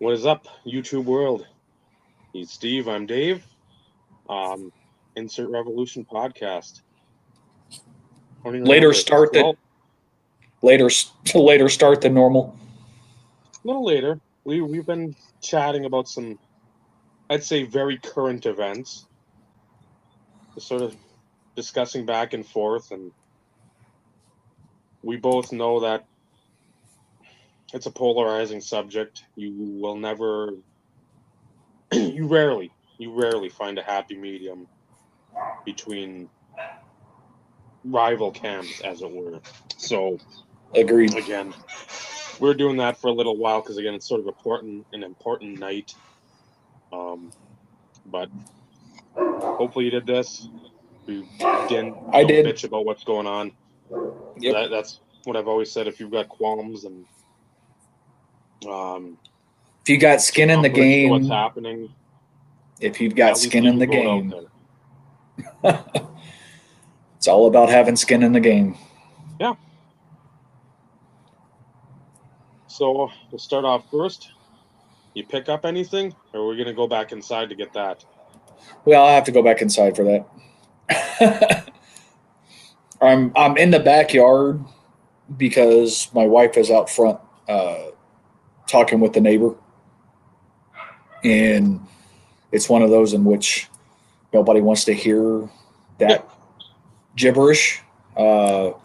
What is up, YouTube world? He's Steve. I'm Dave. Insert Revolution podcast. Later start than normal. A little later. We've been chatting about some, I'd say, very current events. Just sort of discussing back and forth, and we both know that it's a polarizing subject. You will never, you rarely find a happy medium between rival camps, as it were. So, Agreed. Again, we're doing that for a little while because, again, it's sort of an important night. But hopefully you did this. We didn't bitch about what's going on. Yep. That's what I've always said. If you've got qualms and if you got skin in the game, what's happening? If you've got skin in the game, it's all about having skin in the game. Yeah. So we'll start off first. You pick up anything, or are we going to go back inside to get that? Well, I'll have to go back inside for that. I'm in the backyard because my wife is out front talking with the neighbor, and it's one of those in which nobody wants to hear that gibberish. So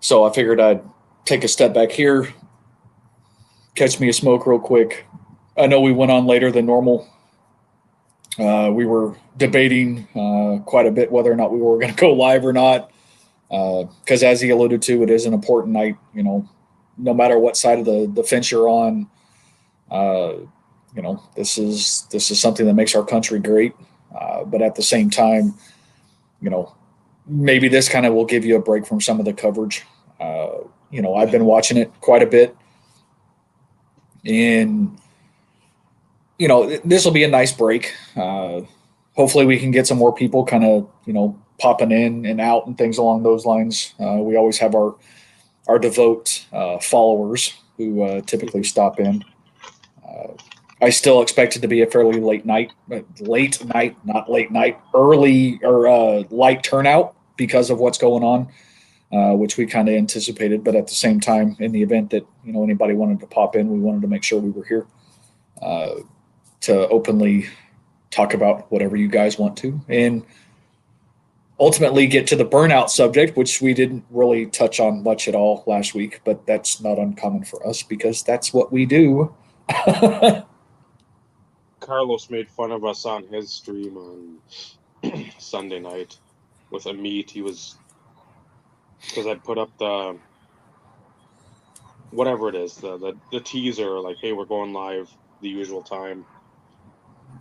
I figured I'd take a step back here, catch me a smoke real quick. I know we went on later than normal. We were debating quite a bit whether or not we were going to go live or not, because as he alluded to, it is an important night. You know, no matter what side of the fence you're on, you know, this is something that makes our country great. But at the same time, you know, maybe this kind of will give you a break from some of the coverage. You know, I've been watching it quite a bit, and you know, this will be a nice break. Hopefully we can get some more people kind of, you know, popping in and out and things along those lines. We always have our devout followers who typically stop in. I still expect it to be a fairly early or light turnout because of what's going on, which we kind of anticipated. But at the same time, in the event that, you know, anybody wanted to pop in, we wanted to make sure we were here to openly talk about whatever you guys want to, and ultimately get to the burnout subject, which we didn't really touch on much at all last week, but that's not uncommon for us because that's what we do. Carlos made fun of us on his stream on Sunday night with a meet. He was, because I put up the whatever it is, the teaser, like, hey, we're going live the usual time.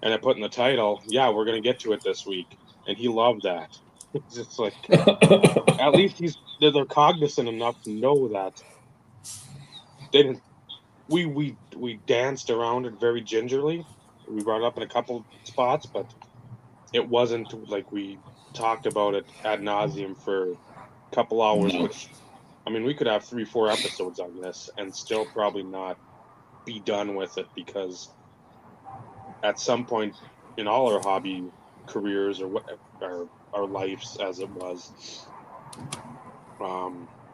And I put in the title, yeah, we're going to get to it this week. And he loved that. It's just like, at least they're cognizant enough to know that they didn't. We danced around it very gingerly. We brought it up in a couple spots, but it wasn't like we talked about it ad nauseum for a couple hours, which, I mean, we could have 3-4 episodes on this and still probably not be done with it, because at some point in all our hobby careers or what our lives as it was,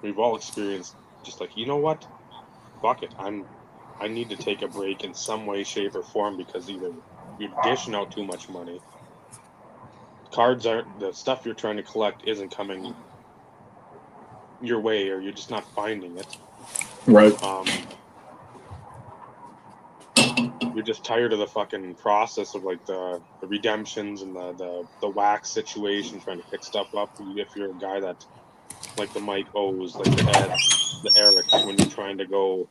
we've all experienced just like, you know what, fuck it, I need to take a break in some way, shape, or form, because either you're dishing out too much money, cards aren't, the stuff you're trying to collect isn't coming your way, or you're just not finding it. Right. You're just tired of the fucking process of like the redemptions and the wax situation, trying to pick stuff up. If you're a guy that, like the Mike O's, like the Ed, the Eric, when you're trying to go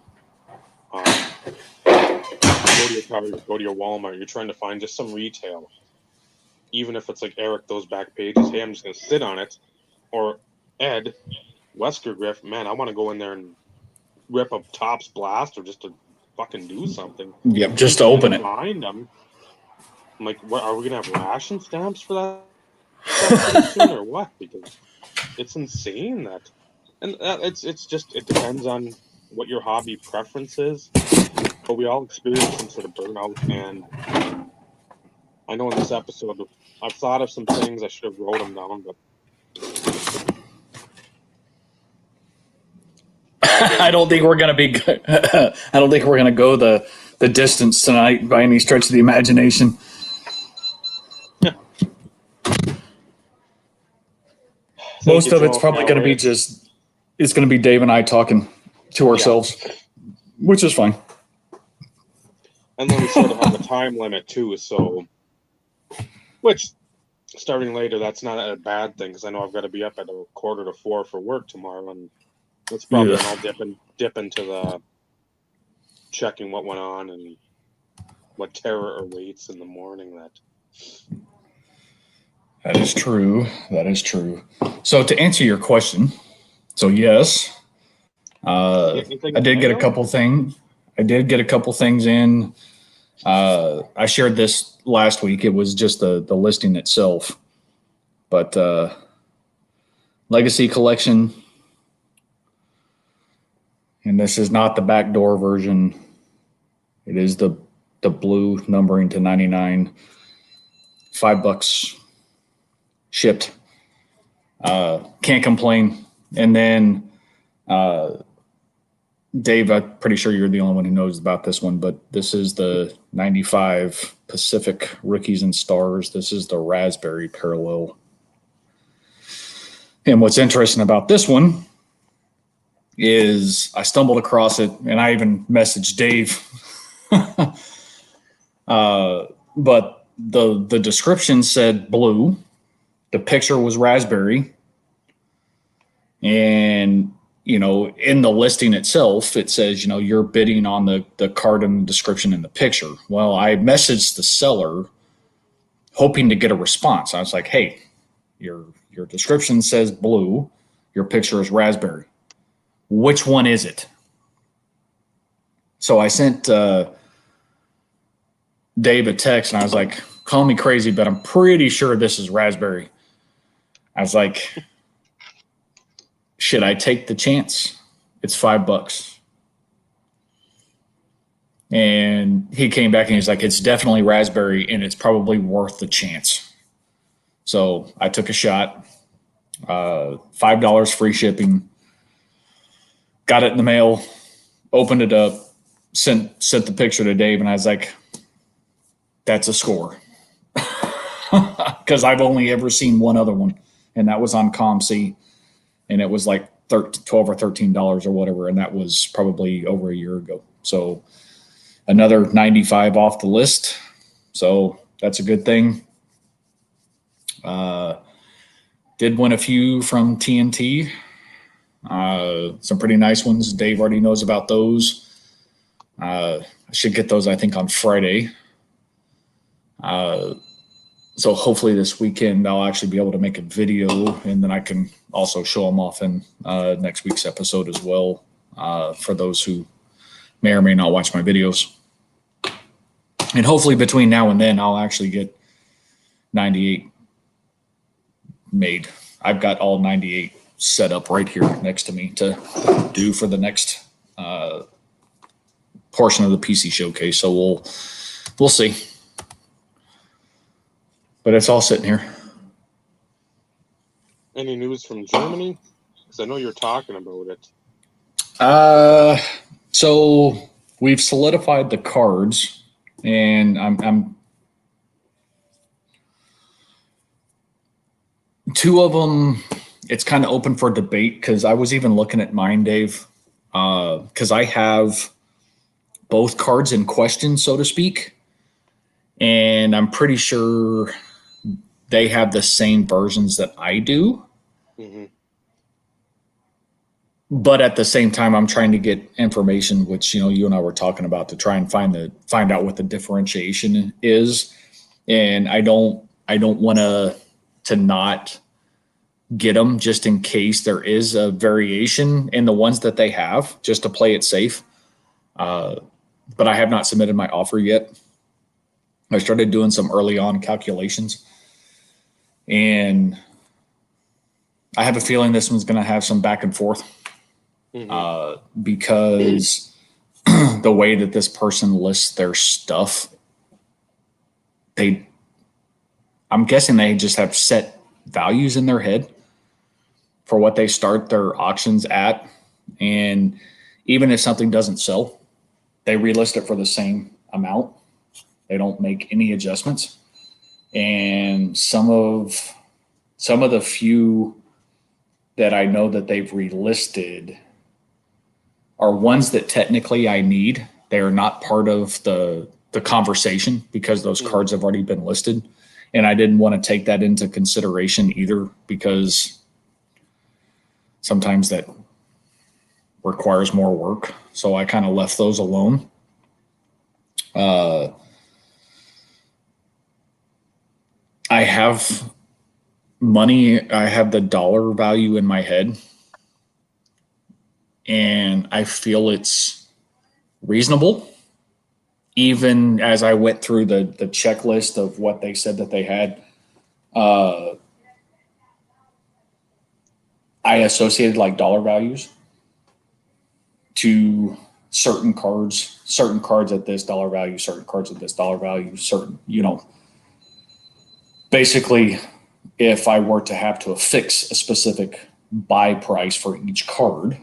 to your Target, go to your Walmart, you're trying to find just some retail. Even if it's like Eric, those back pages, hey, I'm just going to sit on it. Or Ed, Wesker Griff, man, I want to go in there and rip up Topps Blast or just to fucking do something. Yep, just to open it. Find them. I'm like, what, are we going to have ration stamps for that soon or what? Because it's insane that. And it's just, it depends on what your hobby preference is. but we all experience some sort of burnout. And I know in this episode, I've thought of some things. I should have wrote them down, but I don't think we're going to be. I don't think we're going to go the distance tonight by any stretch of the imagination. Most of it's probably going to be just. It's going to be Dave and I talking to ourselves, which is fine. And then we sort of have a time limit too, so which starting later, that's not a bad thing because I know I've got to be up at 3:45 for work tomorrow, and that's probably when I'll dip into the checking what went on and what terror awaits in the morning. That is true. That is true. So to answer your question, so yes, I did get a couple things. I did get a couple things in. I shared this last week. It was just the listing itself, but Legacy Collection, and this is not the backdoor version. It is the blue numbering to 99, $5 shipped. Can't complain. And then Dave, I'm pretty sure you're the only one who knows about this one, but this is the 95 Pacific Rookies and Stars. This is the Raspberry Parallel. And what's interesting about this one is I stumbled across it, and I even messaged Dave. But the description said blue. The picture was raspberry. And in the listing itself, it says, you're bidding on the card and description in the picture. Well, I messaged the seller hoping to get a response. I was like, hey, your description says blue. Your picture is raspberry. Which one is it? So I sent Dave a text, and I was like, call me crazy, but I'm pretty sure this is raspberry. I was like, should I take the chance? It's $5. And he came back and he's like, it's definitely raspberry and it's probably worth the chance. So I took a shot, $5 free shipping, got it in the mail, opened it up, sent the picture to Dave. And I was like, that's a score. Cause I've only ever seen one other one, and that was on ComC. And it was like $12 or $13 or whatever. And that was probably over a year ago. So another 95 off the list. So that's a good thing. Did win a few from TNT. Some pretty nice ones. Dave already knows about those. I should get those, I think, on Friday. So hopefully this weekend I'll actually be able to make a video, and then I can also show them off in next week's episode as well, for those who may or may not watch my videos. And hopefully between now and then I'll actually get 98 made. I've got all 98 set up right here next to me to do for the next portion of the PC showcase. So we'll see. But it's all sitting here. Any news from Germany? Because I know you're talking about it. So we've solidified the cards, and I'm two of them. It's kind of open for debate because I was even looking at mine, Dave, because I have both cards in question, so to speak, and I'm pretty sure they have the same versions that I do. Mm-hmm. But at the same time, I'm trying to get information, which, you and I were talking about, to try and find out what the differentiation is. And I don't want to not get them just in case there is a variation in the ones that they have, just to play it safe. But I have not submitted my offer yet. I started doing some early on calculations, and I have a feeling this one's going to have some back and forth, because the way that this person lists their stuff, I'm guessing they just have set values in their head for what they start their auctions at. And even if something doesn't sell, they relist it for the same amount. They don't make any adjustments. And some of the few that I know that they've relisted are ones that technically I need. They are not part of the conversation because those cards have already been listed. And I didn't want to take that into consideration either, because sometimes that requires more work. So I kind of left those alone. I have money. I have the dollar value in my head, and I feel it's reasonable. Even as I went through the checklist of what they said that they had, I associated like dollar values to certain cards at this dollar value, certain cards at this dollar value, basically, if I were to have to affix a specific buy price for each card,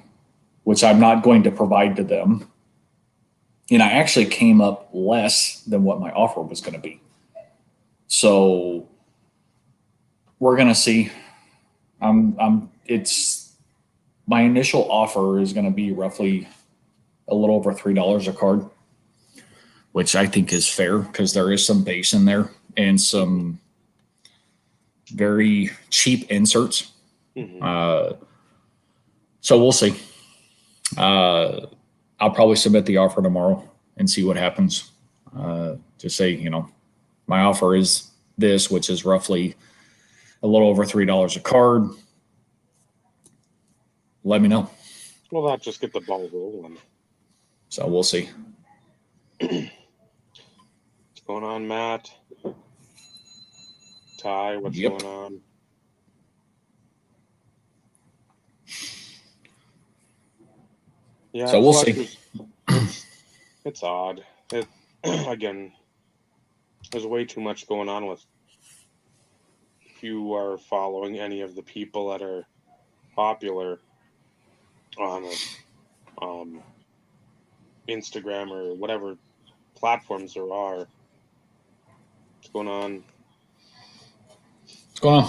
which I'm not going to provide to them, and I actually came up less than what my offer was going to be. So we're going to see. It's my initial offer is going to be roughly a little over $3 a card, which I think is fair because there is some base in there and some very cheap inserts. So we'll see. I'll probably submit the offer tomorrow and see what happens. Just say, my offer is this, which is roughly a little over $3 a card. Let me know. Well, that just get the ball rolling. So we'll see. What's going on, Matt? Ty, what's going on? Yeah, so we'll see. It's odd. Again, there's way too much going on with. If you are following any of the people that are popular on Instagram or whatever platforms there are, what's going on? What's going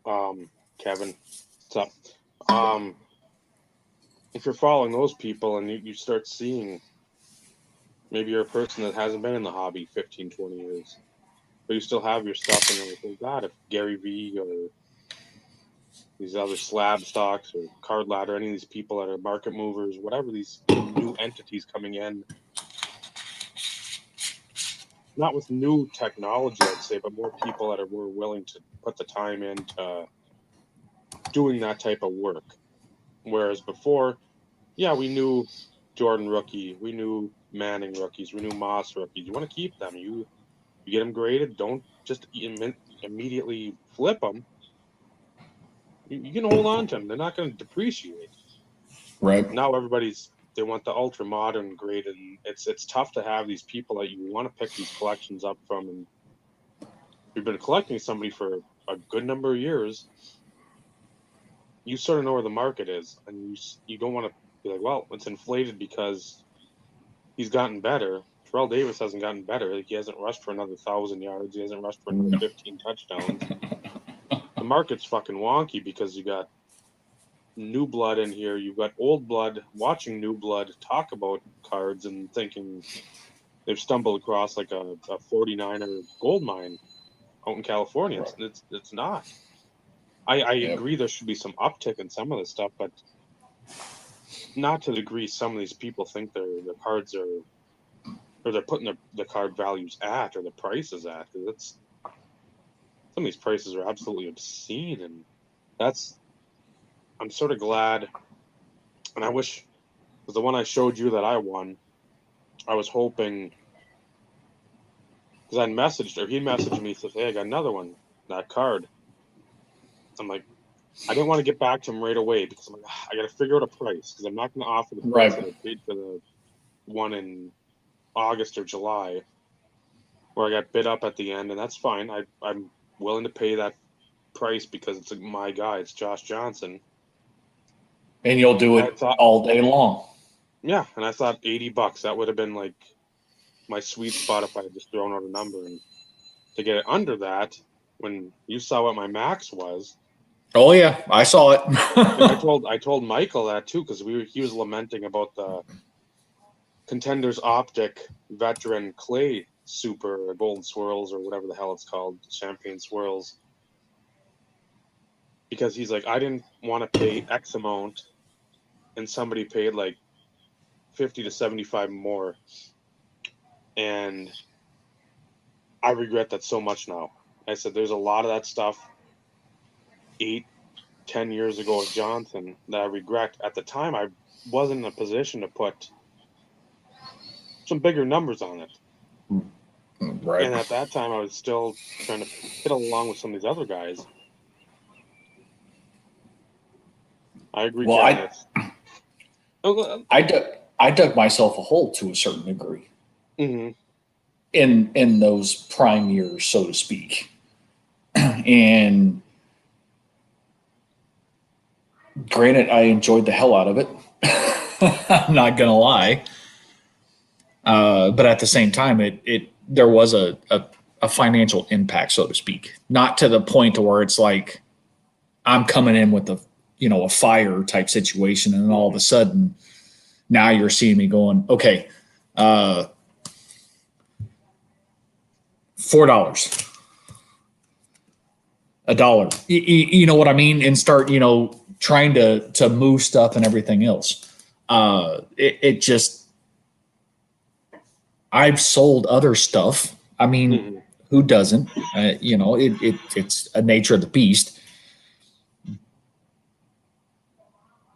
on? Kevin, what's up? If you're following those people and you start seeing, maybe you're a person that hasn't been in the hobby 15, 20 years, but you still have your stuff and you're like, oh God, if Gary Vee or these other slab stocks or card ladder, any of these people that are market movers, whatever, these new entities coming in, not with new technology, I'd say, but more people that are more willing to put the time into doing that type of work. Whereas before, yeah, we knew Jordan rookie, we knew Manning rookies, we knew Moss rookies. You want to keep them. You get them graded. Don't just immediately flip them. You can hold on to them. They're not going to depreciate. Right. Now they want the ultra modern grade, and it's tough to have these people that you want to pick these collections up from. And you've been collecting somebody for a good number of years. You sort of know where the market is, and you don't want to be like, well, it's inflated because he's gotten better. Terrell Davis hasn't gotten better. He hasn't rushed for another 1,000 yards. He hasn't rushed for another 15 touchdowns. The market's fucking wonky because you got new blood in here. You've got old blood watching new blood talk about cards and thinking they've stumbled across like a 49er gold mine out in California. Right. It's not. I agree there should be some uptick in some of this stuff, but not to the degree some of these people think their cards are, or they're putting the card values at or the prices at. Because some of these prices are absolutely obscene, and I'm sort of glad, and I wish, because the one I showed you that I won, I was hoping, because he messaged me, said, hey, I got another one, that card. I'm like, I didn't want to get back to him right away because I'm like, I got to figure out a price because I'm not going to offer the price Right. that I paid for the one in August or July, where I got bid up at the end, and that's fine. I'm willing to pay that price because it's my guy. It's Josh Johnson. And you'll do I it thought, all day long. yeah, and I thought $80. That would have been like my sweet spot if I had just thrown out a number. And to get it under that, when you saw what my max was, Oh yeah, I saw it. and I told Michael that too because he was lamenting about the Contenders Optic Veteran Clay Super Golden Swirls or whatever the hell it's called, Champagne Swirls. Because he's like, I didn't want to pay X amount, and somebody paid like 50 to 75 more, and I regret that so much now. I said, there's a lot of that stuff 8-10 years ago with Johnson that I regret. At the time, I wasn't in a position to put some bigger numbers on it. Right. And at that time, I was still trying to hit along with some of these other guys. I agree, Well, Kevin. I dug myself a hole to a certain degree Mm-hmm. in those prime years, so to speak. And granted, I enjoyed the hell out of it. I'm not gonna lie. But at the same time, there was a financial impact, so to speak. Not to the point to where it's like I'm coming in with a fire type situation, and then all of a sudden, now you're seeing me going, okay, $4, $1. You know what I mean? And start, trying to move stuff and everything else. It just, I've sold other stuff. I mean, who doesn't? It's a nature of the beast.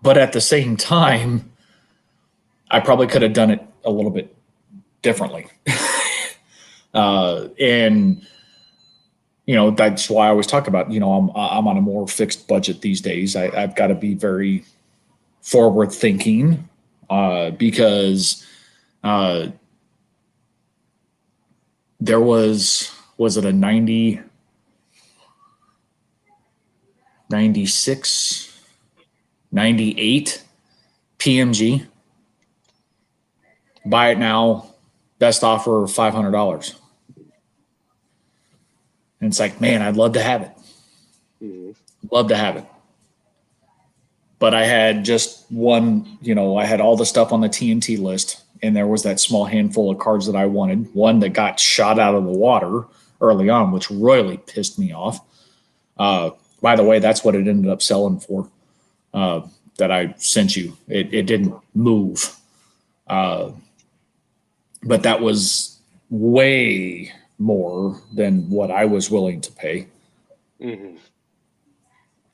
But at the same time, I probably could have done it a little bit differently. And that's why I always talk about, I'm on a more fixed budget these days. I've got to be very forward thinking because there was it a 90, 96, 98 PMG? Buy it now, best offer $500. And it's like, man, I'd love to have it. Love to have it. But I had just one, I had all the stuff on the TNT list, and there was that small handful of cards that I wanted. One that got shot out of the water early on, which really pissed me off. By the way, that's what it ended up selling for that I sent you. It didn't move. But that was way more than what I was willing to pay. Mm-hmm.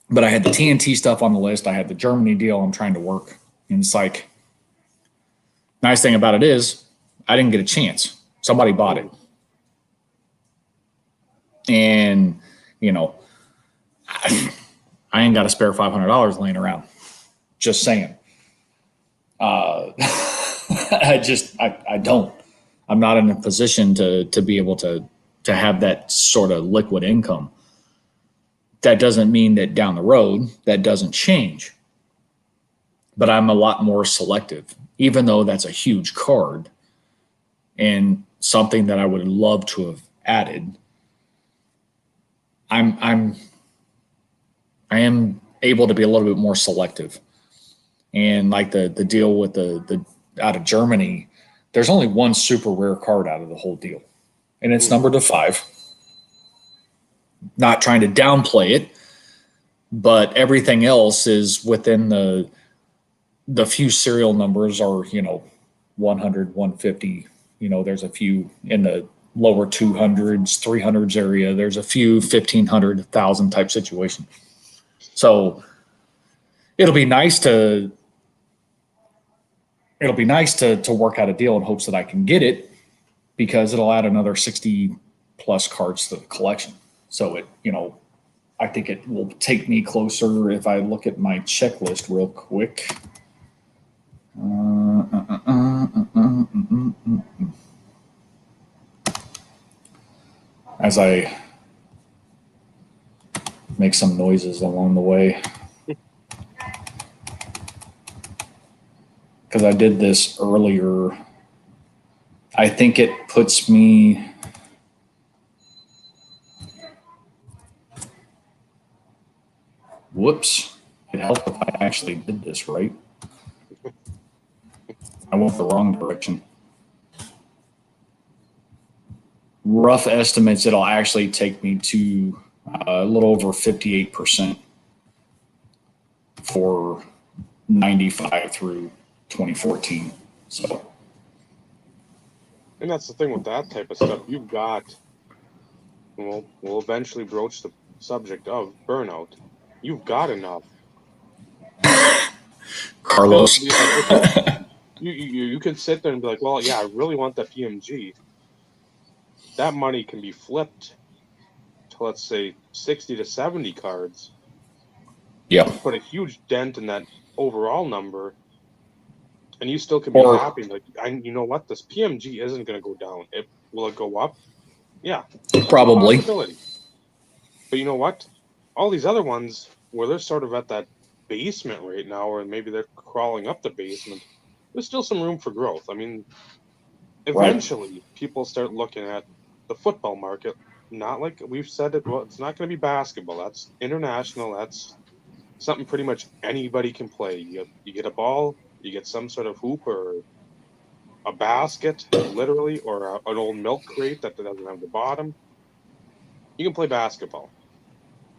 But I had the TNT stuff on the list. I had the Germany deal I'm trying to work. And it's like, nice thing about it is I didn't get a chance. Somebody bought it. And, I ain't got a spare $500 laying around. Just saying. I don't. I'm not in a position to be able to have that sort of liquid income. That doesn't mean that down the road that doesn't change. But I'm a lot more selective, even though that's a huge card and something that I would love to have added. I am able to be a little bit more selective. And like the deal with the out of Germany, there's only one super rare card out of the whole deal, and it's numbered to 5. Not trying to downplay it, but everything else is within the few serial numbers are 100, 150. There's a few in the lower 200s, 300s area. There's a few 1,500, 1,000 type situation. So it'll be nice to work out a deal in hopes that I can get it, because it'll add another 60 plus cards to the collection. So I think it will take me closer if I look at my checklist real quick. As I make some noises along the way. Because I did this earlier. I think it puts me... Whoops. It helped if I actually did this right. I went the wrong direction. Rough estimates, it'll actually take me to a little over 58% for 95 through 2014. So, And that's the thing with that type of stuff. You've got, we'll eventually broach the subject of burnout. You've got enough. Carlos. You can sit there and be like, well, yeah, I really want that PMG. That money can be flipped to, let's say, 60 to 70 cards. Yeah. Put a huge dent in that overall number, and you still can be happy. Like, you know what? This PMG isn't going to go down. Will it go up? Yeah. Probably. But you know what? All these other ones, where they're sort of at that basement right now, or maybe they're crawling up the basement, there's still some room for growth. I mean, eventually, people start looking at the football market, not like we've said it. Well, it's not going to be basketball. That's international. That's something pretty much anybody can play. You get a ball, you get some sort of hoop or a basket, literally, or an old milk crate that doesn't have the bottom. You can play basketball.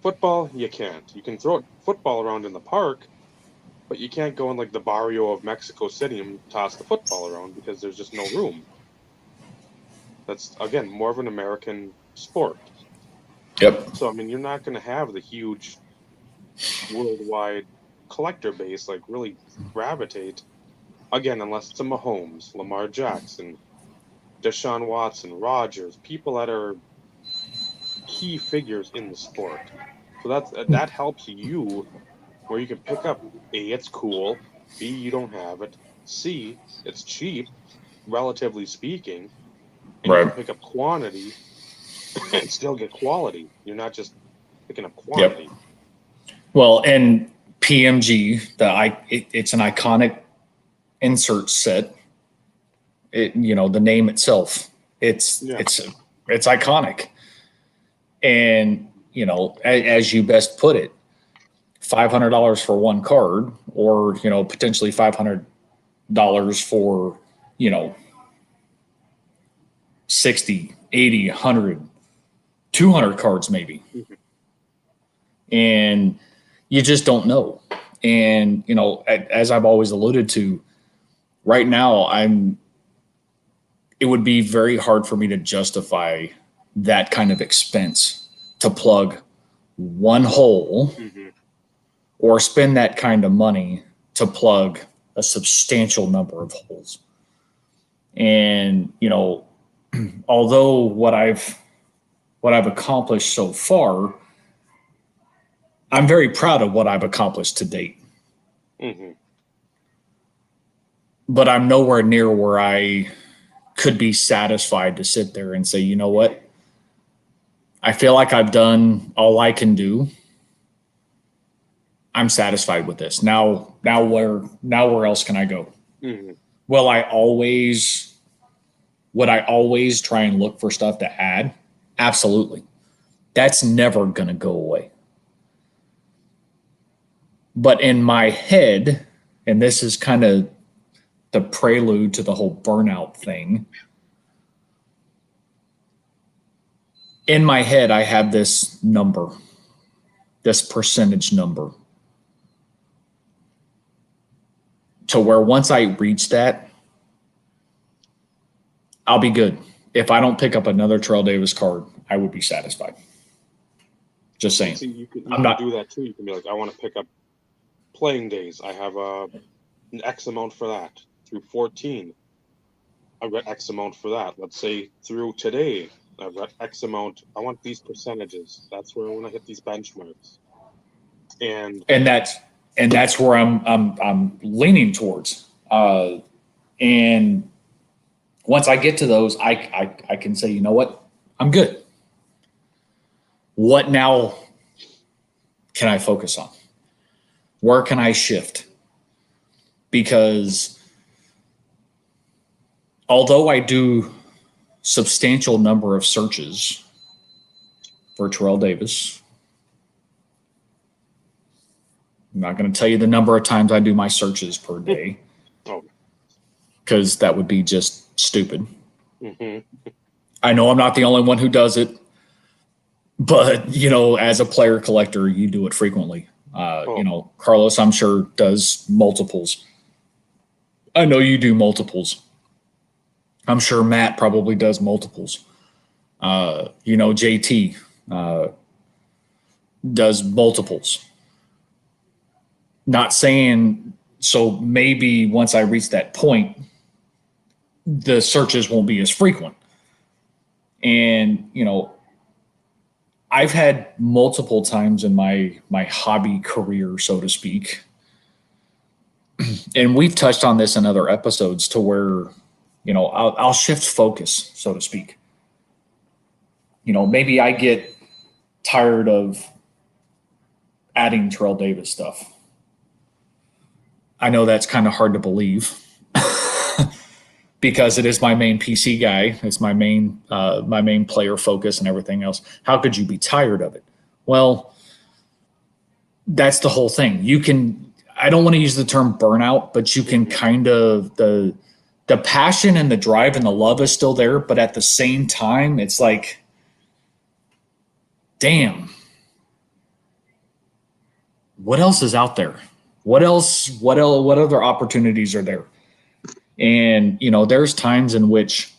Football, you can't. You can throw football around in the park, but you can't go in like the barrio of Mexico City and toss the football around because there's just no room. That's, again, more of an American sport. Yep. So, I mean, you're not going to have the huge worldwide collector base, like, really gravitate, again, unless it's a Mahomes, Lamar Jackson, Deshaun Watson, Rodgers, people that are key figures in the sport. So that helps you, where you can pick up, A, it's cool, B, you don't have it, C, it's cheap, relatively speaking, and you can pick up quantity and still get quality. You're not just picking up quantity. Yep. Well, and PMG, it's an iconic insert set. The name itself, it's iconic. And, as you best put it, $500 for one card, or, potentially $500 for, 60, 80, 100, 200 cards maybe. Mm-hmm. And you just don't know. And, as I've always alluded to, right now, it would be very hard for me to justify that kind of expense to plug one hole, mm-hmm. or spend that kind of money to plug a substantial number of holes. And, although what I've accomplished so far, I'm very proud of what I've accomplished to date. Mm-hmm. But I'm nowhere near where I could be satisfied to sit there and say, you know what? I feel like I've done all I can do. I'm satisfied with this. Now where else can I go? Mm-hmm. Would I always try and look for stuff to add? Absolutely. That's never going to go away. But in my head, and this is kind of the prelude to the whole burnout thing, in my head, I have this number, this percentage number, to where once I reach that, I'll be good. If I don't pick up another Terrell Davis card, I would be satisfied. Just saying. See, you can do that too. You can be like, I want to pick up playing days. I have an X amount for that. Through 14, I've got X amount for that. Let's say through today, I've got X amount. I want these percentages. That's where I want to hit these benchmarks. And that's where I'm leaning towards. And once I get to those, I can say, you know what, I'm good. What now can I focus on? Where can I shift? Because although I do substantial number of searches for Terrell Davis, I'm not going to tell you the number of times I do my searches per day, because that would be just stupid. Mm-hmm. I know I'm not the only one who does it, but, you know, as a player collector, you do it frequently. You know, Carlos, I'm sure, does multiples. I know you do multiples. I'm sure Matt probably does multiples. You know, JT does multiples. Not saying, so maybe once I reach that point, the searches won't be as frequent. And, you know, I've had multiple times in my hobby career, so to speak, and we've touched on this in other episodes, to where, you know, I'll shift focus, so to speak. You know, maybe I get tired of adding Terrell Davis stuff. I know that's kind of hard to believe because it is my main PC guy. It's my main player focus and everything else. How could you be tired of it? Well, that's the whole thing. You can, I don't want to use the term burnout, but you can kind of, the passion and the drive and the love is still there. But at the same time, it's like, damn, what else is out there? What other opportunities are there? And, you know, there's times in which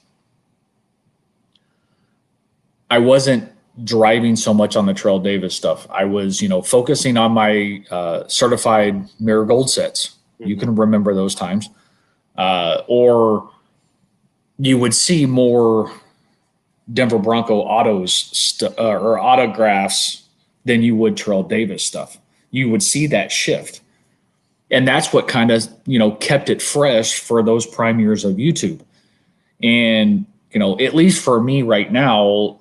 I wasn't driving so much on the Terrell Davis stuff. I was, you know, focusing on my certified mirror gold sets. Mm-hmm. You can remember those times. Or you would see more Denver Bronco autos or autographs than you would Terrell Davis stuff. You would see that shift. And that's what kind of, you know, kept it fresh for those prime years of YouTube. And, you know, at least for me right now,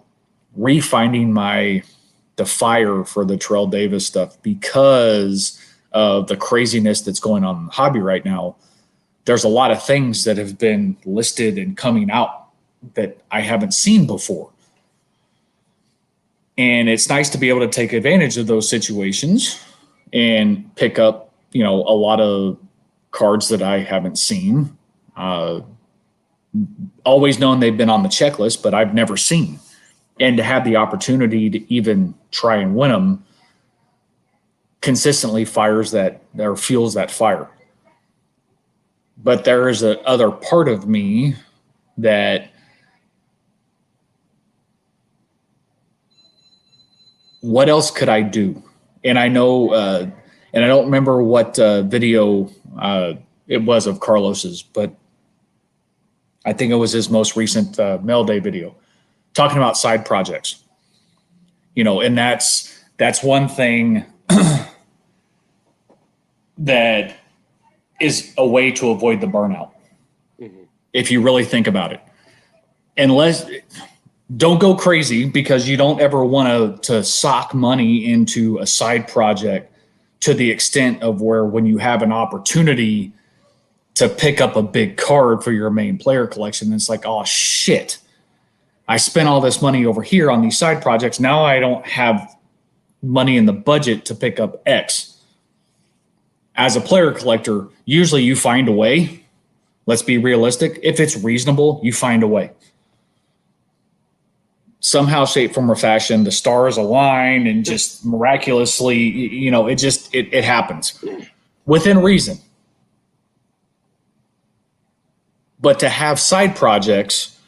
refinding the fire for the Terrell Davis stuff, because of the craziness that's going on in the hobby right now. There's a lot of things that have been listed and coming out that I haven't seen before. And it's nice to be able to take advantage of those situations and pick up, you know, a lot of cards that I haven't seen. Always known they've been on the checklist, but I've never seen. And to have the opportunity to even try and win them consistently fuels that fire. But there is a other part of me that what else could I do? And I know, and I don't remember what video it was of Carlos's, but I think it was his most recent Mail Day video talking about side projects. You know, and that's one thing that is a way to avoid the burnout. Mm-hmm. If you really think about it. Unless, don't go crazy, because you don't ever want to sock money into a side project to the extent of where when you have an opportunity to pick up a big card for your main player collection, it's like, oh shit, I spent all this money over here on these side projects. Now I don't have money in the budget to pick up X. As a player collector, usually you find a way. Let's be realistic. If it's reasonable, you find a way. Somehow, shape, form, or fashion, the stars align and just miraculously, you know, it happens within reason. But to have side projects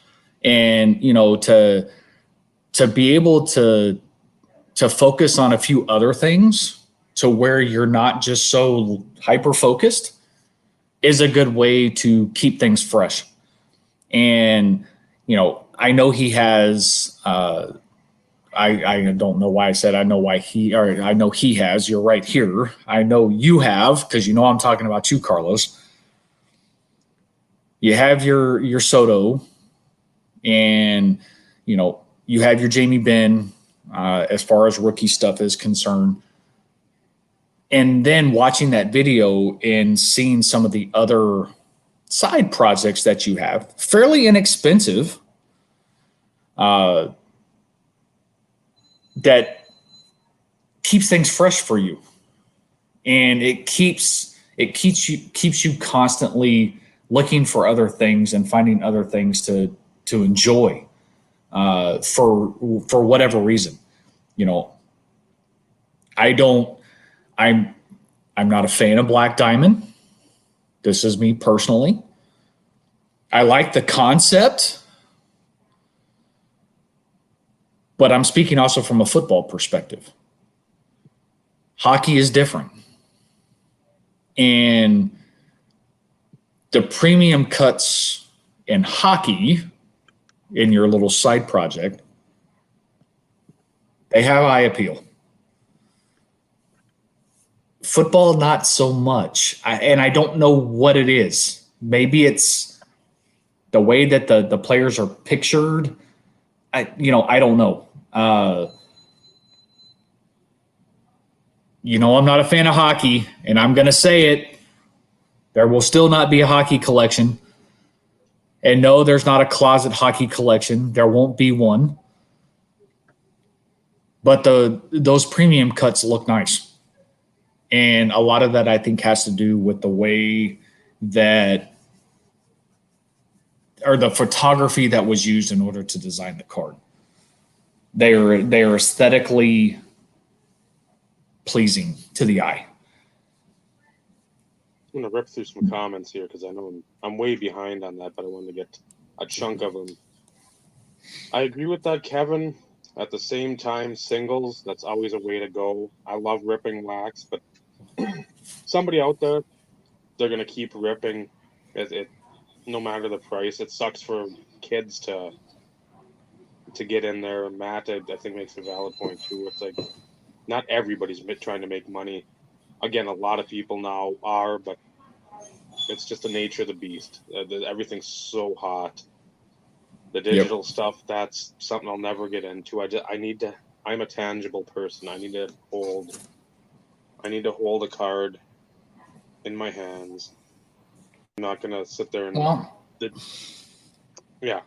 and, you know, to be able to focus on a few other things to where you're not just so hyper-focused is a good way to keep things fresh. And, you know, I know he has. I don't know why I said I know why I know he has. You're right here. I know you have, because you know I'm talking about you, Carlos. You have your Soto, and you have your Jamie Benn as far as rookie stuff is concerned. And then watching that video and seeing some of the other side projects that you have, fairly inexpensive, that keeps things fresh for you, and it keeps you constantly looking for other things and finding other things to enjoy for whatever reason. I'm not a fan of Black Diamond. This is me personally. I like the concept, but I'm speaking also from a football perspective. Hockey is different. And the premium cuts in hockey, in your little side project, they have eye appeal. Football, not so much. And I don't know what it is. Maybe it's the way that the players are pictured. I don't know. I'm not a fan of hockey, and I'm going to say it. There will still not be a hockey collection. And no, there's not a closet hockey collection. There won't be one. But those premium cuts look nice. And a lot of that, I think, has to do with the way that, or the photography that was used in order to design the card. They are aesthetically pleasing to the eye. I'm going to rip through some comments here because I know I'm way behind on that, but I wanted to get a chunk of them. I agree with that, Kevin. At the same time, singles, that's always a way to go. I love ripping wax, but somebody out there, they're going to keep ripping it no matter the price. It sucks for kids to get in there. Matt, I think, makes a valid point, too. It's like not everybody's trying to make money. Again, a lot of people now are, but it's just the nature of the beast. Everything's so hot. The digital stuff, that's something I'll never get into. I'm a tangible person. I need to hold a card in my hands. I'm not going to sit there and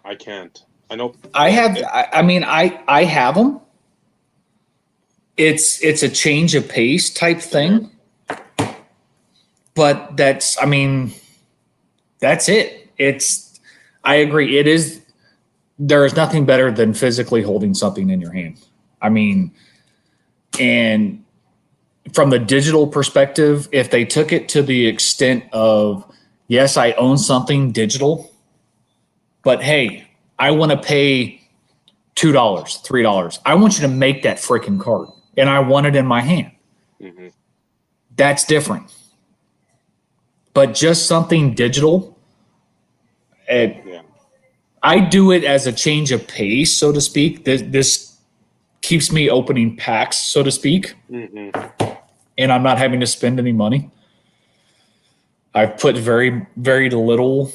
I can't. I know. I have them. It's a change of pace type thing. But that's it. I agree. It is. There is nothing better than physically holding something in your hand. And from the digital perspective, if they took it to the extent of, yes, I own something digital, but hey, I want to pay $2, $3. I want you to make that freaking card, and I want it in my hand. Mm-hmm. That's different. But just something digital, I do it as a change of pace, so to speak. This keeps me opening packs, so to speak, and I'm not having to spend any money. I've put very, very little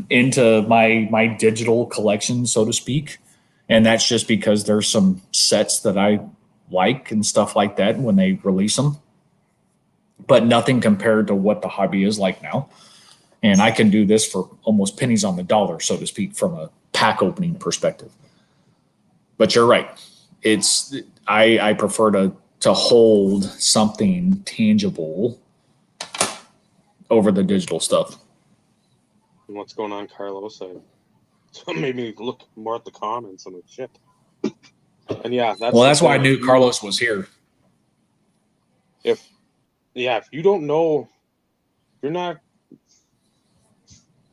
into my digital collection, so to speak, and that's just because there's some sets that I like and stuff like that when they release them, but nothing compared to what the hobby is like now. And I can do this for almost pennies on the dollar, so to speak, from a pack opening perspective. But you're right. I prefer to hold something tangible over the digital stuff. And what's going on, Carlos? So it made me look more at the comments and the shit. And that's why I knew Carlos was here. If you don't know, you're not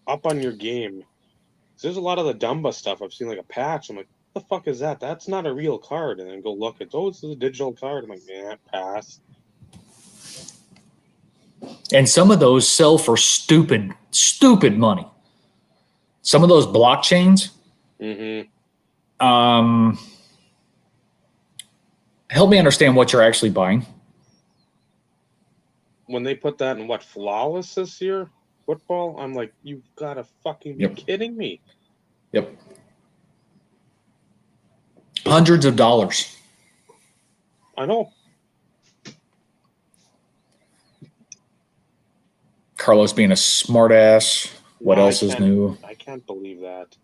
up on your game. There's a lot of the Dumba stuff. I've seen like a patch. I'm like, what the fuck is that? That's not a real card. And then go look. It's a digital card. I'm like, pass. And some of those sell for stupid money. Some of those blockchains, Mm-hmm. Help me understand what you're actually buying. When they put that in Flawless this year? Football? I'm like, you've got to fucking be Yep. kidding me. Yep. Hundreds of dollars. I know. Carlos being a smart ass. What No, else is new? I can't believe that.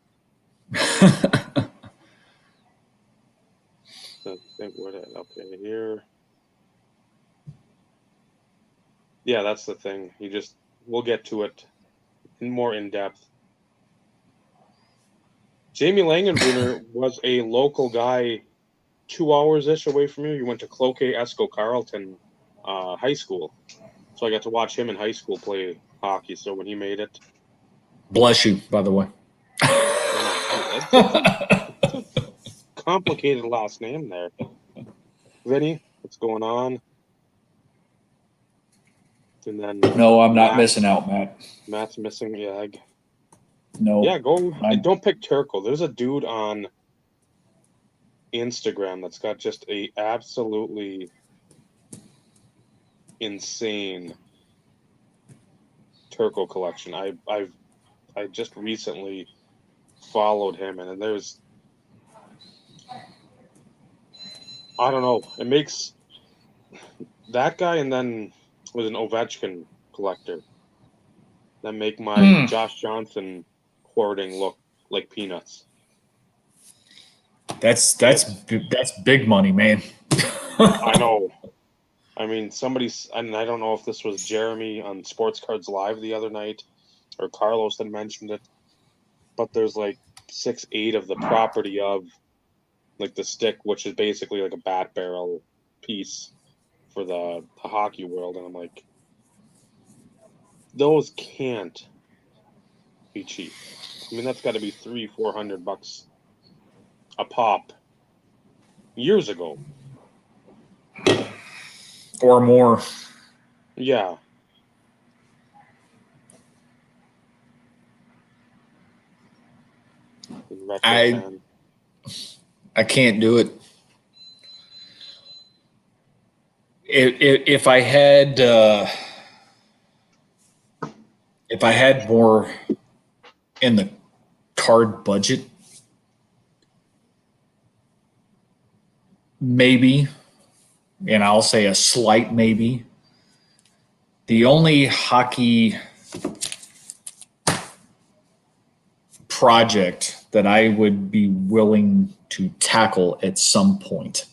I think okay, here. Yeah, that's the thing. We'll get to it more in depth. Jamie Langenbrunner was a local guy 2 hours-ish away from you. You went to Cloquet Esco Carleton high school. So I got to watch him in high school play hockey. So when he made it. Bless you, by the way. It's a complicated last name there. Vinny, what's going on? And then no, I'm not missing out, Matt. Matt's missing the egg. No. Yeah, don't pick Turco. There's a dude on Instagram that's got just a absolutely insane Turco collection. I just recently followed him, and there's, I don't know, it makes that guy, and then was an Ovechkin collector that make my Josh Johnson hoarding look like peanuts. That's big money, man. I know. I mean, and I don't know if this was Jeremy on Sports Cards Live the other night, or Carlos had mentioned it, but there's like 6-8 of the property of like the stick, which is basically like a bat barrel piece for the hockey world, and I'm like, those can't be cheap. I mean, that's got to be $300-400 a pop years ago, or more. Yeah. I can't do it. If I had more in the card budget, maybe, and I'll say a slight maybe. The only hockey project that I would be willing to tackle at some point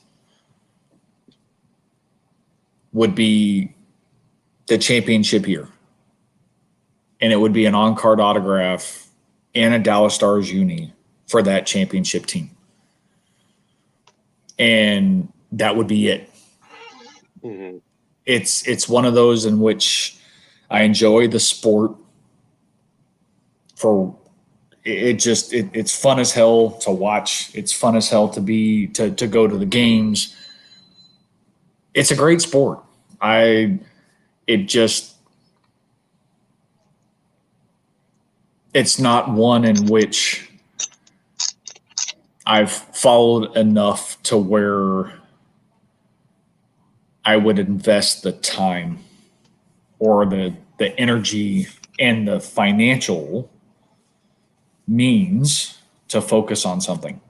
would be the championship year. And it would be an on-card autograph and a Dallas Stars uni for that championship team. And that would be it. Mm-hmm. It's one of those in which I enjoy the sport for it's fun as hell to watch. It's fun as hell to go to the games. It's a great sport. It's not one in which I've followed enough to where I would invest the time or the energy and the financial means to focus on something.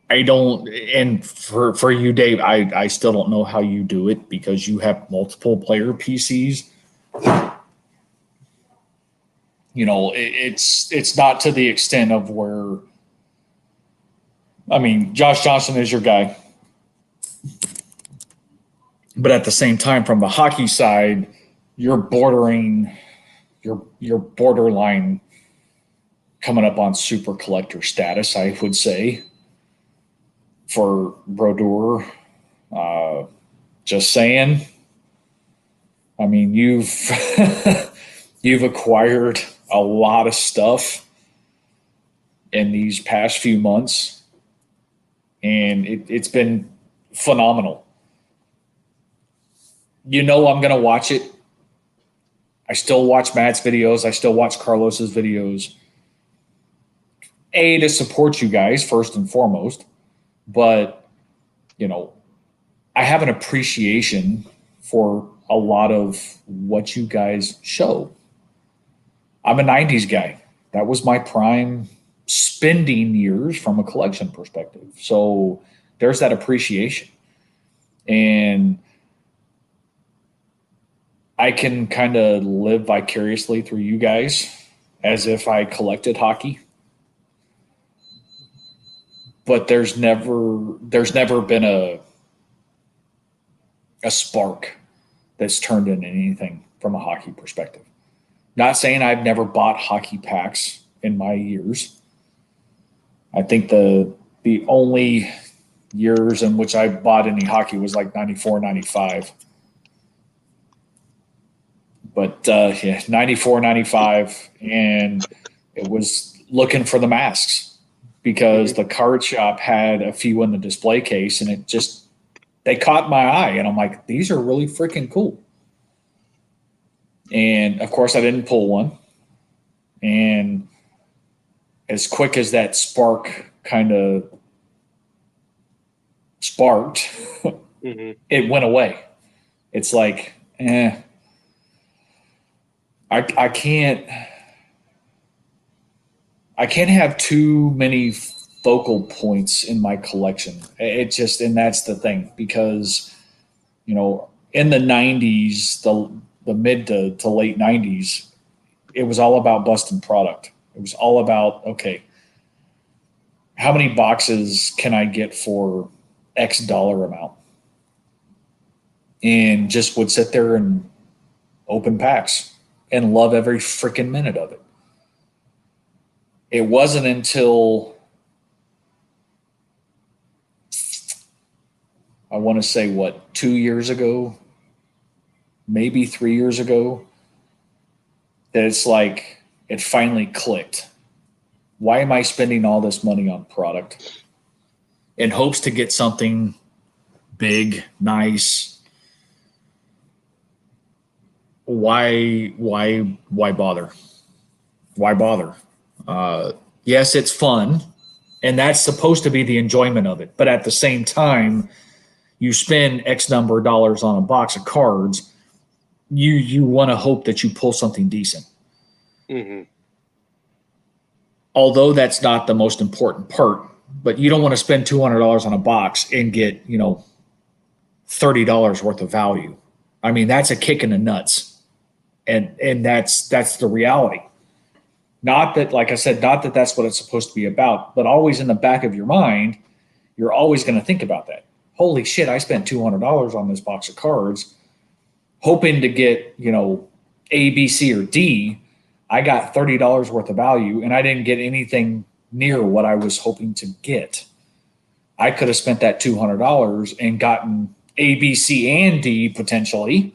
I don't, and for you, Dave, I still don't know how you do it because you have multiple player PCs. You know, it's not to the extent of where, I mean, Josh Johnson is your guy. But at the same time, from the hockey side, you're borderline coming up on super collector status, I would say, for Brodeur. Just saying. I mean, you've acquired a lot of stuff in these past few months, and it's been phenomenal. You know I'm going to watch it. I still watch Matt's videos. I still watch Carlos's videos. To support you guys first and foremost, but I have an appreciation for a lot of what you guys show. I'm a 90s guy. That was my prime spending years from a collection perspective. So there's that appreciation. And I can kind of live vicariously through you guys as if I collected hockey. But there's never been a spark that's turned into anything from a hockey perspective. Not saying I've never bought hockey packs in my years. I think the only years in which I bought any hockey was like 94, 95. But 94, 95, and it was looking for the masks because the card shop had a few in the display case, and they caught my eye, and I'm like, these are really freaking cool. And of course I didn't pull one. And as quick as that spark kind of sparked, it went away. It's like, I can't have too many focal points in my collection. And that's the thing, because, in the 90s, the mid to late 90s, it was all about busting product. It was all about, okay, how many boxes can I get for X dollar amount? And just would sit there and open packs and love every freaking minute of it. It wasn't until, I want to say, 2 years ago, maybe 3 years ago, that it's like it finally clicked. Why am I spending all this money on product in hopes to get something big, nice? Why bother? Why bother? Yes, it's fun, and that's supposed to be the enjoyment of it. But at the same time, you spend X number of dollars on a box of cards, you want to hope that you pull something decent. Mm-hmm. Although that's not the most important part, but you don't want to spend $200 on a box and get, $30 worth of value. I mean, that's a kick in the nuts. And that's the reality. Not that, like I said, not that that's what it's supposed to be about, but always in the back of your mind, you're always going to think about that. Holy shit, I spent $200 on this box of cards, hoping to get, A, B, C, or D. I got $30 worth of value, and I didn't get anything near what I was hoping to get. I could have spent that $200 and gotten A, B, C, and D potentially,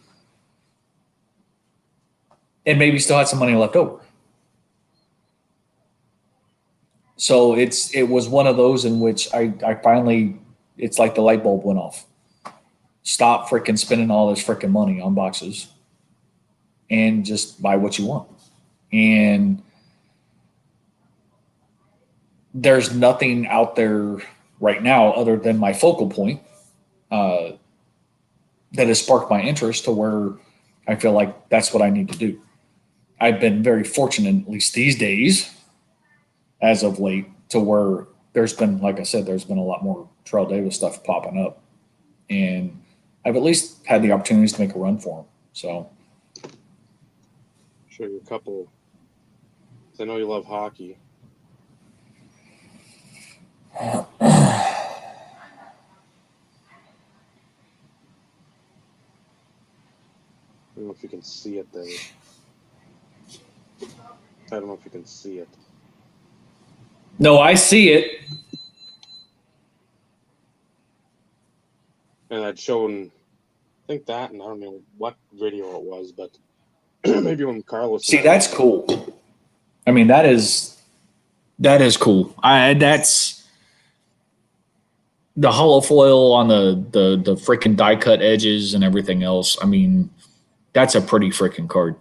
and maybe still had some money left over. So it was one of those in which I finally, it's like the light bulb went off. Stop freaking spending all this freaking money on boxes and just buy what you want. And there's nothing out there right now other than my focal point that has sparked my interest to where I feel like that's what I need to do. I've been very fortunate, at least these days, as of late, to where there's been, like I said, there's been a lot more Terrell Davis stuff popping up. And I've at least had the opportunities to make a run for them. So, show you a couple. I know you love hockey. I don't know if you can see it there. I don't know if you can see it. No, I see it. And I'd shown, I think that, and I don't know what video it was, but maybe when Carlos. See, that's cool. I mean, that is cool. That's the hollow foil on the freaking die cut edges and everything else. I mean, that's a pretty freaking card.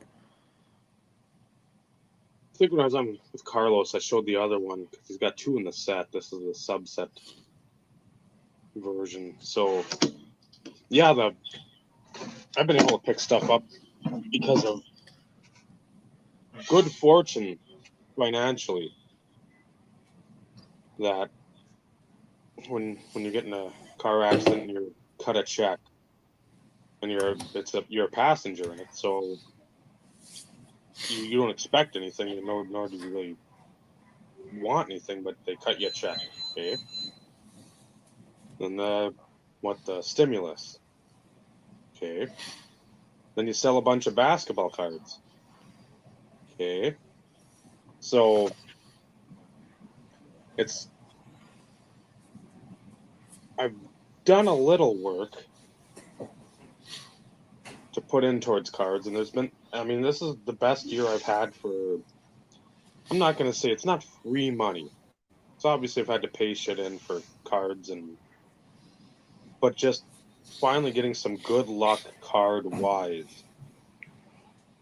think when I was on with Carlos, I showed the other one because he's got 2 in the set. This is the subset version. So yeah, I've been able to pick stuff up because of good fortune financially. That when you get in a car accident and you're cut a check and you're a passenger in it, so you don't expect anything, nor do you really want anything, but they cut you a check, okay? Then the stimulus, okay? Then you sell a bunch of basketball cards, okay? So I've done a little work to put in towards cards, and this is the best year I've had for, I'm not going to say it's not free money. So obviously I've had to pay shit in for cards, but just finally getting some good luck card wise.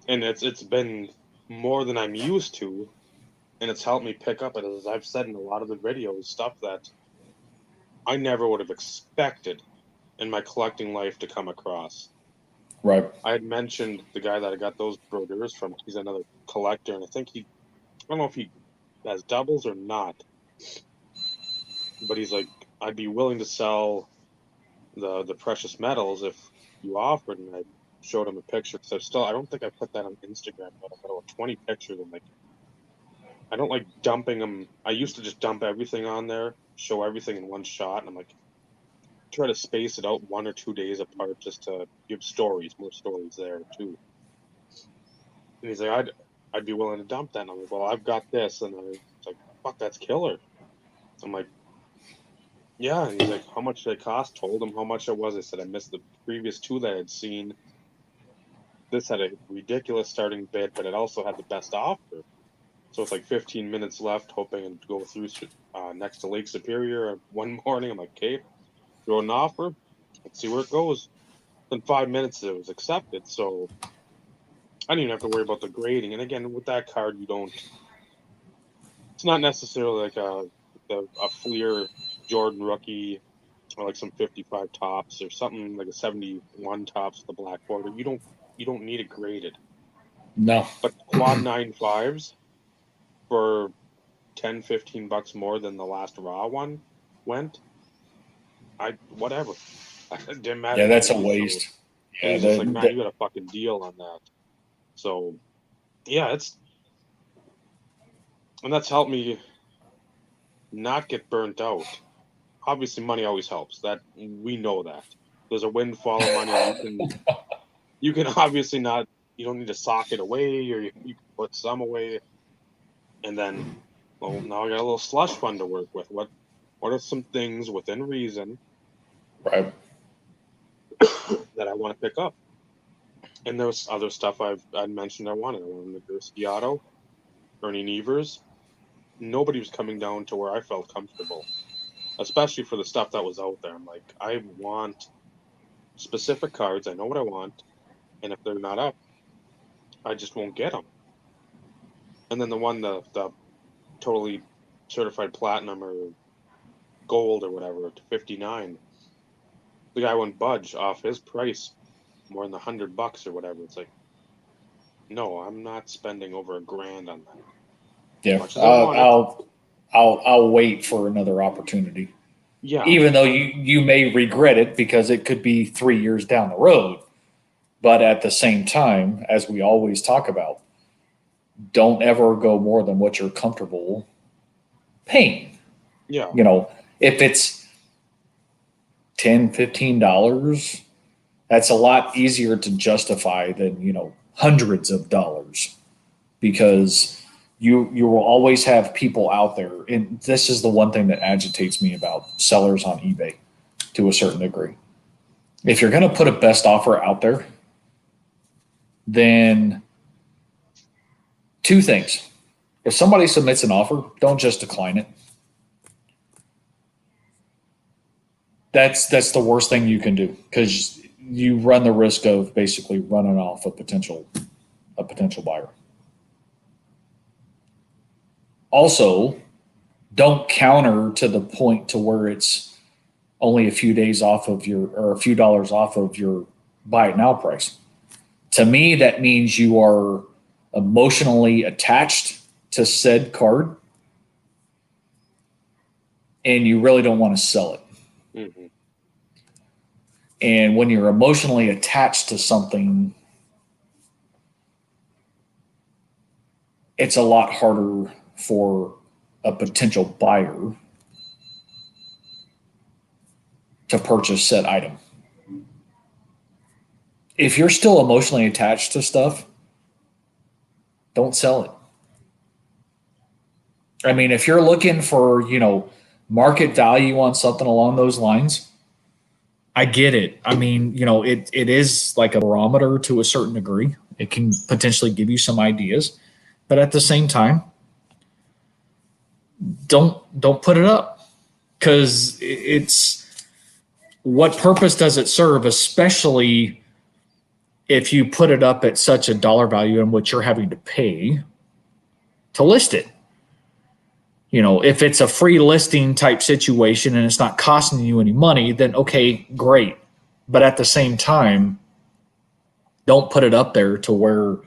And it's been more than I'm used to, and it's helped me pick up, as I've said in a lot of the videos, stuff that I never would have expected in my collecting life to come across. Right. I had mentioned the guy that I got those brochures from. He's another collector, and I don't know if he has doubles or not, but he's like, I'd be willing to sell the precious metals if you offered. And I showed him a picture because I don't think I put that on Instagram, but I've got about 20 pictures. I'm like, I don't like dumping them. I used to just dump everything on there, show everything in one shot, and I'm like, try to space it out 1 or 2 days apart just to give more stories there too. And he's like, I'd be willing to dump that. And I'm like, well, I've got this. And I was like, fuck, that's killer. I'm like, yeah. And he's like, how much did it cost? Told him how much it was. I said, I missed the previous 2 that I had seen. This had a ridiculous starting bid, but it also had the best offer. So it's like 15 minutes left, hoping to go through next to Lake Superior one morning. I'm like, okay, throw an offer. Let's see where it goes. In 5 minutes, it was accepted. So I didn't even have to worry about the grading. And again, with that card, it's not necessarily like a Fleer Jordan rookie or like some 55 tops or something like a 71 tops with the black border. You don't need it graded. No. But quad 9.5s for $10-15 more than the last raw one went. Whatever. It didn't matter. Yeah, that's a waste. So, yeah, he's just like, man, you got a fucking deal on that. So, yeah, and that's helped me not get burnt out. Obviously, money always helps. That we know that. There's a windfall of money. You can obviously not. You don't need to sock it away, or you can put some away. And then, well, now I got a little slush fund to work with. What are some things within reason, right, that I want to pick up? And there's other stuff I'd mentioned I wanted. I wanted Nagurski Auto, Ernie Nevers. Nobody was coming down to where I felt comfortable, especially for the stuff that was out there. I'm like, I want specific cards. I know what I want. And if they're not up, I just won't get them. And then the totally certified platinum or gold or whatever to 59, the guy wouldn't budge off his price more than $100 or whatever. It's like, no, I'm not spending over $1,000 on that. Yeah, I'll wait for another opportunity. Yeah, even though you may regret it because it could be 3 years down the road. But at the same time, as we always talk about, don't ever go more than what you're comfortable paying. Yeah, if it's $10, $15, that's a lot easier to justify than hundreds of dollars, because you will always have people out there. And this is the one thing that agitates me about sellers on eBay to a certain degree. If you're going to put a best offer out there, then 2 things. If somebody submits an offer, don't just decline it. That's the worst thing you can do, because you run the risk of basically running off a potential buyer. Also, don't counter to the point to where it's only a few days off of your, or a few dollars off of your buy it now price. To me, that means you are emotionally attached to said card and you really don't want to sell it. Mm-hmm. And when you're emotionally attached to something, it's a lot harder for a potential buyer to purchase said item. If you're still emotionally attached to stuff, don't sell it. I mean, if you're looking for, market value on something along those lines, I get it. I mean, it is like a barometer to a certain degree. It can potentially give you some ideas, but at the same time, don't put it up, because it's, what purpose does it serve, especially if you put it up at such a dollar value in which you're having to pay to list it. If it's a free listing type situation and it's not costing you any money, then okay, great. But at the same time, don't put it up there to where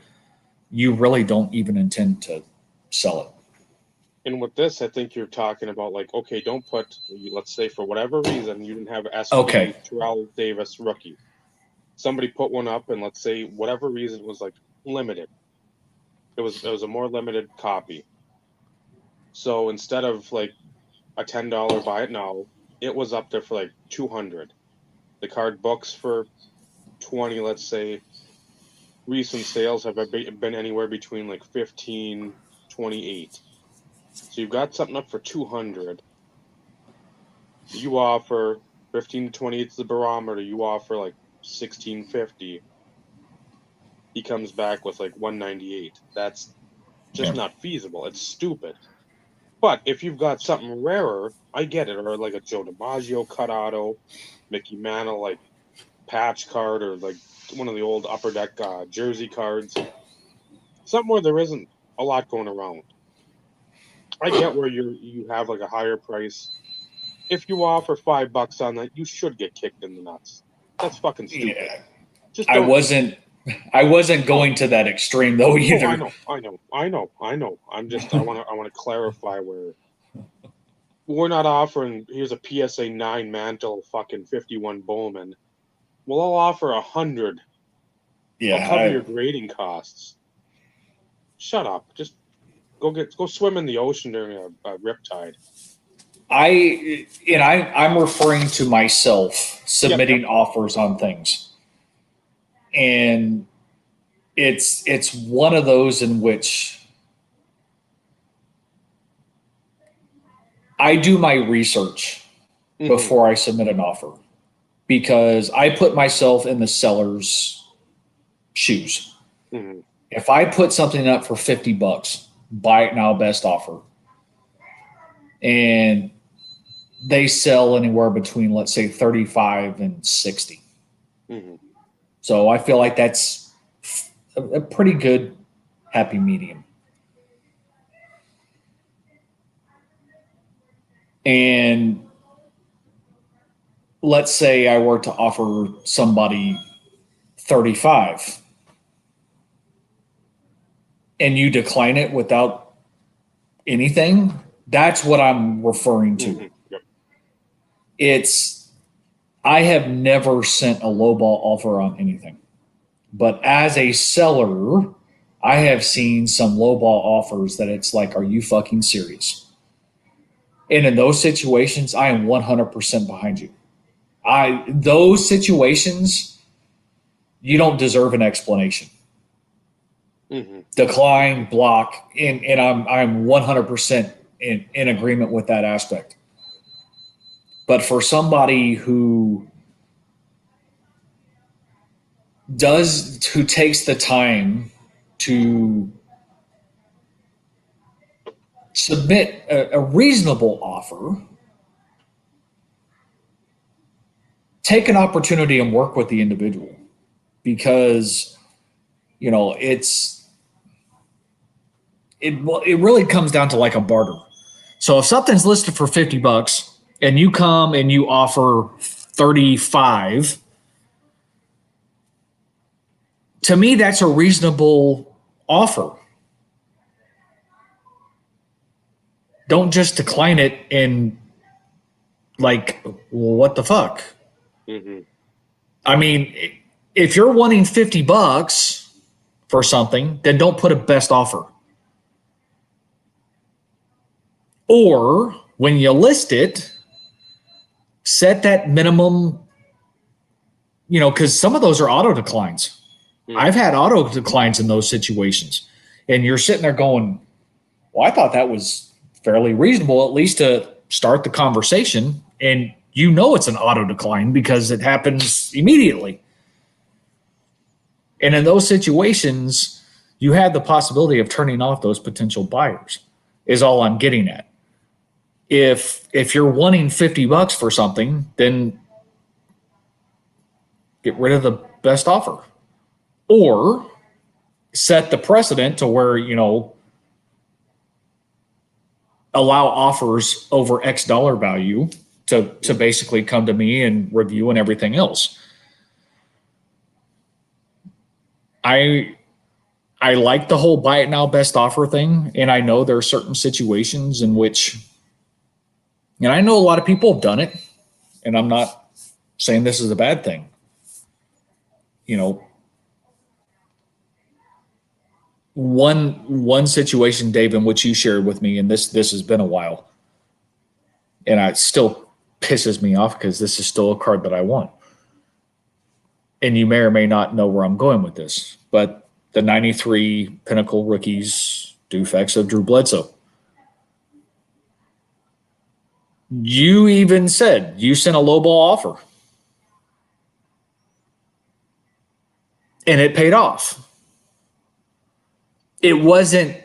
you really don't even intend to sell it. And with this, I think you're talking about like, okay, don't put, let's say for whatever reason, you didn't have SP Okay. Terrell Davis rookie. Somebody put one up, and let's say whatever reason it was like limited. It was a more limited copy. So instead of like a $10 buy it now, it was up there for like 200. The card books for 20, let's say. Recent sales have been anywhere between like 15, 28. So you've got something up for 200. You offer 15 to 28 is the barometer. You offer like 1650. He comes back with like 198. That's just not feasible. It's stupid. But if you've got something rarer, I get it. Or like a Joe DiMaggio cut auto, Mickey Mantle like patch card, or like one of the old Upper Deck jersey cards. Something where there isn't a lot going around. I get where you have like a higher price. If you offer $5 on that, you should get kicked in the nuts. That's fucking stupid. Yeah. Just I wasn't going to that extreme though either. I know. I'm just I want to clarify where we're not offering. Here's a PSA 9 Mantle, fucking 51 Bowman. Well, I'll offer 100. Yeah, I'll cover your grading costs. Shut up. Just go swim in the ocean during a riptide. I'm referring to myself submitting offers on things, and it's one of those in which I do my research before I submit an offer, because I put myself in the seller's shoes. Mm-hmm. If I put something up for $50, buy it now, best offer, and they sell anywhere between, let's say, 35 and 60. Mm-hmm. So I feel like that's a pretty good happy medium. And let's say I were to offer somebody 35 and you decline it without anything, that's what I'm referring to. Mm-hmm. Yep. I have never sent a lowball offer on anything. But as a seller, I have seen some lowball offers that it's like, are you fucking serious? And in those situations, I am 100% behind you. Those situations, you don't deserve an explanation. Mm-hmm. Decline, block, and I'm 100% in agreement with that aspect. But for somebody who takes the time to submit a reasonable offer, take an opportunity and work with the individual, because it's it really comes down to like a barter. So if something's listed for $50 and you come and you offer 35, to me that's a reasonable offer. Don't just decline it and like, well, what the fuck? Mm-hmm. I mean, if you're wanting $50 for something, then don't put a best offer. Or when you list it, set that minimum, because some of those are auto declines. Mm-hmm. I've had auto declines in those situations. And you're sitting there going, well, I thought that was fairly reasonable, at least to start the conversation. And it's an auto decline because it happens immediately. And in those situations, you have the possibility of turning off those potential buyers, is all I'm getting at. If you're wanting $50 for something, then get rid of the best offer. Or set the precedent to where, allow offers over X dollar value to basically come to me and review and everything else. I like the whole buy it now best offer thing, and I know there are certain situations in which, and I know a lot of people have done it, and I'm not saying this is a bad thing. One situation, Dave, in which you shared with me, and this has been a while, and it still pisses me off because this is still a card that I want. And you may or may not know where I'm going with this, but the 93 Pinnacle Rookies Dufects of Drew Bledsoe. You even said you sent a lowball offer. And it paid off. It wasn't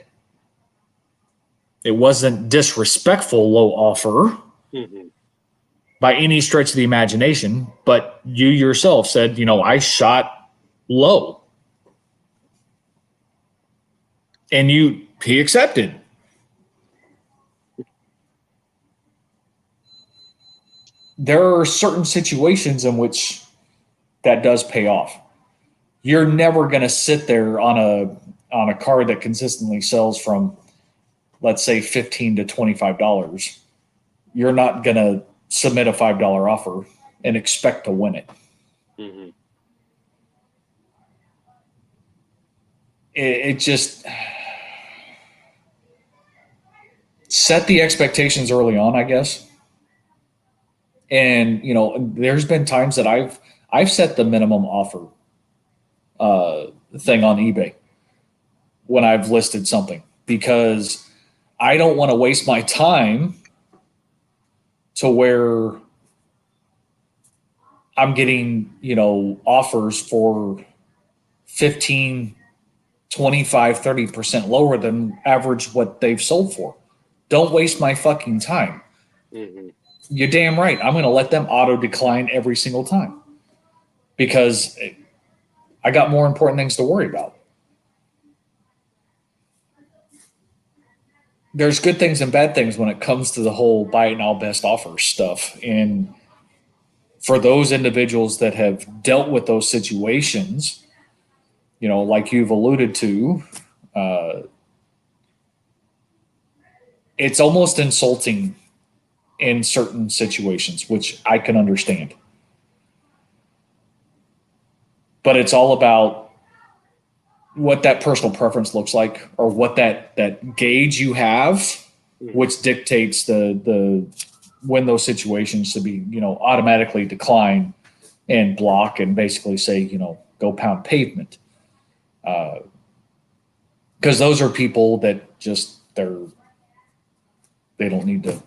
disrespectful low offer by any stretch of the imagination, but you yourself said, I shot low. And he accepted. There are certain situations in which that does pay off. You're never going to sit there on a card that consistently sells from, let's say, $15 to $25. You're not going to submit a $5 offer and expect to win it. Mm-hmm. It just set the expectations early on, I guess. And there's been times that I've set the minimum offer thing on eBay when I've listed something, because I don't want to waste my time to where I'm getting, offers for 15, 25, 30% lower than average what they've sold for. Don't waste my fucking time. Mm-hmm. You're damn right. I'm going to let them auto decline every single time because I got more important things to worry about. There's good things and bad things when it comes to the whole buy it now best offer stuff. And for those individuals that have dealt with those situations, like you've alluded to, it's almost insulting in certain situations, which I can understand. But it's all about what that personal preference looks like, or what that gauge you have, which dictates the when those situations to be, automatically decline and block and basically say, go pound pavement. Because those are people that just they don't need to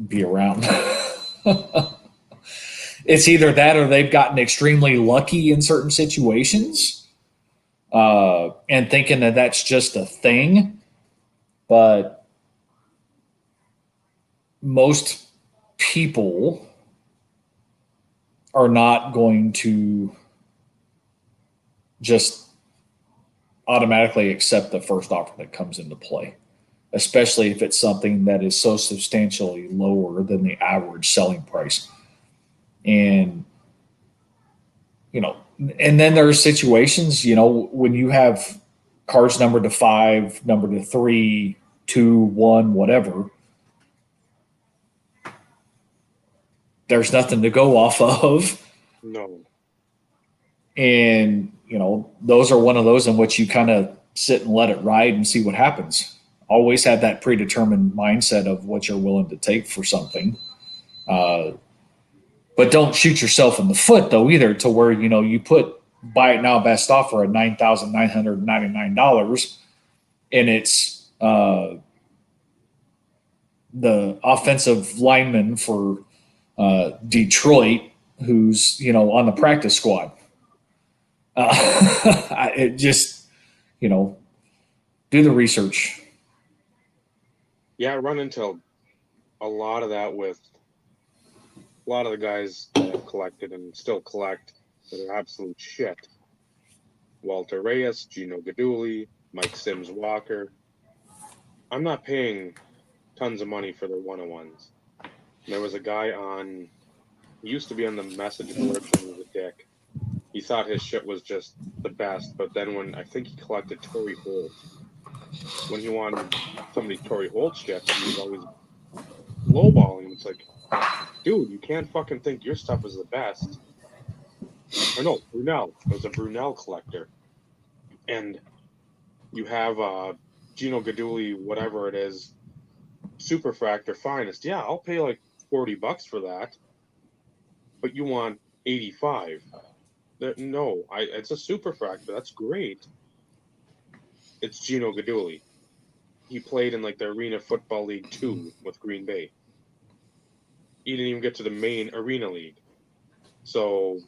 be around. It's either that or they've gotten extremely lucky in certain situations and thinking that that's just a thing. But most people are not going to just automatically accept the first offer that comes into play, especially if it's something that is so substantially lower than the average selling price. And, and then there are situations, when you have cards numbered to 5, numbered to 3, 2, 1, whatever, there's nothing to go off of. No. And, those are one of those in which you kind of sit and let it ride and see what happens. Always have that predetermined mindset of what you're willing to take for something. But don't shoot yourself in the foot, though, either, to where, you put buy it now best offer at $9,999, and it's the offensive lineman for Detroit who's, on the practice squad. It just, do the research. Yeah, I run into a lot of that with a lot of the guys that I've collected and still collect that are absolute shit. Walter Reyes, Gino Gaduli, Mike Sims Walker. I'm not paying tons of money for their one-on-ones. There was a guy he used to be on the message board when he was a dick. He thought his shit was just the best, but then when I think he collected Torrey Holt, when he wanted somebody's Torrey Holt shit, he was always lowballing. It's like, dude, you can't fucking think your stuff is the best. Or no, Brunel. It was a Brunel collector. And you have Gino Gaduli, whatever it is, Superfractor Finest. Yeah, I'll pay like $40 for that. But you want 85. No, it's a Superfractor. That's great. It's Gino Gaduli. He played in like the Arena Football League 2 with Green Bay. He didn't even get to the main Arena League. So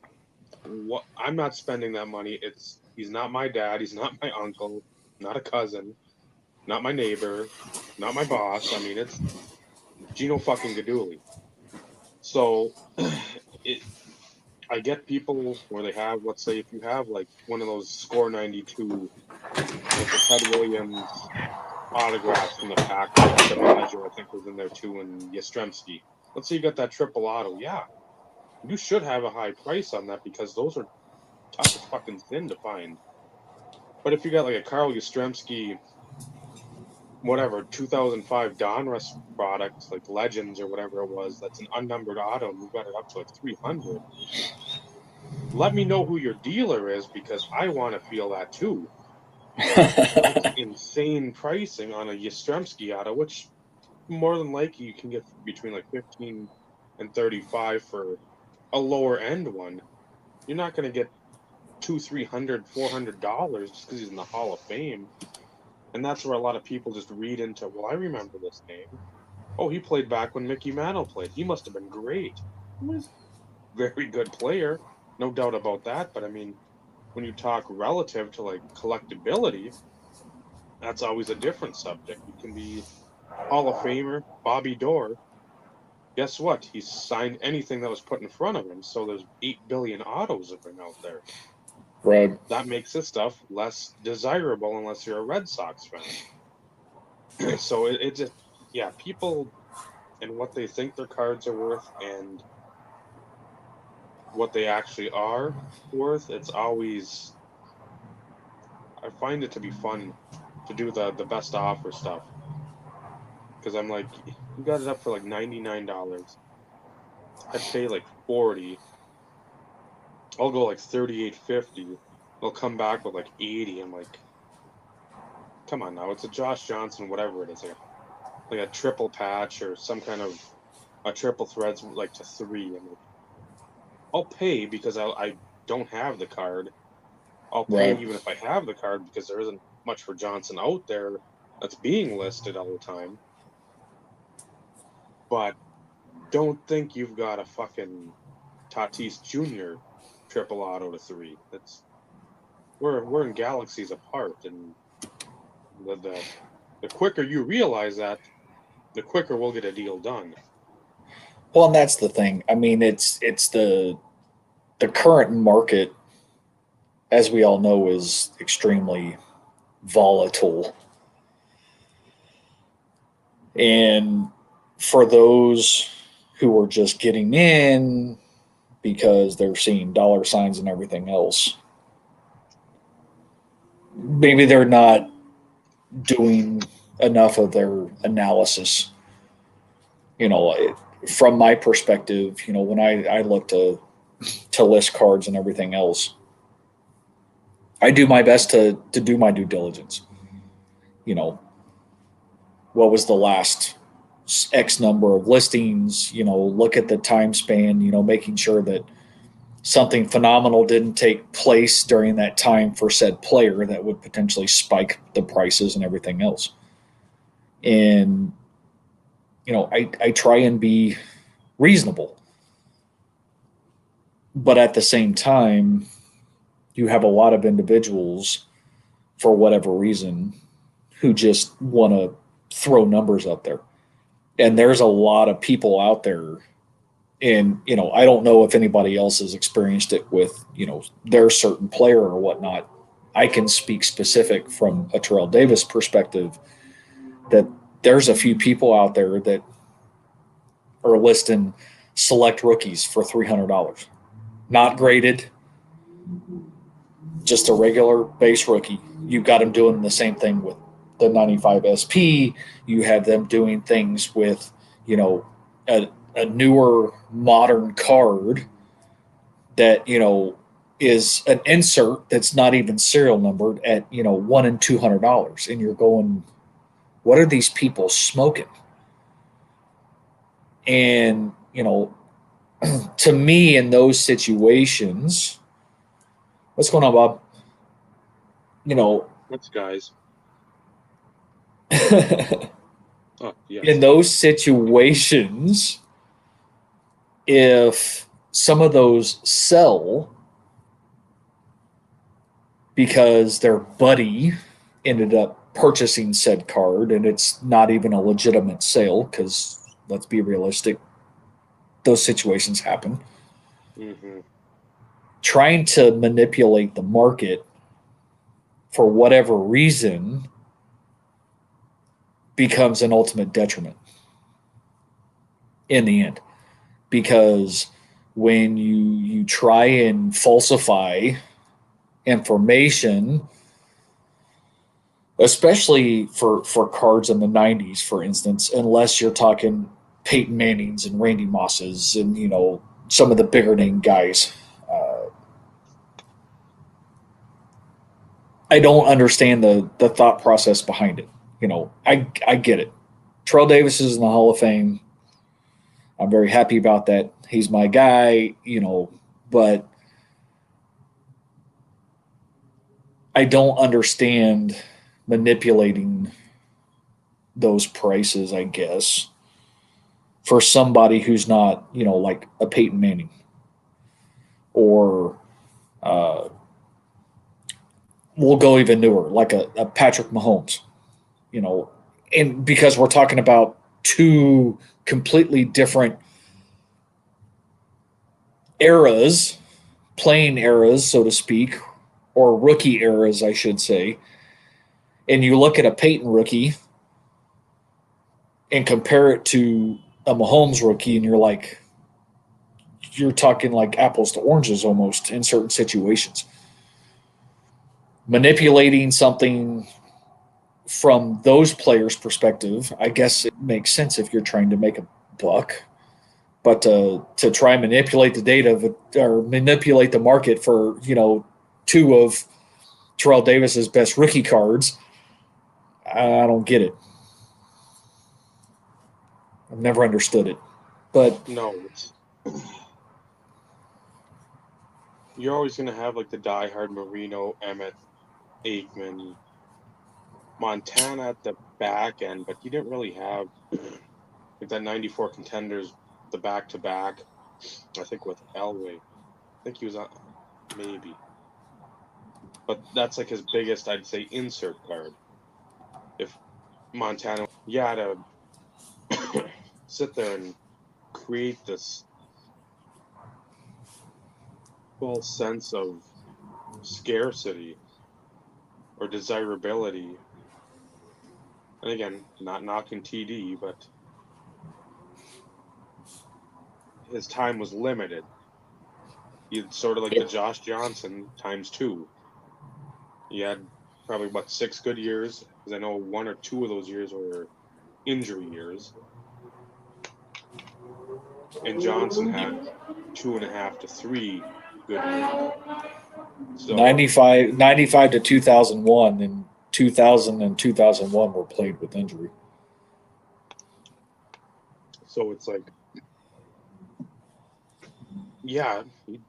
I'm not spending that money. He's not my dad. He's not my uncle. Not a cousin. Not my neighbor. Not my boss. I mean, it's Gino fucking Gaduli. So I get people where they have, let's say, if you have like one of those Score 92, like the Ted Williams autographs from the pack, like DiMaggio, I think, was in there too, and Yastrzemski. Let's say you got that triple auto. Yeah, you should have a high price on that because those are tough as fucking sin to find. But if you got like a Carl Yastrzemski, whatever, 2005 Donruss product, like Legends or whatever it was, that's an unnumbered auto, and you got it up to like 300. Let me know who your dealer is because I want to feel that too. It's insane pricing on a Yastrzemski auto, which more than likely you can get between like 15 and 35 for a lower end one. You're not going to get $200, $300, $400 just because he's in the Hall of Fame. And that's where a lot of people just read into, well, I remember this name. Oh, he played back when Mickey Mantle played. He must have been great. He was a very good player, no doubt about that. But I mean, when you talk relative to like collectability, that's always a different subject. You can be Hall of Famer Bobby Doerr. Guess what? He's signed anything that was put in front of him. So there's 8 billion autos of him out there. Right. That makes this stuff less desirable unless you're a Red Sox fan. So it just, yeah, people and what they think their cards are worth and what they actually are worth, it's always, I find it to be fun to do the best offer stuff. Because I'm like, you got it up for like $99. I'd pay like 40. I'll go like 38.50. They'll come back with like 80. I'm like, come on now, it's a Josh Johnson, whatever it is, like a triple patch or some kind of a triple threads like to 3. I'm like, I'll pay because I don't have the card. I'll pay even if I have the card because there isn't much for Johnson out there that's being listed all the time. But don't think you've got a fucking Tatis Jr. triple auto to 3. That's we're in galaxies apart, and the quicker you realize that, the quicker we'll get a deal done. Well, and that's the thing. I mean, it's the current market, as we all know, is extremely volatile. And for those who are just getting in because they're seeing dollar signs and everything else, maybe they're not doing enough of their analysis. From my perspective, when I look to list cards and everything else, I do my best to do my due diligence. What was the last X number of listings? Look at the time span. Making sure that something phenomenal didn't take place during that time for said player that would potentially spike the prices and everything else. And I try and be reasonable, but at the same time, you have a lot of individuals, for whatever reason, who just want to throw numbers up there. And there's a lot of people out there, and I don't know if anybody else has experienced it with their certain player or whatnot. I can speak specific from a Terrell Davis perspective that there's a few people out there that are listing select rookies for $300, not graded, just a regular base rookie. You've got them doing the same thing with the 95 SP. You have them doing things with, a newer modern card that, is an insert that's not even serial numbered at, $100 and $200. And you're going, what are these people smoking? And, to me, in those situations, what's going on, Bob? That's guys. Oh, yes. In those situations, if some of those sell because their buddy ended up purchasing said card and it's not even a legitimate sale, because let's be realistic, those situations happen. Mm-hmm. Trying to manipulate the market for whatever reason becomes an ultimate detriment in the end, because when you try and falsify information, especially for cards in the 90s, for instance, unless you're talking Peyton Mannings and Randy Mosses and some of the bigger name guys, I don't understand the thought process behind it. I get it. Terrell Davis is in the Hall of Fame. I'm very happy about that. He's my guy, but I don't understand manipulating those prices, I guess, for somebody who's not, like a Peyton Manning or we'll go even newer, like a Patrick Mahomes, and because we're talking about two completely different eras, playing eras, so to speak, or rookie eras, I should say. And you look at a Peyton rookie and compare it to a Mahomes rookie, and you're talking like apples to oranges almost in certain situations. Manipulating something from those players' perspective, I guess it makes sense if you're trying to make a buck. But to try and manipulate the data or manipulate the market for, two of Terrell Davis's best rookie cards, I don't get it. I've never understood it. But no, you're always going to have like the diehard Marino, Emmett, Aikman, Montana at the back end, but you didn't really have like that 94 contenders, the back-to-back, I think with Elway. I think he was on, maybe. But that's like his biggest, I'd say, insert card. If Montana, you had to sit there and create this false sense of scarcity or desirability. And again, not knocking TD, but his time was limited. He's sort of like the Josh Johnson times 2. He had probably, 6 good years, because I know 1 or 2 of those years were injury years. And Johnson had 2.5 to 3 good years. So 95 to 2001, and 2000 and 2001 were played with injury. So it's like, yeah, he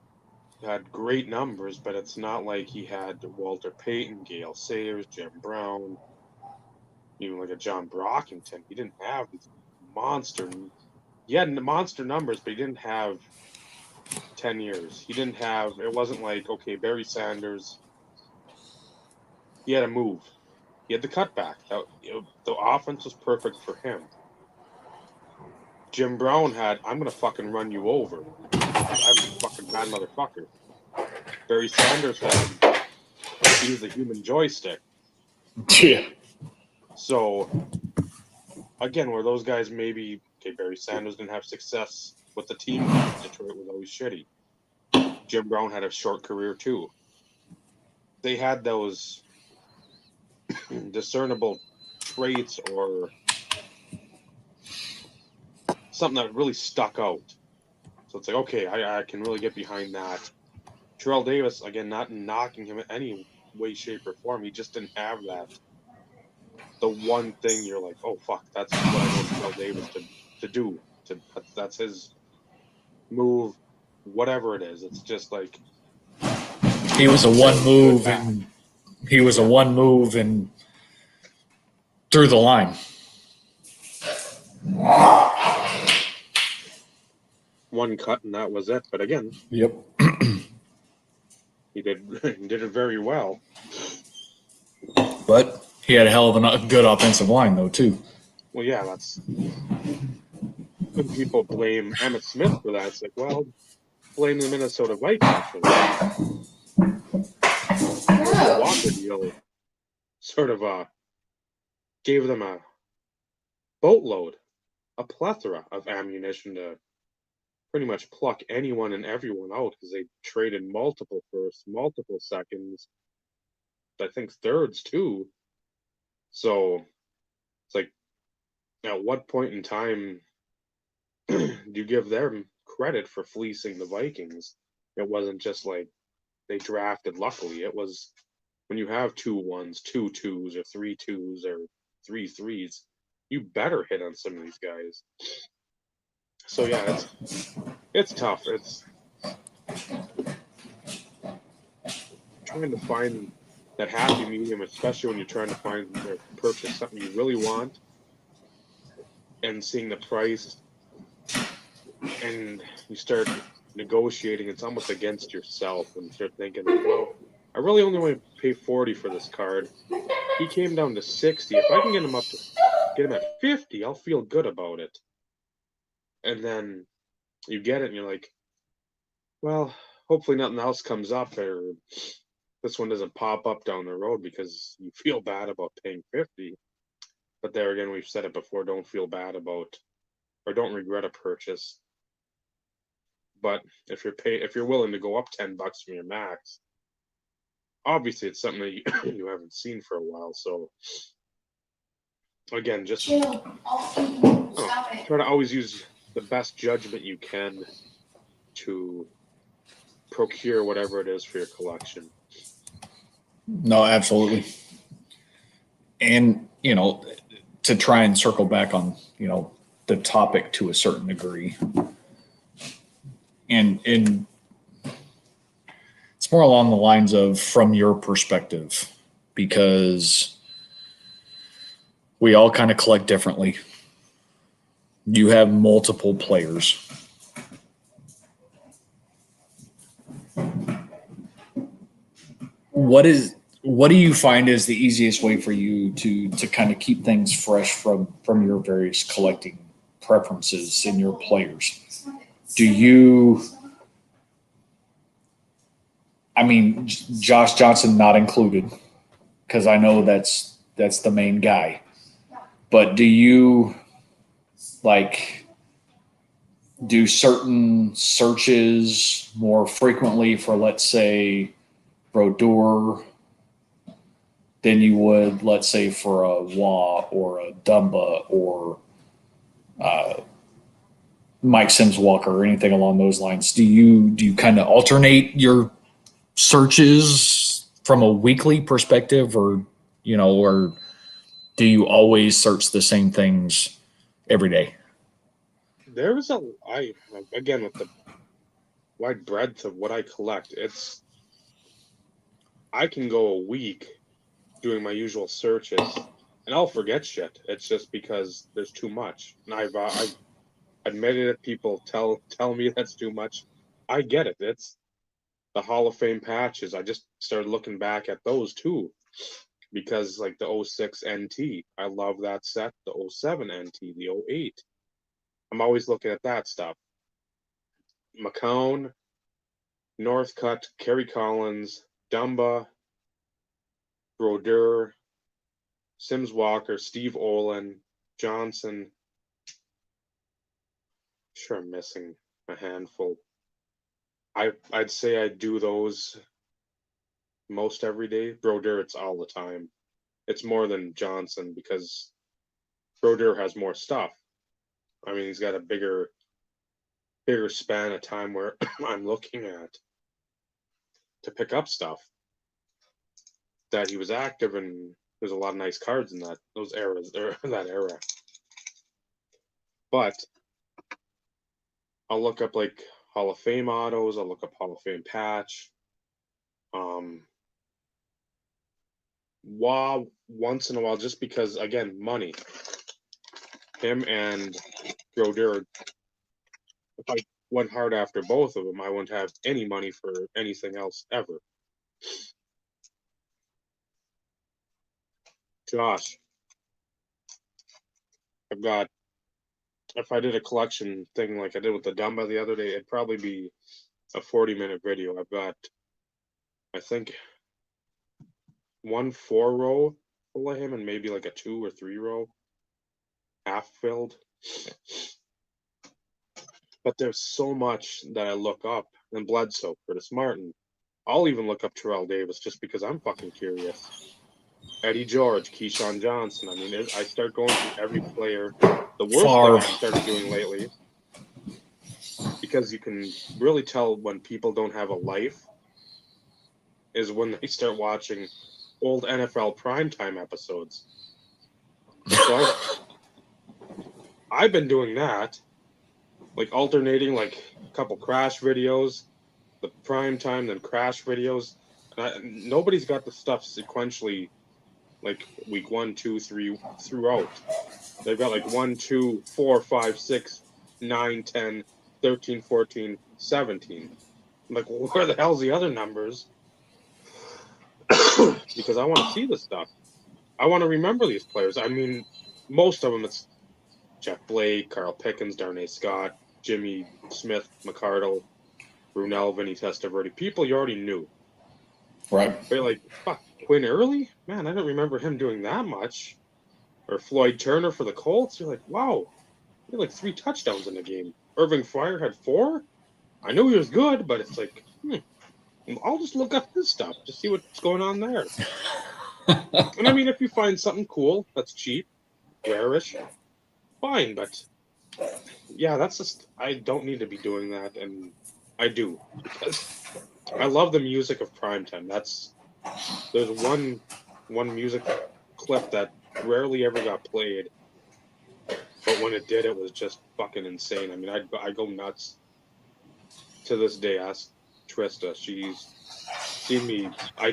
had great numbers, but it's not like he had Walter Payton, Gale Sayers, Jim Brown, even like a John Brockington. He didn't have these monster. He had monster numbers, but he didn't have 10 years. He didn't have. It wasn't like, okay, Barry Sanders. He had a move. He had the cutback. The offense was perfect for him. Jim Brown had, I'm gonna fucking run you over. I'm a fucking bad motherfucker. Barry Sanders had, he was a human joystick. Yeah. So again, where those guys maybe, okay, Barry Sanders didn't have success with the team. Detroit was always shitty. Jim Brown had a short career too. They had those discernible traits or something that really stuck out. So it's like, okay, I can really get behind that. Terrell Davis, again, not knocking him in any way, shape, or form. He just didn't have that. The one thing you're like, oh, fuck, that's what I want Terrell Davis to do. That's his move, whatever it is. It's just like... He was a one move, and he was a one move and through the line. One cut, and that was it. But again, yep, he did it very well. But he had a hell of a good offensive line, though, too. Well, yeah, that's when people blame Emmitt Smith for that. It's like, well, blame the Minnesota Vikings for that. The Walker deal sort of gave them a boatload, a plethora of ammunition to pretty much pluck anyone and everyone out, because they traded multiple firsts, multiple seconds, I think thirds too. So it's like, at what point in time do you give them credit for fleecing the Vikings? It wasn't just like they drafted luckily. It was when you have 2 1s, 2 2s, or 3 2s, or 3 3s, you better hit on some of these guys. So yeah, it's tough. It's trying to find that happy medium, especially when you're trying to find or purchase something you really want, and seeing the price, and you start negotiating. It's almost against yourself when you start thinking, well, I really only want to pay $40 for this card. He came down to $60. If I can get him at $50, I'll feel good about it. And then you get it, and you're like, well, hopefully nothing else comes up, or this one doesn't pop up down the road, because you feel bad about paying $50. But there again, we've said it before, don't feel bad about, or don't regret a purchase. But if you're willing to go up $10 from your max, obviously it's something that you haven't seen for a while. So again, just try to always use the best judgment you can to procure whatever it is for your collection. No, absolutely. And, to try and circle back on, the topic to a certain degree. And it's more along the lines of from your perspective, because we all kind of collect differently. You have multiple players. What do you find is the easiest way for you to kind of keep things fresh from your various collecting preferences in your players? Do you, Josh Johnson not included, because I know that's the main guy. But do you like do certain searches more frequently for, let's say, Brodeur than you would, let's say, for a Wah or a Dumba or Mike Sims Walker or anything along those lines? Do you kind of alternate your searches from a weekly perspective, or or do you always search the same things every day? There's again, with the wide breadth of what I collect, I can go a week doing my usual searches and I'll forget shit. It's just because there's too much. And I've admitted it. People tell me that's too much. I get it. It's the Hall of Fame patches. I just started looking back at those too, because like the '06 NT, I love that set. The '07 NT, the '08. I'm always looking at that stuff. McCone, Northcutt, Kerry Collins, Dumba, Brodeur, Sims Walker, Steve Olin, Johnson. Sure, I'm missing a handful. I'd say I do those most every day. Brodeur, it's all the time. It's more than Johnson because Brodeur has more stuff. I mean, he's got a bigger span of time where I'm looking at to pick up stuff that he was active, and there's a lot of nice cards in those eras or that era. But I'll look up like Hall of Fame autos. I'll look up Hall of Fame patch. Wow, once in a while, just because again, money. Him and Brodeur. If I went hard after both of them, I wouldn't have any money for anything else ever. Josh, if I did a collection thing like I did with the Dumba the other day, it'd probably be a 40-minute video. I've got, I think, 1 4-row full of him and maybe like a 2 or 3-row half filled. But there's so much that I look up, and Bledsoe, Curtis Martin. I'll even look up Terrell Davis just because I'm fucking curious. Eddie George, Keyshawn Johnson. I mean, I start going through every player. The worst thing I've started doing lately, because you can really tell when people don't have a life, is when they start watching old NFL primetime episodes. So I've been doing that, like alternating like a couple crash videos, the primetime, then crash videos. Nobody's got the stuff sequentially, like week 1, 2, 3 throughout. They've got like 1, 2, 4, 5, 6, 9, 10, 13, 14, 17. I'm like, well, where the hell's the other numbers? Because I want to see this stuff. I want to remember these players. I mean, most of them, it's Jeff Blake, Carl Pickens, Darnay Scott, Jimmy Smith, McCardle, Brunel, Vinny Testaverde. People you already knew. Right. But like, fuck, Quinn Early? Man, I don't remember him doing that much. Or Floyd Turner for the Colts. You're like, wow, he had like 3 touchdowns in the game. Irving Fryar had 4? I knew he was good, but it's like, I'll just look up his stuff to see what's going on there. And I mean, if you find something cool that's cheap, rarish, fine. But yeah, that's just, I don't need to be doing that, and I do because I love the music of primetime. There's one music clip that rarely ever got played, but when it did, it was just fucking insane. I mean, I go nuts to this day. Ask Trista, she's seen me. I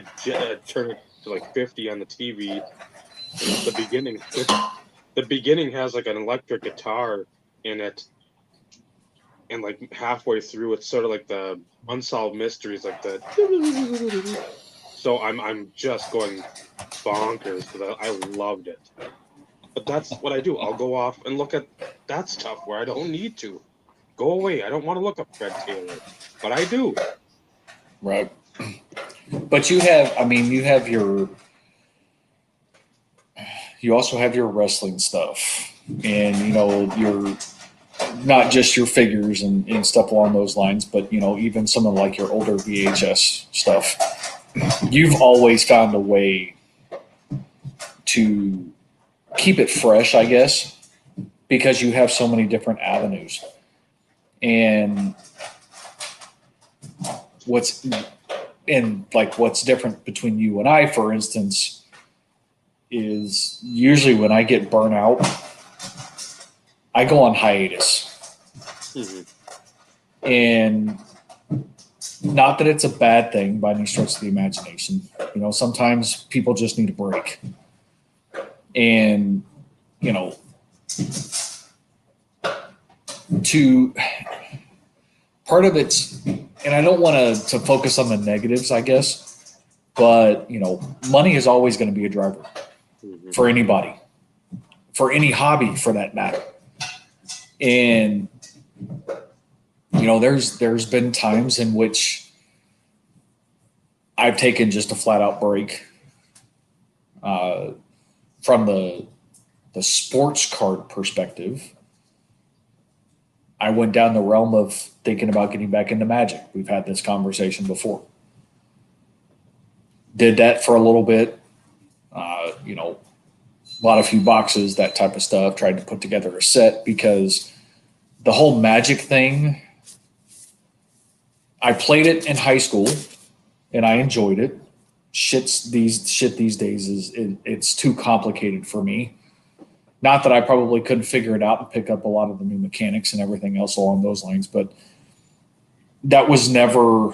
turn it to like 50 on the TV. The beginning has like an electric guitar in it, and like halfway through, it's sort of like the Unsolved Mysteries, like the. So I'm just going bonkers because I loved it. But that's what I do. I'll go off and look at that stuff where I don't need to. Go away. I don't want to look up Fred Taylor, but I do. Right. But you have your you also have your wrestling stuff, and your not just your figures and stuff along those lines, but even some of like your older VHS stuff. You've always found a way to keep it fresh, I guess, because you have so many different avenues. And what's different between you and I, for instance, is usually when I get burnt out, I go on hiatus. Mm-hmm. And not that it's a bad thing by any stretch of the imagination. Sometimes people just need a break. And, part of it's, and I don't want to focus on the negatives, I guess, but, money is always going to be a driver for anybody, for any hobby for that matter. And, there's been times in which I've taken just a flat out break from the sports card perspective. I went down the realm of thinking about getting back into Magic. We've had this conversation before. Did that for a little bit, bought a few boxes, that type of stuff, tried to put together a set because the whole Magic thing, I played it in high school and I enjoyed it. Shit these days it's too complicated for me. Not that I probably couldn't figure it out and pick up a lot of the new mechanics and everything else along those lines, but that was never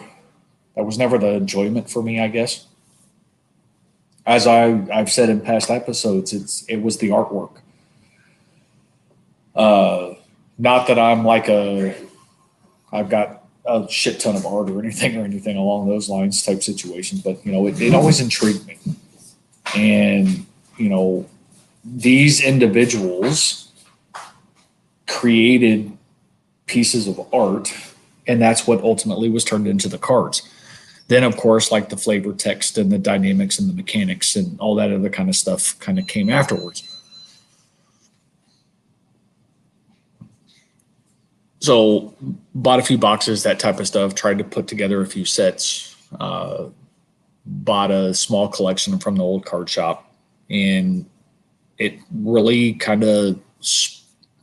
the enjoyment for me, I guess. As I've said in past episodes, it was the artwork. Not that I'm like I've got a shit ton of art or anything along those lines type situation, but it always intrigued me. And these individuals created pieces of art, and that's what ultimately was turned into the cards. Then, of course, like the flavor text and the dynamics and the mechanics and all that other kind of stuff kind of came afterwards. So bought a few boxes, that type of stuff, tried to put together a few sets, bought a small collection from the old card shop, and it really kind of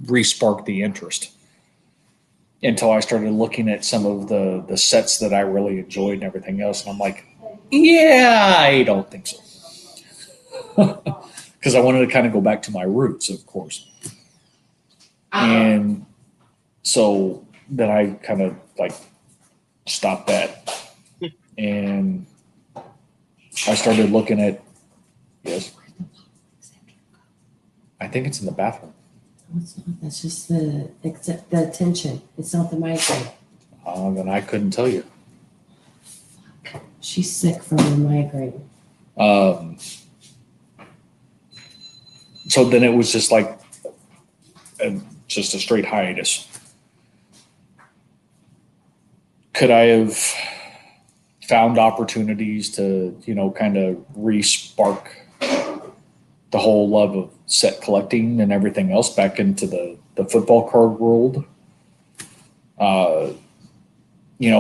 re-sparked the interest until I started looking at some of the sets that I really enjoyed and everything else. And I'm like, yeah, I don't think so. Because I wanted to kind of go back to my roots, of course. And so then I kind of like stopped that. And I started looking at, yes, I think it's in the bathroom. No, it's not. That's just the tension. It's not the migraine. Then I couldn't tell you. She's sick from the migraine. So then it was just like just a straight hiatus. Could I have found opportunities to, kind of re-spark the whole love of set collecting and everything else back into the football card world?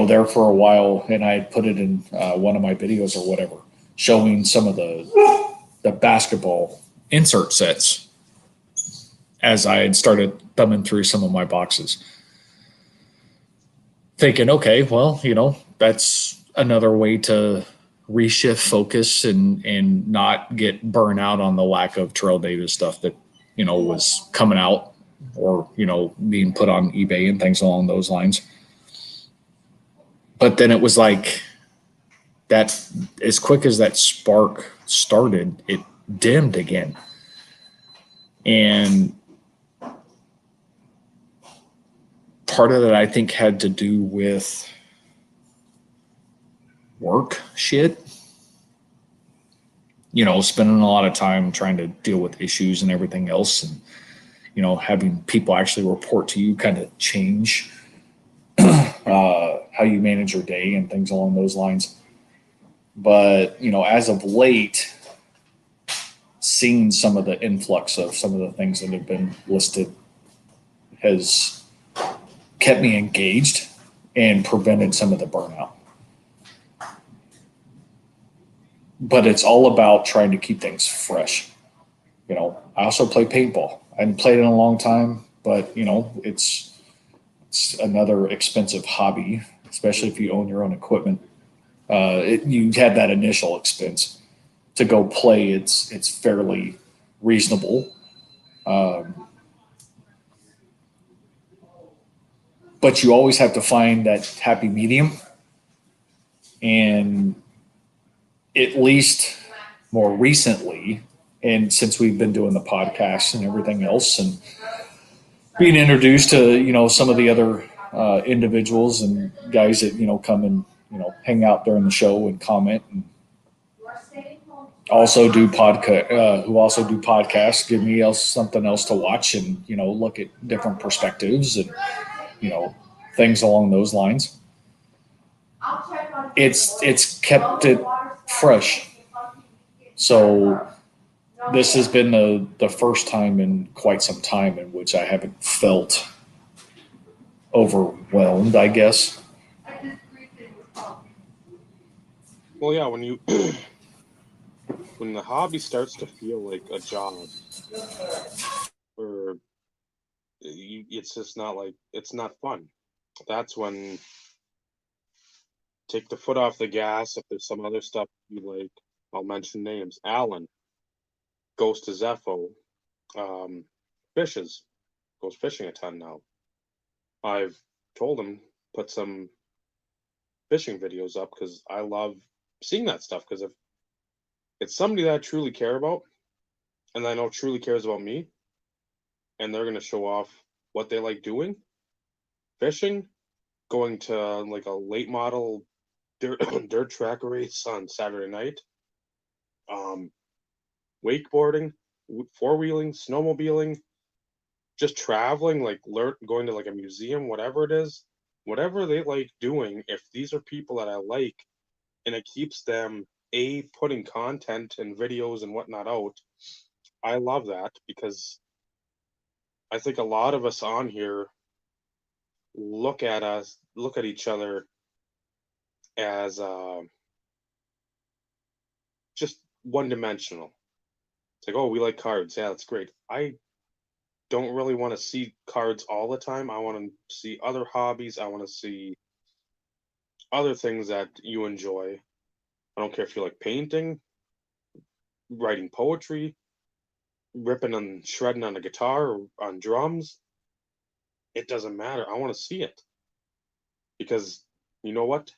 There for a while, and I had put it in one of my videos or whatever, showing some of the basketball insert sets as I had started thumbing through some of my boxes. Thinking, okay, well, that's another way to reshift focus and not get burnt out on the lack of Terrell Davis stuff that, was coming out or, being put on eBay and things along those lines. But then it was like that, as quick as that spark started, it dimmed again. And part of that, I think, had to do with work shit. Spending a lot of time trying to deal with issues and everything else, and having people actually report to you kind of change how you manage your day and things along those lines. But as of late, seeing some of the influx of some of the things that have been listed has kept me engaged and prevented some of the burnout. But it's all about trying to keep things fresh. I also play paintball. I hadn't played in a long time, but it's another expensive hobby, especially if you own your own equipment. You have that initial expense to go play. It's fairly reasonable, but you always have to find that happy medium. And at least more recently, and since we've been doing the podcast and everything else, and being introduced to some of the other individuals and guys that come and hang out during the show and comment, and also do podcast, who also do podcasts, give me something else to watch, and look at different perspectives and things along those lines. It's kept it fresh. So this has been the first time in quite some time in which I haven't felt overwhelmed, I guess. Well, yeah, when the hobby starts to feel like a job, or it's just not it's not fun. That's when take the foot off the gas. If there's some other stuff you like, I'll mention names. Alan goes to Zepho, goes fishing a ton now. I've told him put some fishing videos up because I love seeing that stuff, because if it's somebody that I truly care about and I know truly cares about me, and they're going to show off what they like doing, fishing, going to like a late model dirt track race on Saturday night, wakeboarding, four-wheeling, snowmobiling, just traveling, going to like a museum, whatever it is, whatever they like doing, if these are people that I like and it keeps them putting content and videos and whatnot out, I love that, because I think a lot of us on here look at each other as just one-dimensional. It's like, oh, we like cards. Yeah, that's great. I don't really want to see cards all the time. I want to see other hobbies. I want to see other things that you enjoy. I don't care if you like painting, writing poetry, ripping and shredding on a guitar or on drums. It doesn't matter. I want to see it. Because you know what?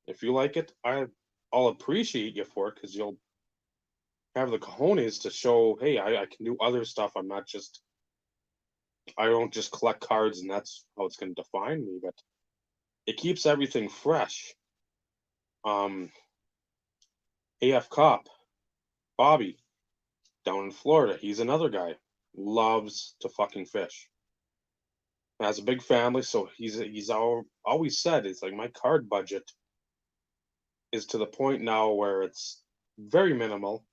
If you like it, I'll appreciate you for it, because you'll have the cojones to show, hey, I can do other stuff. I don't just collect cards and that's how it's going to define me, but it keeps everything fresh. AF Cop, Bobby, down in Florida, he's another guy, loves to fucking fish. Has a big family, so he's always said, it's like, my card budget is to the point now where it's very minimal.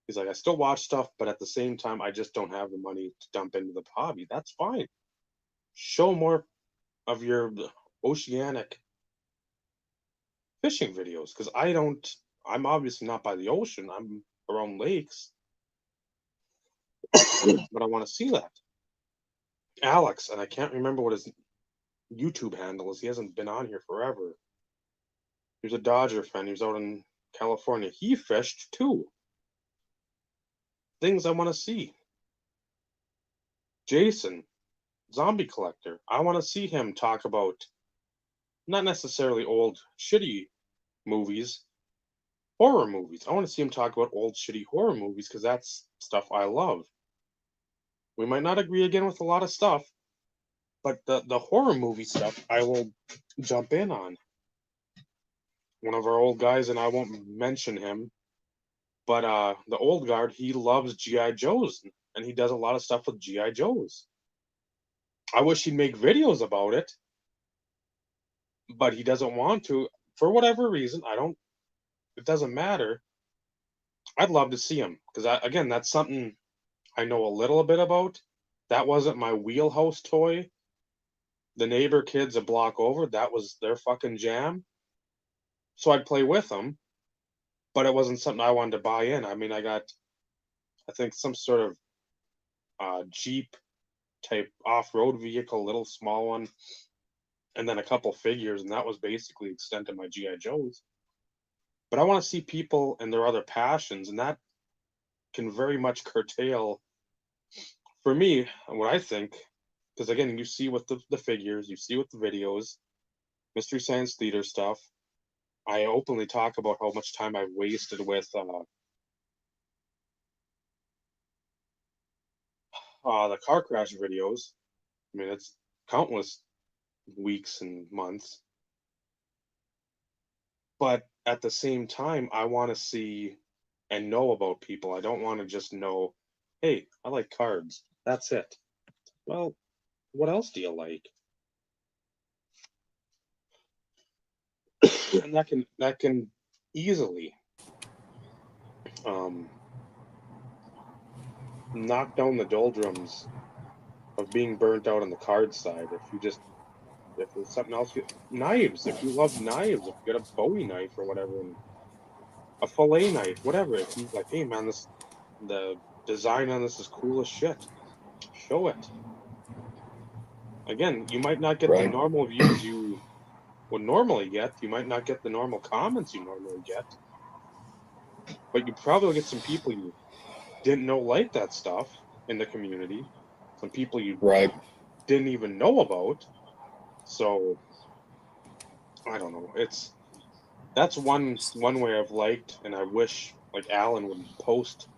He's like, I still watch stuff, but at the same time, I just don't have the money to dump into the hobby. That's fine. Show more of your oceanic fishing videos, because I'm obviously not by the ocean. I'm around lakes, but I want to see that. Alex, and I can't remember what his YouTube handle is. He hasn't been on here forever. He was a Dodger fan. He was out in California. He fished too. Things I want to see. Jason, Zombie Collector. I want to see him talk about not necessarily old shitty movies, horror movies. I want to see him talk about old shitty horror movies, because that's stuff I love. We might not agree again with a lot of stuff, but the horror movie stuff I will jump in on. One of our old guys, and I won't mention him, but the old guard, he loves G.I. Joes, and he does a lot of stuff with G.I. Joes. I wish he'd make videos about it, but he doesn't want to for whatever reason. It doesn't matter. I'd love to see them because again, that's something I know a little bit about. That wasn't my wheelhouse toy. The neighbor kids a block over, that was their fucking jam. So I'd play with them, but it wasn't something I wanted to buy in. I mean, I got, I think, some sort of Jeep type off-road vehicle, little small one, and then a couple figures, and that was basically the extent of my GI Joes. But I want to see people and their other passions, and that can very much curtail, for me, what I think, because again, you see with the figures, you see with the videos, Mystery Science Theater stuff. I openly talk about how much time I've wasted with the car crash videos. I mean, it's countless weeks and months. But at the same time, I want to see and know about people. I don't want to just know, hey, I like cards. That's it. Well, what else do you like? And that can easily um, knock down the doldrums of being burnt out on the card side. If there's something else, knives. If you love knives, if you get a Bowie knife or whatever, and a fillet knife, whatever. If you like, hey man, the design on this is cool as shit. Show it. Again, you might not get the Right. normal views you would normally get. You might not get the normal comments you normally get, but you probably get some people you didn't know like that stuff in the community. Some people you Right. didn't even know about. So I don't know. That's one way I've liked, and I wish like Alan would post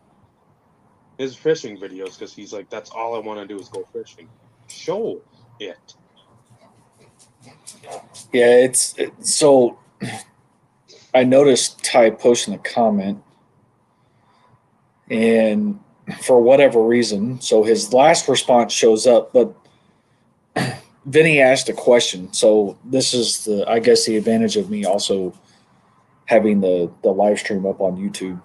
his fishing videos because he's like, that's all I want to do is go fishing. Show it. Yeah, so I noticed Ty posting a comment, and for whatever reason, so his last response shows up, but Vinny asked a question. So this is I guess the advantage of me also having the live stream up on YouTube.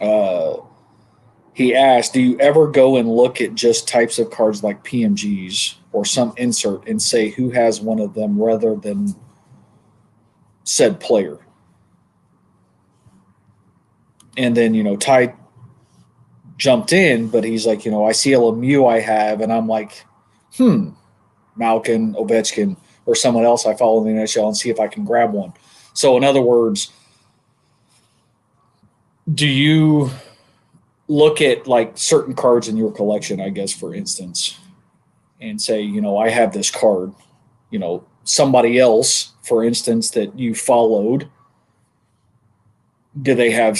Uh, he asked, "Do you ever go and look at just types of cards like PMGs or some insert and say who has one of them rather than said player?" And then Ty jumped in, but he's like, I see a Lemieux I have, and I'm like, Malkin, Ovechkin, or someone else I follow in the NHL and see if I can grab one. So, in other words, do you look at like certain cards in your collection, I guess, for instance, and say, I have this card, somebody else, for instance, that you followed, do they have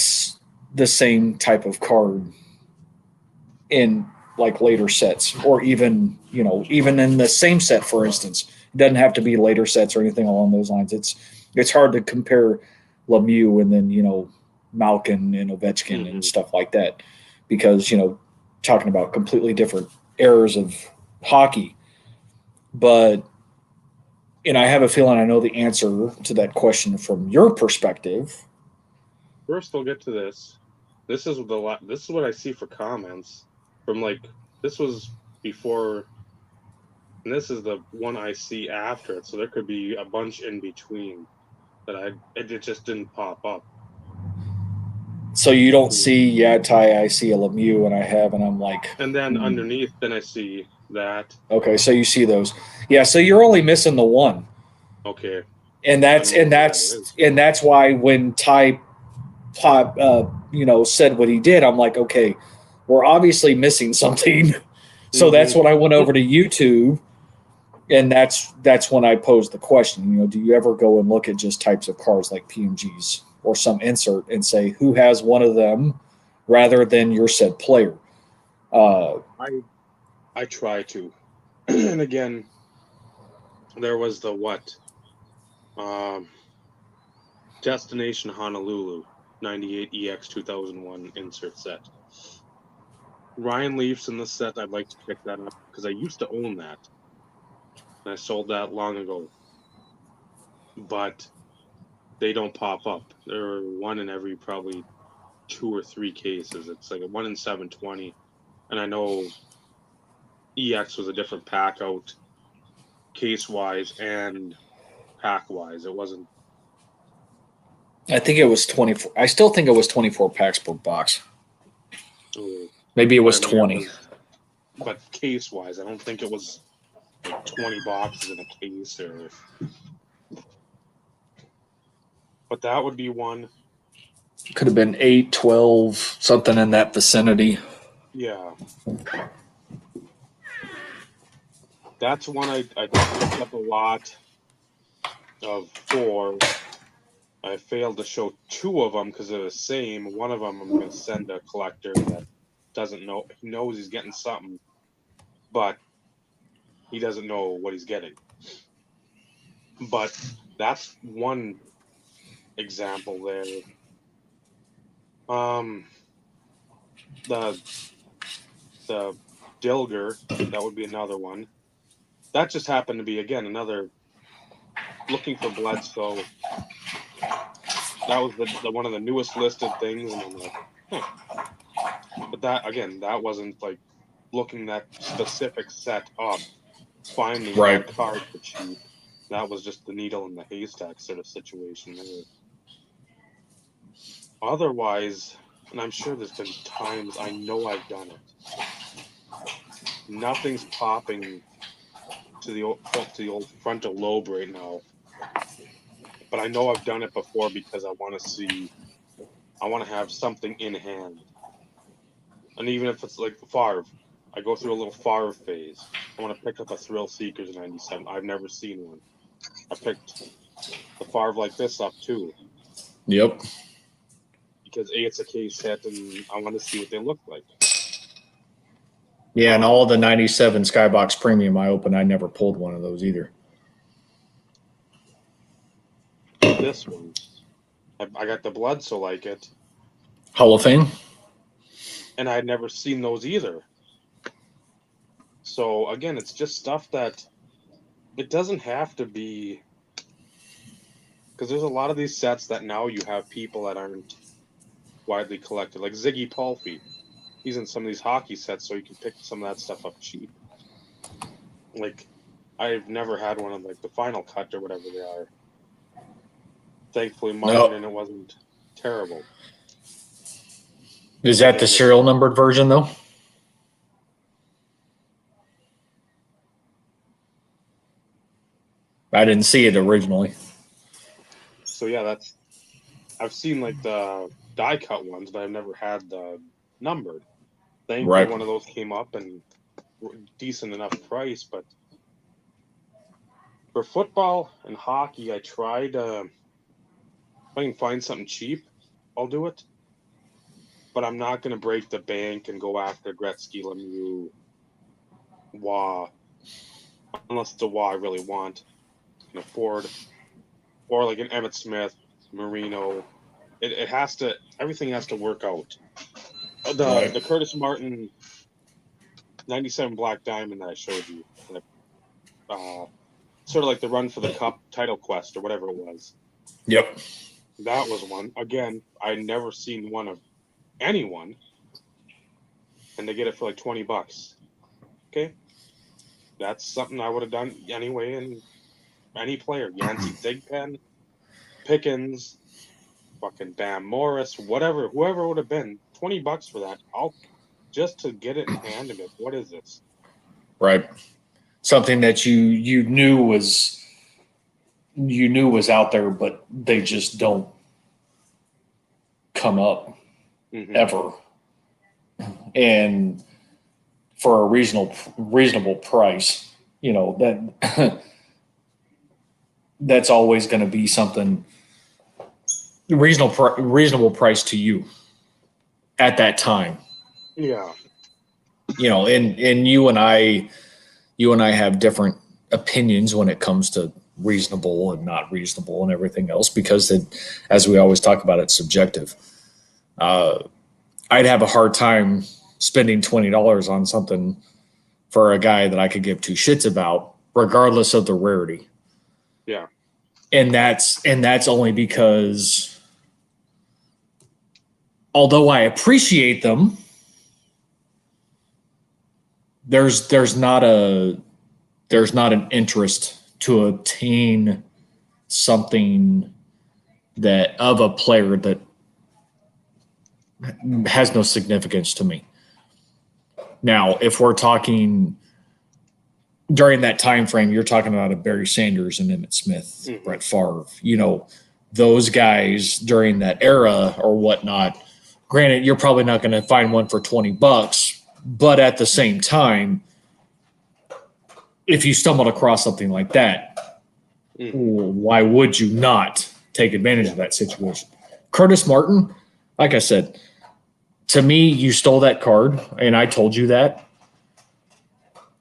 the same type of card in like later sets, or even in the same set, for instance? It doesn't have to be later sets or anything along those lines. It's hard to compare Lemieux and then Malkin and Ovechkin and stuff like that, because talking about completely different eras of hockey. But and I have a feeling I know the answer to that question from your perspective. First, we'll get to this. This is what I see for comments from like this was before, and this is the one I see after it. So there could be a bunch in between that it just didn't pop up. So you don't see, yeah, Ty, I see a Lemieux and I have, and I'm like, and then underneath, then I see that. Okay, so you see those, yeah. So you're only missing the one. Okay. And that's why when Ty said what he did, I'm like, okay, we're obviously missing something. So that's when I went over to YouTube, and that's when I posed the question. Do you ever go and look at just types of cards like PMGs or some insert and say who has one of them rather than your said player? I try to, and again, there was the Destination Honolulu 98 EX 2001 insert set. Ryan Leafs in the set. I'd like to pick that up because I used to own that, and I sold that long ago. But they don't pop up. They're one in every probably 2 or 3 cases. It's like a 1 in 720. And I know EX was a different pack out case wise and pack wise. It wasn't. I think it was 24. I still think it was 24 packs per box. Maybe it was 20. But case wise, I don't think it was like 20 boxes in a case or. But that would be one. Could have been 8, 12, something in that vicinity. Yeah. That's one I picked up a lot of 4. I failed to show 2 of them because they're the same. One of them I'm going to send a collector that doesn't know. He knows he's getting something, but he doesn't know what he's getting. But that's one example there. The Dilger, that would be another one. That just happened to be, again, another looking for Bledsoe. That was the one of the newest listed things, and I'm like, But that, again, that wasn't like looking that specific set up, finding Right. that card for cheap. That was just the needle in the haystack sort of situation there. Otherwise, and I'm sure there's been times I know I've done it. Nothing's popping to the old frontal lobe right now. But I know I've done it before because I want to have something in hand. And even if it's like Favre, I go through a little Favre phase. I want to pick up a Thrill Seekers 97. I've never seen one. I picked the Favre like this up too. Yep. Because A, it's a case set, and I want to see what they look like. Yeah, and all the 97 Skybox Premium I opened, I never pulled one of those either. This one, I got the Bledsoe like it. Hall of Fame? And I had never seen those either. So, again, it's just stuff that it doesn't have to be. Because there's a lot of these sets that now you have people that aren't widely collected. Like Ziggy Palfy. He's in some of these hockey sets, so you can pick some of that stuff up cheap. Like, I've never had one of like the Final Cut or whatever they are. Thankfully, mine, and it wasn't terrible. Is that the serial numbered version, though? I didn't see it originally. So yeah, I've seen like the die cut ones, but I've never had the numbered. Thankfully, one of those came up and decent enough price. But for football and hockey, I tried. If I can find something cheap, I'll do it. But I'm not going to break the bank and go after Gretzky, Lemieux, Waugh, unless it's a Waugh I really want, can afford, or like an Emmitt Smith, Marino. It has to. Everything has to work out. The Curtis Martin 97 Black Diamond that I showed you, sort of like the Run for the Cup title quest or whatever it was. Yep. That was one. Again, I'd never seen one of anyone, and they get it for like $20. Okay, that's something I would have done anyway. And any player, Yancey Thigpen, Pickens, fucking Bam Morris, whatever, whoever would have been, $20 for that. I'll just to get it in hand and go, what is this? Right. Something that you knew was out there, but they just don't come up ever. And for a reasonable price, you know, that that's always going to be something reasonable price to you at that time. Yeah. You know, and you and I have different opinions when it comes to reasonable and not reasonable and everything else, because as we always talk about, it's subjective. I'd have a hard time spending $20 on something for a guy that I could give two shits about, regardless of the rarity. Yeah. And that's only because, although I appreciate them, there's not an interest to obtain something that of a player that has no significance to me. Now, if we're talking during that time frame, you're talking about a Barry Sanders and Emmitt Smith, Brett Favre, those guys during that era or whatnot. Granted, you're probably not going to find one for $20, but at the same time, if you stumbled across something like that, why would you not take advantage of that situation? Curtis Martin, like I said, to me, you stole that card, and I told you that.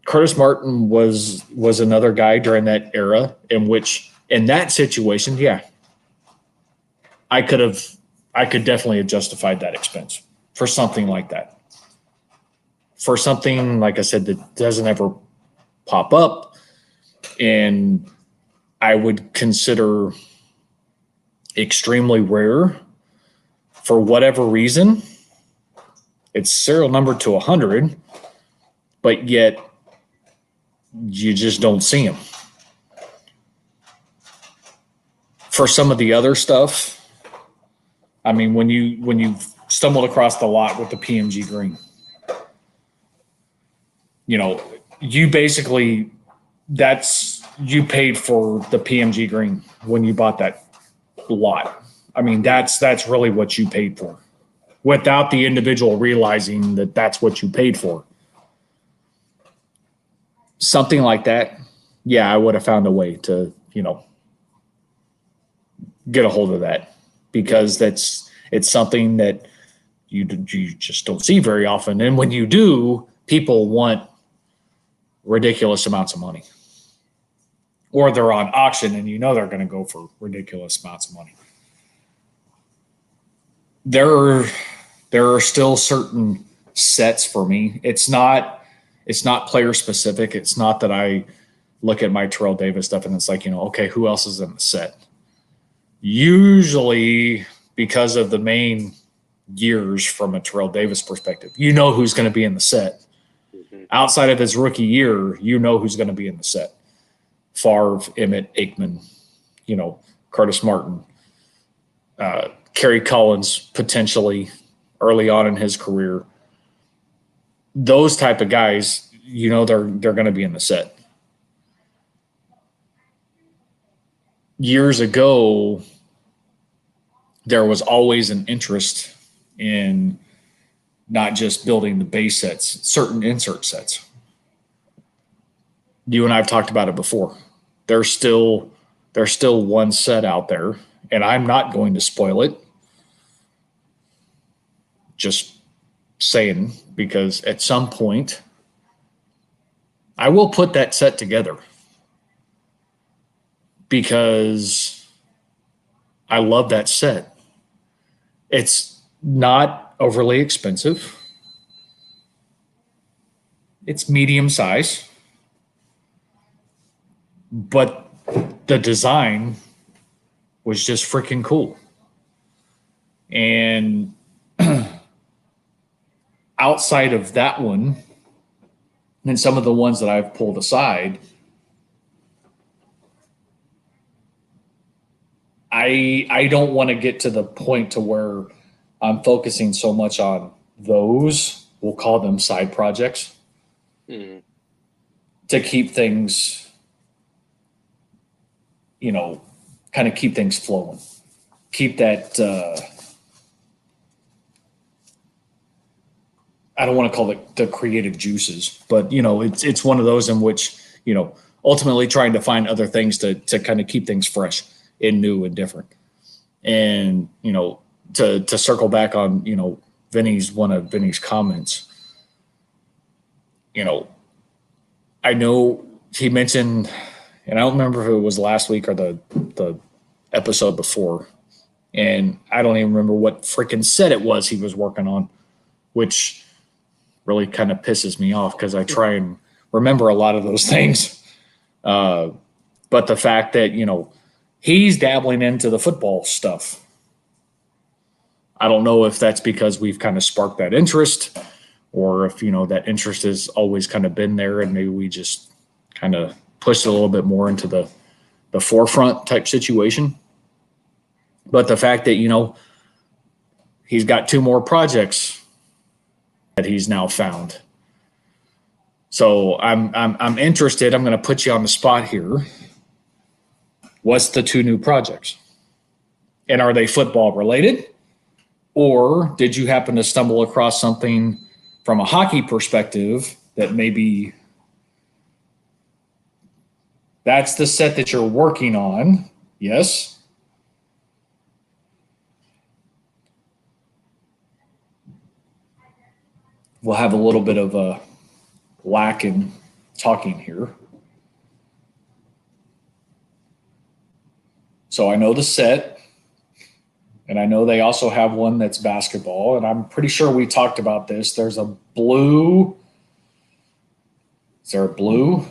Curtis Martin was another guy during that era in which, in that situation, I could definitely have justified that expense for something like that. For something, like I said, that doesn't ever pop up, and I would consider extremely rare for whatever reason. It's serial number to 100, but yet you just don't see them. For some of the other stuff, I mean, when you stumbled across the lot with the PMG green, you basically, you paid for the PMG green when you bought that lot. I mean, that's really what you paid for, without the individual realizing that that's what you paid for. Something like that, I would have found a way to, get a hold of that, because it's something that you just don't see very often. And when you do, people want ridiculous amounts of money, or they're on auction and they're going to go for ridiculous amounts of money. There are still certain sets for me. It's not player specific. It's not that I look at my Terrell Davis stuff and it's like, okay, who else is in the set? Usually, because of the main years from a Terrell Davis perspective, who's going to be in the set. Outside of his rookie year, who's going to be in the set. Favre, Emmitt, Aikman, Curtis Martin, Kerry Collins potentially early on in his career. Those type of guys, they're going to be in the set. Years ago, there was always an interest in not just building the base sets, certain insert sets. You and I have talked about it before. There's still one set out there, and I'm not going to spoil it. Just saying, because at some point I will put that set together, because I love that set. It's not overly expensive. It's medium size, but the design was just freaking cool. And outside of that one, and some of the ones that I've pulled aside, I don't want to get to the point to where I'm focusing so much on those, we'll call them side projects, to keep things, kind of keep things flowing. Keep that, I don't want to call it the creative juices, but, it's one of those in which, ultimately trying to find other things to kind of keep things fresh and new and different. And, to circle back on, one of Vinny's comments, I know he mentioned, and I don't remember if it was last week or the episode before, and I don't even remember what freaking set it was he was working on, which really kind of pisses me off because I try and remember a lot of those things. But the fact that, he's dabbling into the football stuff. I don't know if that's because we've kind of sparked that interest, or if, that interest has always kind of been there and maybe we just kind of pushed it a little bit more into the forefront type situation. But the fact that, he's got 2 more projects that he's now found. So I'm interested. I'm going to put you on the spot here. What's the 2 new projects? And are they football related? Or did you happen to stumble across something from a hockey perspective that maybe that's the set that you're working on? Yes. We'll have a little bit of a lack in talking here. So I know the set, and I know they also have one that's basketball, and I'm pretty sure we talked about this. There's a blue. Is there a blue?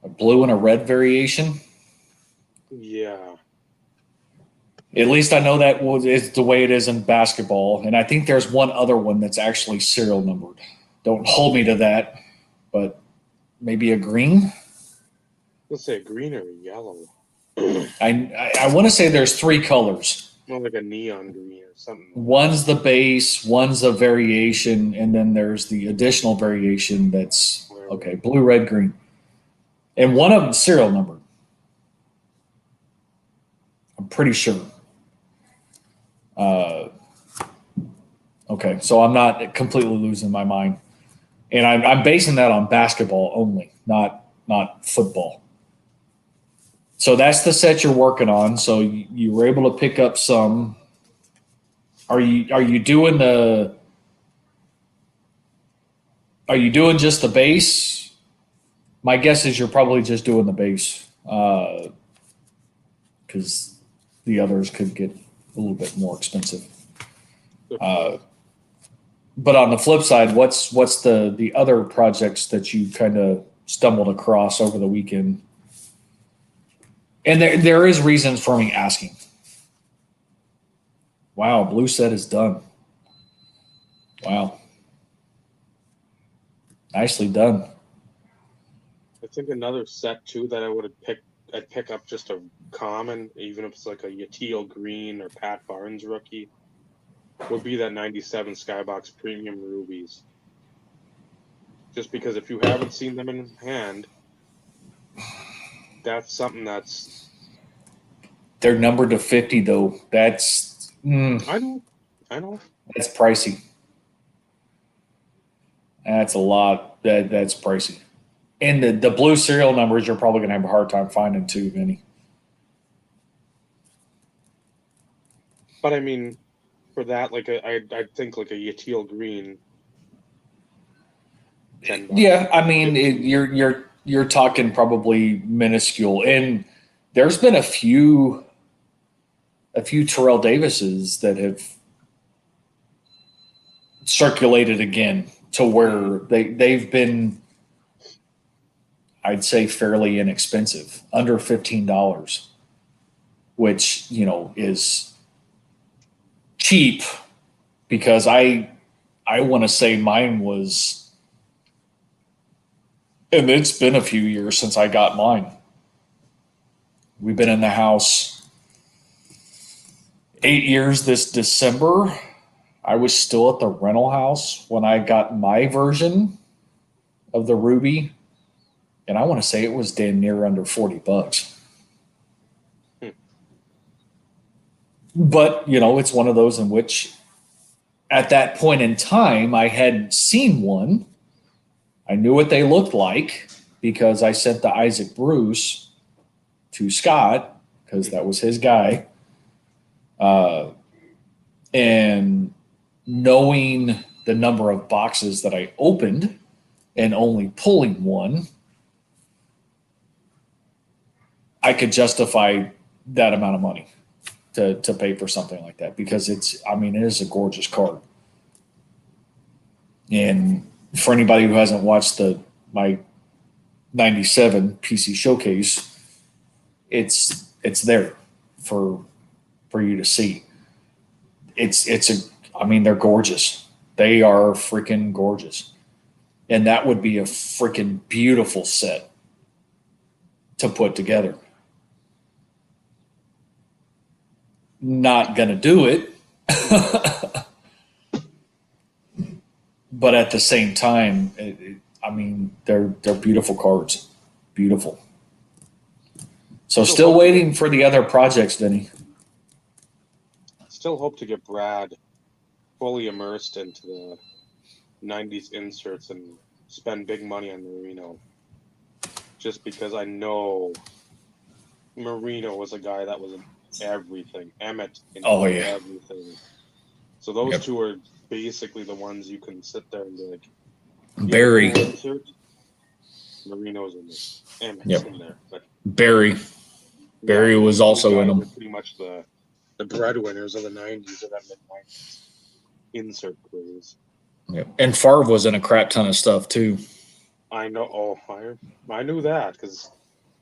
A blue and a red variation? Yeah. At least I know that is the way it is in basketball. And I think there's one other one that's actually serial numbered. Don't hold me to that, but maybe a green? Let's say green or yellow. I want to say there's 3 colors. More like a neon green or something. One's the base, one's a variation, and then there's the additional variation that's, okay, blue, red, green. And one of them serial numbered. I'm pretty sure. Okay, so I'm not completely losing my mind. And I'm basing that on basketball only, not football. So that's the set you're working on. So you were able to pick up some. Are you doing just the base? My guess is you're probably just doing the base, because the others could get a little bit more expensive. But on the flip side, what's the other projects that you kind of stumbled across over the weekend? And there is reasons for me asking. Wow, blue set is done. Wow. Nicely done. I think another set too that I'd pick up just a common, even if it's like a Yateel Green or Pat Barnes rookie, would be that 97 Skybox Premium Rubies. Just because if you haven't seen them in hand, that's something that's... They're numbered to 50 though. That's... I know. That's pricey. That's a lot. That's pricey. And the blue serial numbers, you're probably going to have a hard time finding too, Vinny. But I mean, for that, like I'd think like a Yateel Green. $10. Yeah, I mean, you're talking probably minuscule, and there's been a few Terrell Davises that have circulated again to where they've been, I'd say, fairly inexpensive, under $15, which is cheap, because I want to say mine was, and it's been a few years since I got mine. We've been in the house 8 years this December. I was still at the rental house when I got my version of the Ruby, and I want to say it was damn near under $40. But, it's one of those in which at that point in time, I hadn't seen one. I knew what they looked like because I sent the Isaac Bruce to Scott because that was his guy. And knowing the number of boxes that I opened and only pulling one, I could justify that amount of money to pay for something like that, because it is a gorgeous card. And for anybody who hasn't watched my 97 PC showcase, it's there for you to see. I mean, they're gorgeous. They are freaking gorgeous. And that would be a freaking beautiful set to put together. Not going to do it. But at the same time, I mean, they're beautiful cards. Beautiful. So still waiting for the other projects, Denny. Still hope to get Brad fully immersed into the 90s inserts and spend big money on Marino. Just because I know Marino was a guy that was in everything. Emmett in everything. So those two are basically the ones you can sit there and be like, Barry. Marino's in there. Emmett's in there. But Barry was also in them. Pretty much the breadwinners of the 90s or that mid-90s insert craze. Yep. And Favre was in a crap ton of stuff too. I know. Oh, I knew that because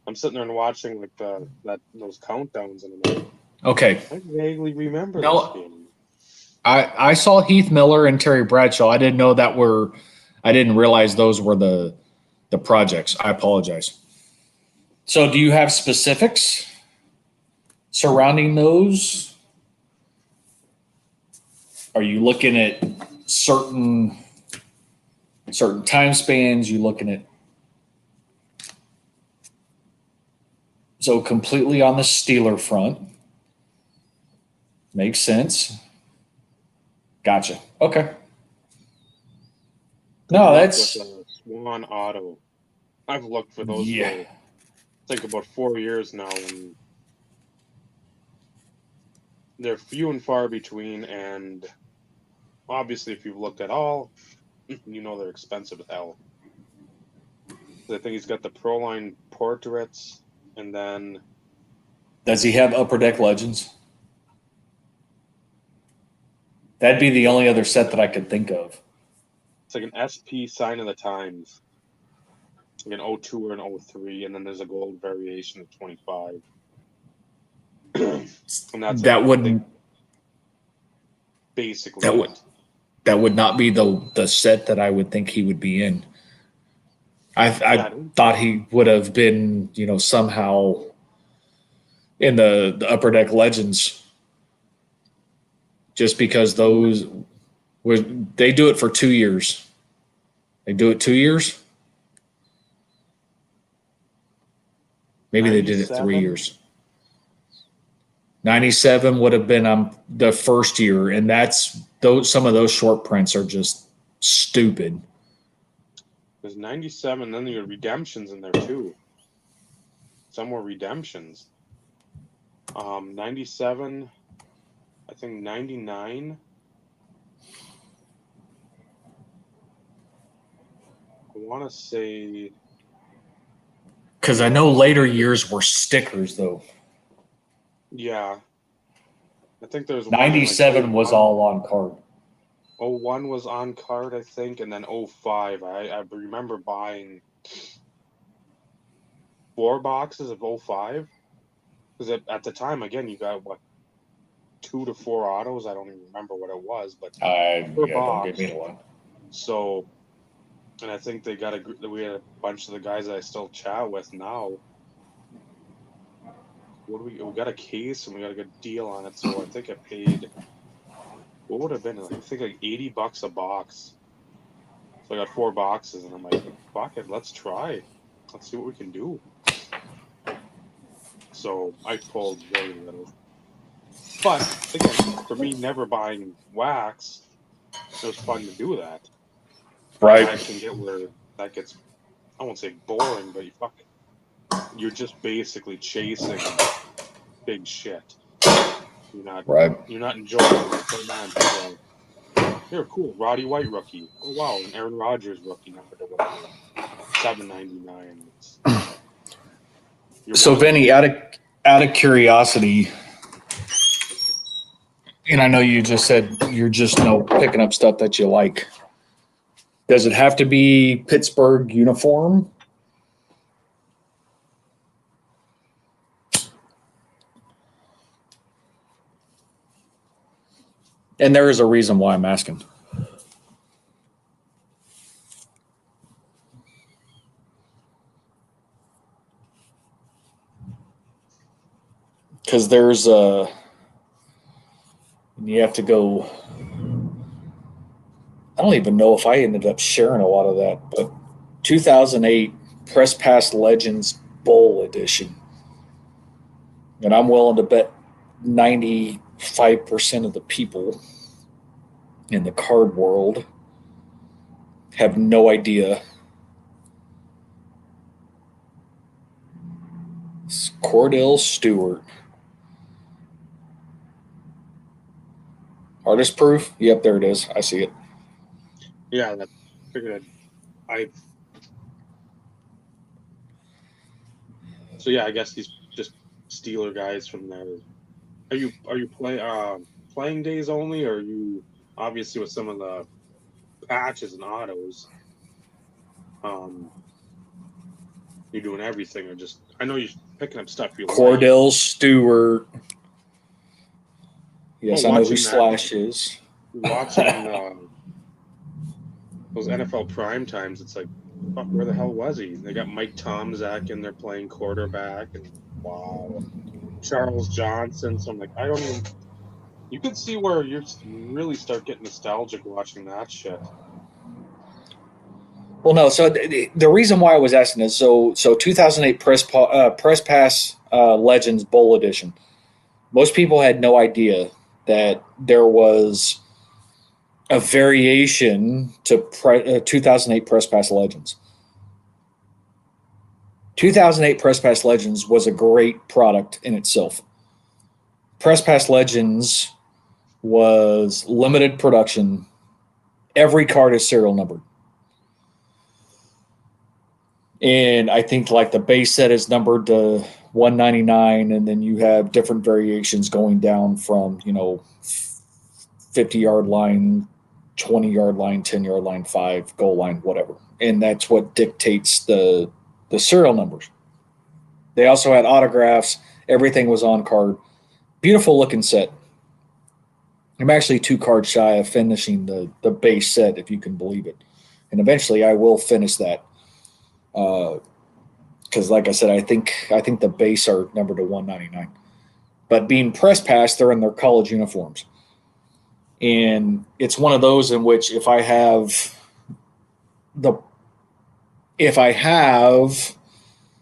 I'm sitting there and watching like those countdowns and I'm like, okay. I vaguely remember this game. I saw Heath Miller and Terry Bradshaw. I didn't know I didn't realize those were the projects. I apologize. So do you have specifics surrounding those? Are you looking at certain time spans? You looking at so completely on the Steeler front? Makes sense. Gotcha. Okay. No, that's Swan Auto. I've looked for those for I think about 4 years now, and they're few and far between. And obviously, if you've looked at all, you know they're expensive as hell. I think he's got the Pro Line portraits, and then does he have Upper Deck Legends? That'd be the only other set that I could think of. It's like an SP Sign of the Times, like an 02 or an 03, and then there's a gold variation of 25. And that's that wouldn't basically that would not be the set that I would think he would be in. I thought he would have been, somehow in the Upper Deck Legends. Just because they do it for 2 years. They do it 2 years? Maybe 97? They did it 3 years. 97 would have been the first year, and some of those short prints are just stupid. There's 97, then there are redemptions in there too. Some were redemptions. 97, I think 99. I want to say... Because I know later years were stickers, though. Yeah. I think there's 97 was all on card. 01 was on card, I think, and then 05. I remember buying 4 boxes of 05. Because at the time, again, you got, 2 to 4 autos? I don't even remember what it was, but don't give me one. So, and I think we had a bunch of the guys that I still chat with now. We got a case and we got a good deal on it, so I think I paid, what would it have been? I think like $80 a box. So I got 4 boxes and I'm like, fuck it, let's try. Let's see what we can do. So I pulled very little. But again, for me never buying wax, it was fun to do that. Right. I can get where that gets, I won't say boring, but you're just basically chasing big shit. You're not enjoying it. But man, you're cool. Roddy White rookie. Oh wow, an Aaron Rodgers rookie number to whatever. $7.99. So Vinny, out of curiosity, and I know you just said you're just picking up stuff that you like. Does it have to be Pittsburgh uniform? And there is a reason why I'm asking. Because there's you have to go. I don't even know if I ended up sharing a lot of that, but 2008 Press Pass Legends Bowl Edition. And I'm willing to bet 95% of the people in the card world have no idea. It's Cordell Stewart. Artist proof? Yep, there it is. I see it. Yeah, that figured I. So yeah, I guess these just Steeler guys from there. Are you playing days only, or are you obviously with some of the patches and autos? Um, you're doing everything, or just I know you're picking up stuff you like. Cordell Stewart. Yes, Well, I know who watching that- Slash is. Watching those NFL prime times, it's like, fuck, where the hell was he? They got Mike Tomczak in there playing quarterback, and wow, Charles Johnson. So I'm like, I don't even. You could see where you really start getting nostalgic watching that shit. Well, no. So the reason why I was asking is so 2008 Press Pass Legends Bowl Edition. Most people had no idea that there was a variation to 2008 Press Pass Legends. 2008 Press Pass Legends was a great product in itself. Press Pass Legends was limited production. Every card is serial numbered. And I think like the base set is numbered to 199, and then you have different variations going down from, 50-yard line, 20-yard line, 10-yard line, 5, goal line, whatever. And that's what dictates the serial numbers. They also had autographs. Everything was on card. Beautiful looking set. I'm actually 2 cards shy of finishing the base set, if you can believe it. And eventually I will finish that. Because like I said, I think the base are numbered to 199. But being press pass, they're in their college uniforms. And it's one of those in which if I have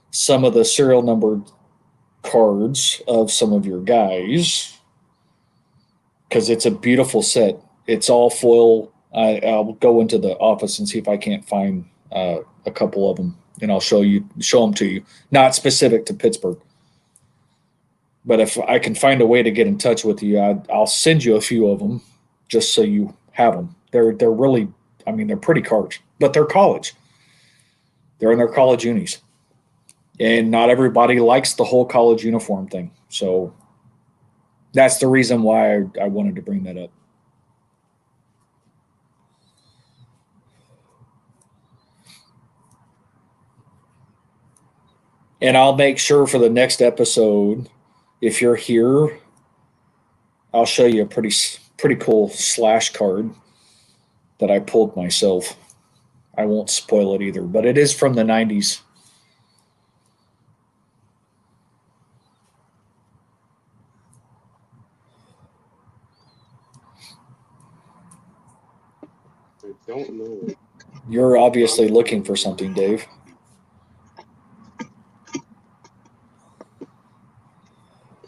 some of the serial numbered cards of some of your guys, because it's a beautiful set. It's all foil. I'll go into the office and see if I can't find a couple of them, and I'll show them to you. Not specific to Pittsburgh, but if I can find a way to get in touch with you, I'll send you a few of them just so you have them. They're really, they're pretty cards, but they're college. They're in their college unis, and not everybody likes the whole college uniform thing. So that's the reason why I wanted to bring that up. And I'll make sure for the next episode, if you're here, I'll show you a pretty cool Slash card that I pulled myself. I won't spoil it either, but it is from the 90s. I don't know. You're obviously looking for something, Dave.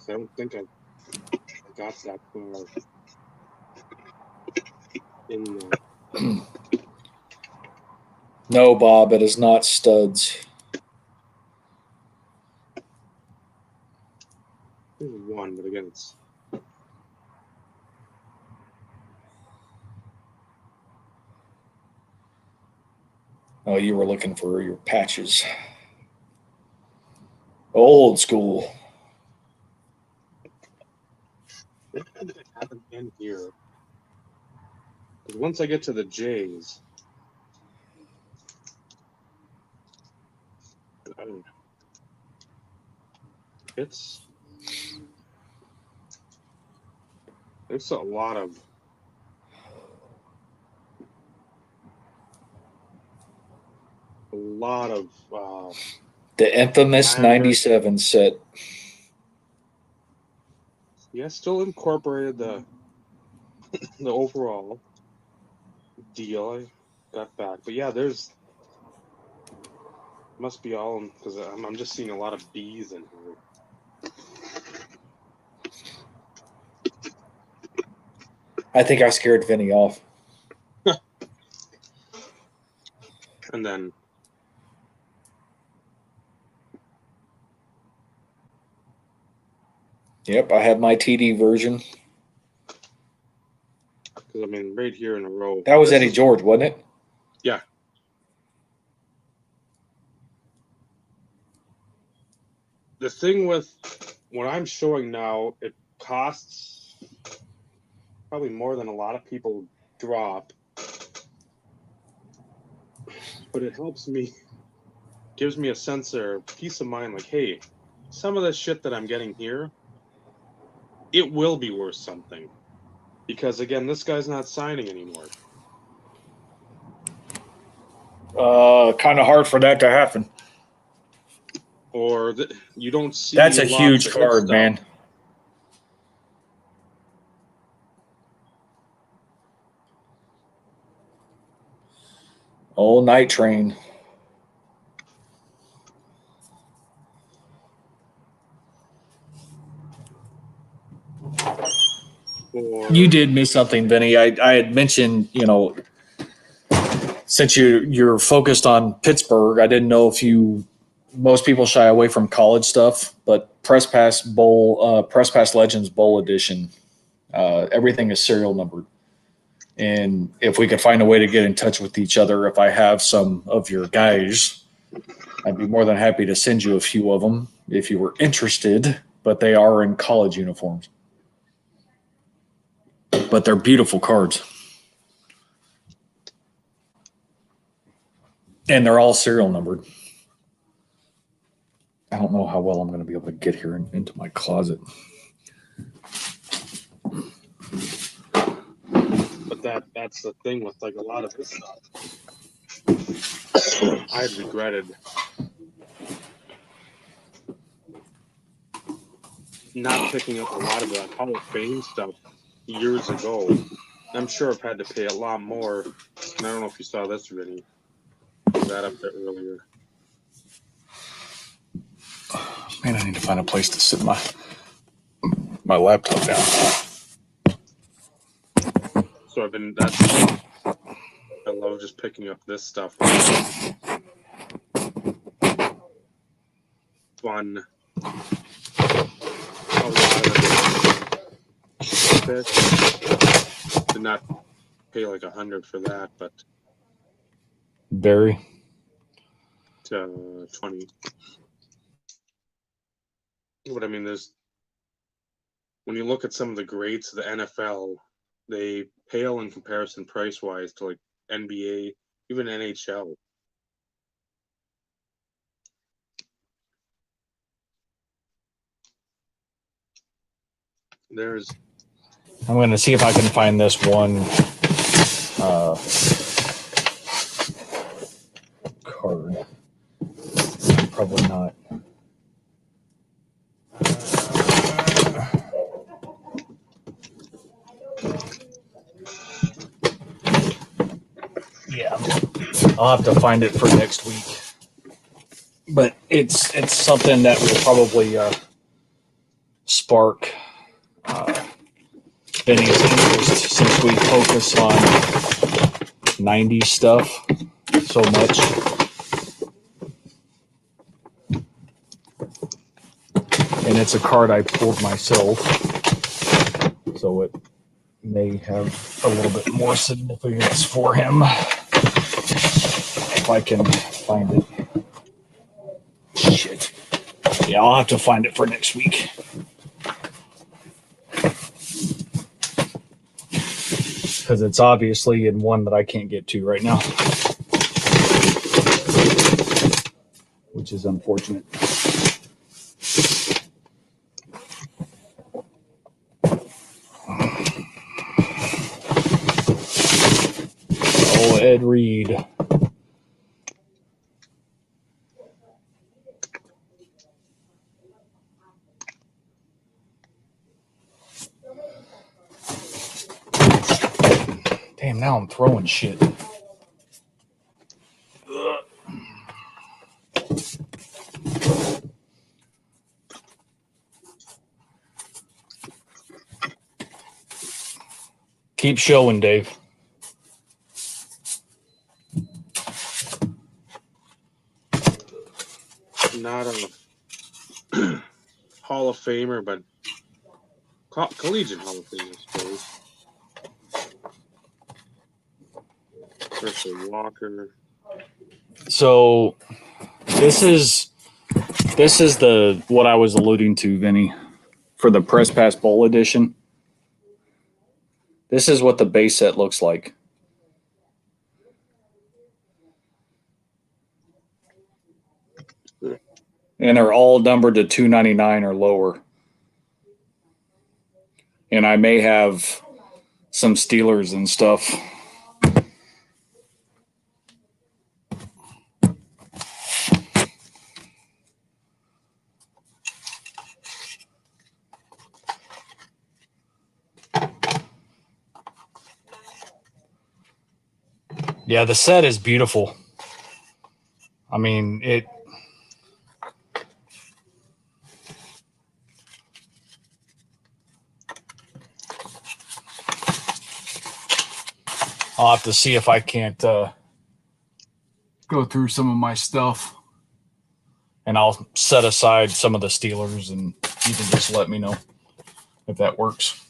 I don't think I got that far in the. No, Bob, it is not studs. There's one, but again, it's. Oh, you were looking for your patches. Old school. I have it in here. Because once I get to the J's, it's a lot of lot of The infamous Lavender. 97 set. yeah, still incorporated the overall deal I got back. But yeah, there's must be all because I'm just seeing a lot of bees in here. I think I scared Vinny off. And then Yep, I have my TD version. because I mean right here in a row. That was this Eddie is- George, wasn't it? Yeah. The thing with what I'm showing now, it costs probably more than a lot of people drop, but it helps me, gives me a sense of peace of mind. Like, hey, some of the shit that I'm getting here, it will be worth something, because again, this guy's not signing anymore. Kind of hard for that to happen. Or you don't see. That's a lots huge of hit card, stuff. man. Oh, Night Train. Or You did miss something, Vinny. I had mentioned, since you're focused on Pittsburgh, I didn't know if most people shy away from college stuff, but Press Pass Legends Bowl Edition, everything is serial numbered. And if we could find a way to get in touch with each other, if I have some of your guys, I'd be more than happy to send you a few of them if you were interested, but they are in college uniforms. But they're beautiful cards. And they're all serial numbered. I don't know how well I'm going to be able to get here into my closet. But that's the thing with like a lot of this stuff. I had regretted not picking up a lot of the Hall of Fame stuff years ago. I'm sure I've had to pay a lot more. And I don't know if you saw this really. That up there earlier. Man, I need to find a place to sit my laptop down. So I love just picking up this stuff. Fun. A lot of it. Did not pay like $100 for that, but Barry. 20. But I mean, when you look at some of the greats of the NFL, they pale in comparison price-wise to like NBA, even NHL. I'm going to see if I can find this one card. Probably not. Yeah, I'll have to find it for next week. But it's something that will probably spark Benny's interest since we focus on 90s stuff so much. And it's a card I pulled myself, so it may have a little bit more significance for him if I can find it. Shit. Yeah, I'll have to find it for next week. Because it's obviously in one that I can't get to right now, which is unfortunate. Oh, Ed Reed. Damn, now I'm throwing shit. Keep showing, Dave. Not a Hall of Famer, but collegiate Hall of Famer, I suppose. Herschel Walker. So this is the what I was alluding to, Vinny, for the Press Pass Bowl edition. This is what the base set looks like. And they're all numbered to $2.99 or lower. And I may have some Steelers and stuff. Yeah, the set is beautiful. I mean, I'll have to see if I can't go through some of my stuff. And I'll set aside some of the Steelers, and you can just let me know if that works.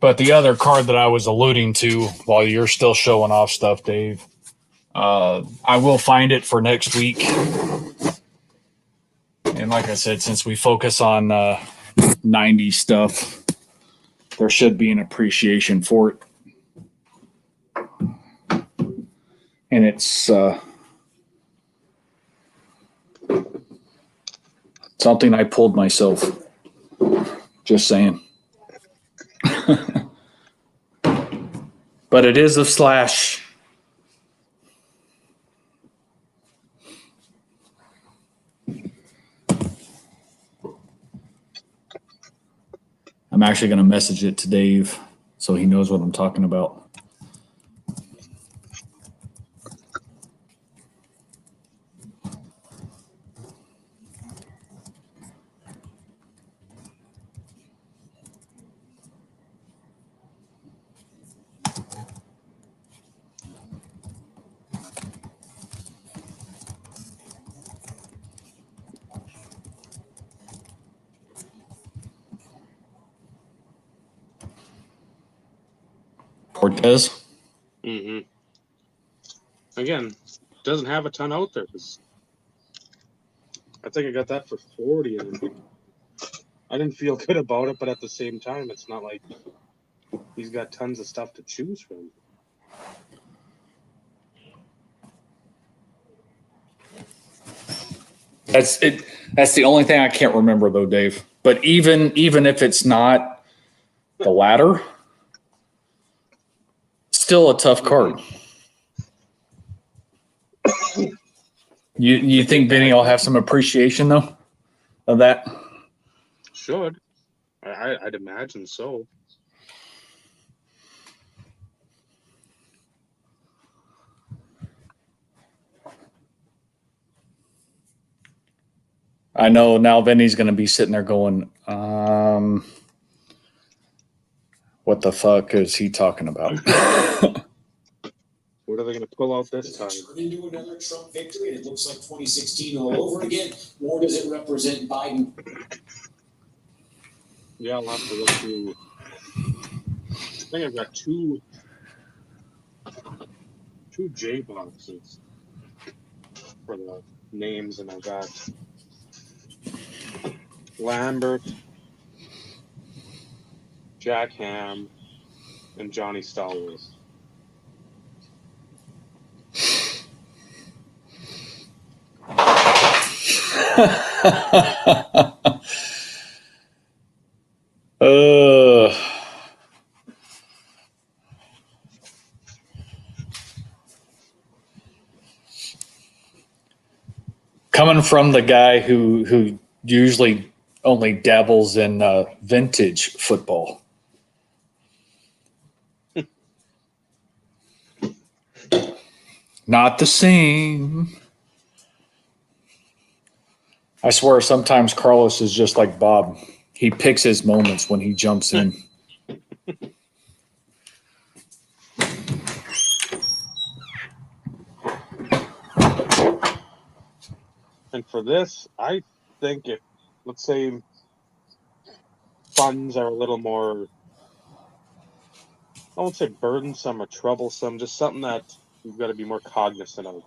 But the other card that I was alluding to while you're still showing off stuff, Dave, I will find it for next week. And like I said, since we focus on 90s stuff, there should be an appreciation for it. And it's something I pulled myself. Just saying. But it is a slash. I'm actually going to message it to Dave so he knows what I'm talking about. Cortez. Mm-hmm. Again, doesn't have a ton out there. I think I got that for 40, and I didn't feel good about it. But at the same time, it's not like he's got tons of stuff to choose from. That's it. That's the only thing I can't remember, though, Dave. But even if it's not the latter, still a tough card. You think Vinny will have some appreciation though of that? Should. I'd imagine so. I know now Vinny's going to be sitting there going, what the fuck is he talking about? What are they going to pull out this time? Turn into another Trump victory, and it looks like 2016 all over again. Or does it represent Biden? Yeah, I'll have to look through. I think I've got two J boxes for the names, and I've got Lambert, Jack Ham, and Johnny Stallworth. Coming from the guy who usually only dabbles in vintage football. Not the same. I swear sometimes Carlos is just like Bob. He picks his moments when he jumps in. And for this, I think if, let's say, funds are a little more, I won't say burdensome or troublesome, just something that you've got to be more cognizant of.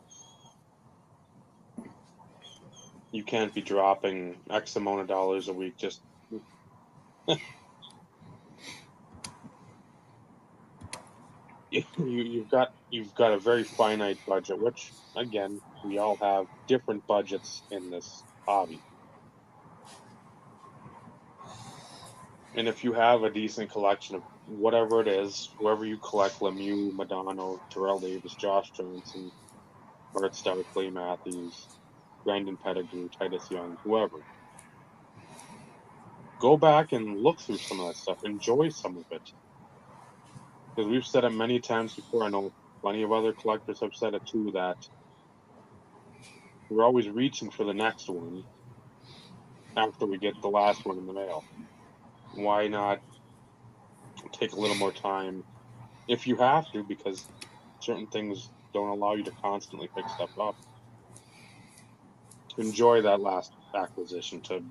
You can't be dropping X amount of dollars a week just. You've got a very finite budget, which again we all have different budgets in this hobby. And if you have a decent collection of whatever it is, whoever you collect, Lemieux, Madonna, Terrell Davis, Josh Johnson, Bart Starr, Clay Matthews, Brandon Pettigrew, Titus Young, whoever, go back and look through some of that stuff. Enjoy some of it. Because we've said it many times before. I know plenty of other collectors have said it too, that we're always reaching for the next one after we get the last one in the mail. Why not take a little more time if you have to, because certain things don't allow you to constantly pick stuff up. To enjoy that last acquisition, to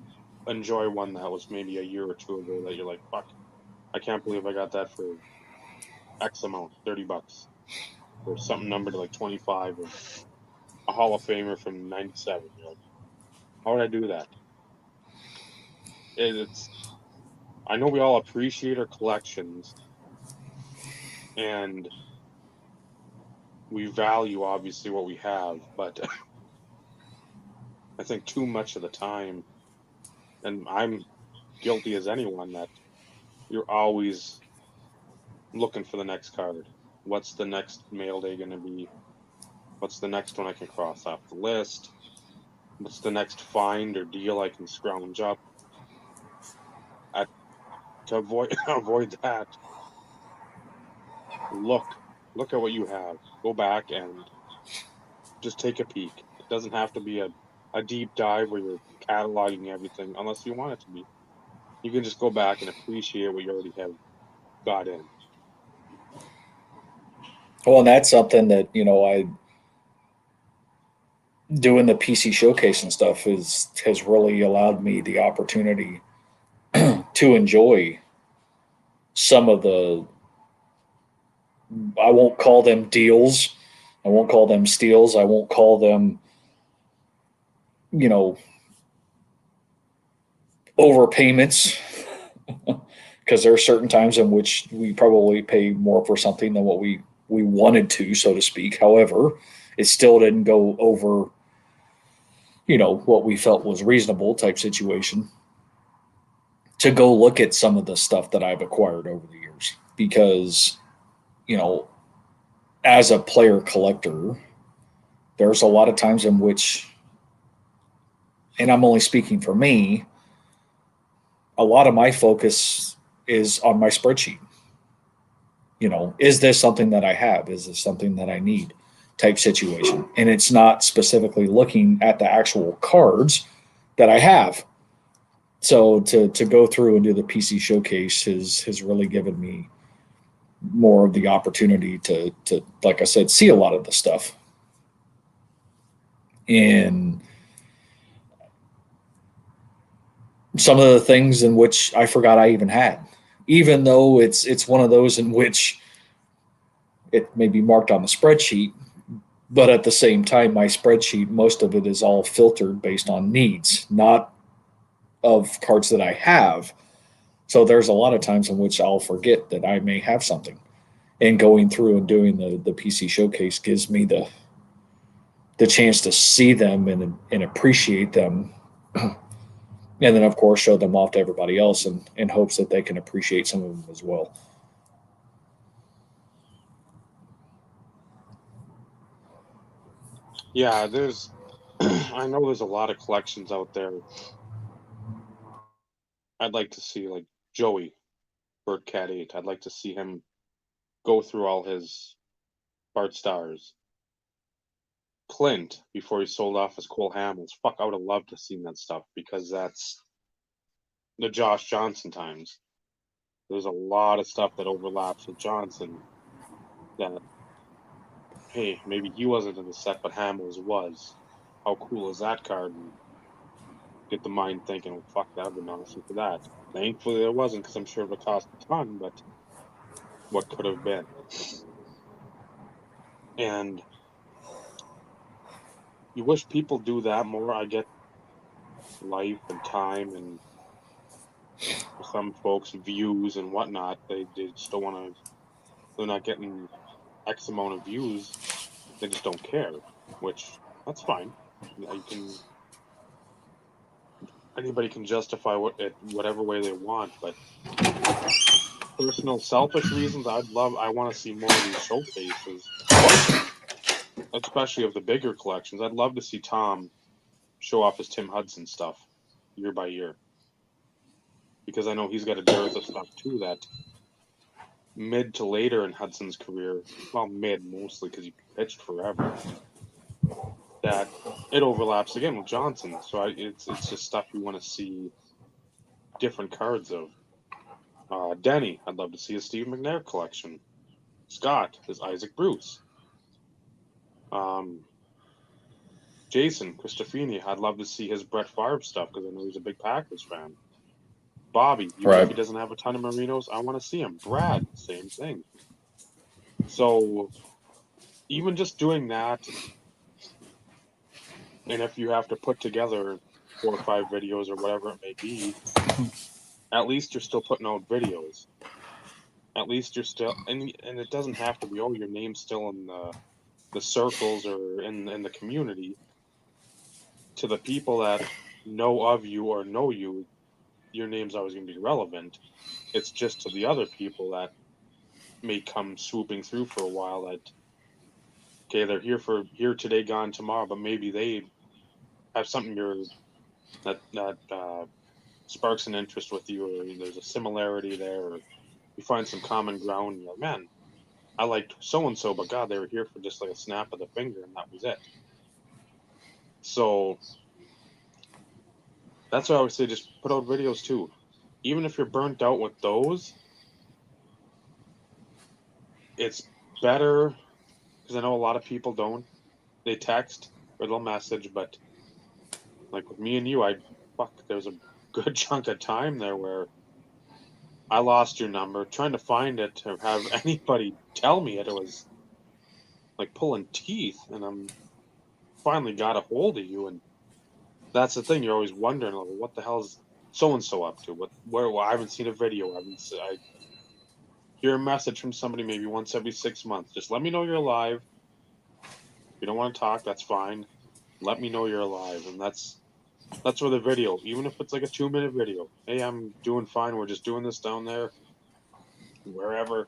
enjoy one that was maybe a year or two ago that you're like, fuck, I can't believe I got that for X amount, $30, or something numbered to like 25, or a Hall of Famer from '97. You're like, how would I do that? It's I know we all appreciate our collections, and we value obviously what we have, but I think too much of the time, and I'm guilty as anyone, that you're always looking for the next card. What's the next mail day going to be? What's the next one I can cross off the list? What's the next find or deal I can scrounge up? To avoid avoid that, look at what you have. Go back and just take a peek. It doesn't have to be a deep dive where you're cataloging everything unless you want it to be. You can just go back and appreciate what you already have got in. Well, and that's something that, I doing the PC showcase and stuff has really allowed me the opportunity to enjoy some of the, I won't call them deals, I won't call them steals, I won't call them, you know, overpayments, because there are certain times in which we probably pay more for something than what we wanted to, so to speak. However, it still didn't go over, what we felt was reasonable type situation, to go look at some of the stuff that I've acquired over the years. Because, as a player collector, there's a lot of times in which, and I'm only speaking for me, a lot of my focus is on my spreadsheet. Is this something that I have? Is this something that I need? Type situation. And it's not specifically looking at the actual cards that I have. So to go through and do the PC showcase has really given me more of the opportunity to, like I said, see a lot of the stuff. And some of the things in which I forgot I even had, even though it's one of those in which it may be marked on the spreadsheet, but at the same time, my spreadsheet, most of it is all filtered based on needs, not of cards that I have. So there's a lot of times in which I'll forget that I may have something. And going through and doing the PC showcase gives me the chance to see them and appreciate them. And then, of course, show them off to everybody else in hopes that they can appreciate some of them as well. Yeah, I know there's a lot of collections out there I'd like to see like Joey, Burt Cat 8. I'd like to see him go through all his Bart Stars. Clint, before he sold off his Cole Hamels. Fuck, I would have loved to see that stuff because that's the Josh Johnson times. There's a lot of stuff that overlaps with Johnson that, hey, maybe he wasn't in the set, but Hamels was. How cool is that card? And get the mind thinking, oh, fuck, that would have been awesome for that. Thankfully, there wasn't because I'm sure it would cost a ton, but what could have been? And you wish people do that more. I get life and time and for some folks views and whatnot. They just don't want to. They're not getting X amount of views. They just don't care, which that's fine. You can anybody can justify whatever way they want, but personal selfish reasons, I want to see more of these showcases, especially of the bigger collections. I'd love to see Tom show off his Tim Hudson stuff year by year, because I know he's got a dearth of stuff too that mid to later in Hudson's career, well, mid mostly because he pitched forever, that it overlaps again with Johnson. So it's just stuff you want to see different cards of. Denny, I'd love to see his Steve McNair collection. Scott, his Isaac Bruce. Jason Cristofini, I'd love to see his Brett Favre stuff because I know he's a big Packers fan. Bobby, even if he doesn't have a ton of Marinos, I want to see him. Brad, same thing. So even just doing that, and if you have to put together 4 or 5 videos or whatever it may be, at least you're still putting out videos. At least you're still, and it doesn't have to be, oh, your name's still in the circles or in the community. To the people that know of you or know you, your name's always going to be relevant. It's just to the other people that may come swooping through for a while that, okay, they're here today, gone tomorrow, but maybe they have something that sparks an interest with you, or there's a similarity there, or you find some common ground. And you're like, man, I liked so and so, but God, they were here for just like a snap of the finger, and that was it. So that's why I would say just put out videos too. Even if you're burnt out with those, it's better, because I know a lot of people don't. They text or they'll message, but like with me and you, there's a good chunk of time there where I lost your number. Trying to find it or have anybody tell me it was like pulling teeth, and I'm finally got a hold of you, and that's the thing. You're always wondering, like, what the hell is so and so up to? Well, I haven't seen a video. I hear a message from somebody maybe once every 6 months. Just let me know you're alive. If you don't want to talk, that's fine. Let me know you're alive, and that's where the video, even if it's like a 2-minute video. Hey, I'm doing fine. We're just doing this down there, wherever.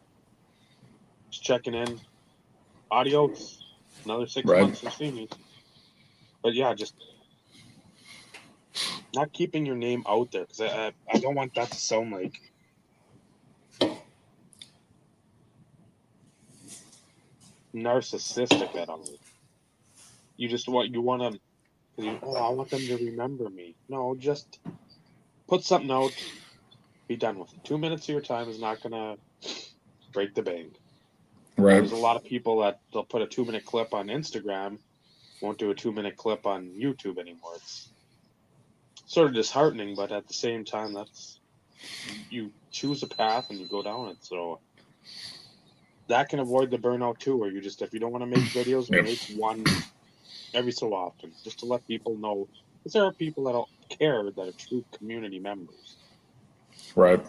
Just checking in. Adios. Another 6 months to see me. But yeah, just not keeping your name out there, because I don't want that to sound like narcissistic at all. You just want to, I want them to remember me. No, just put something out, be done with it. 2 minutes of your time is not gonna break the bank. Right. There's a lot of people that they'll put a 2-minute clip on Instagram, won't do a 2-minute clip on YouTube anymore. It's sort of disheartening, but at the same time, that's, you choose a path and you go down it. So that can avoid the burnout too, where you just, if you don't want to make videos, make one every so often, just to let people know, because there are people that don't care that are true community members. Right.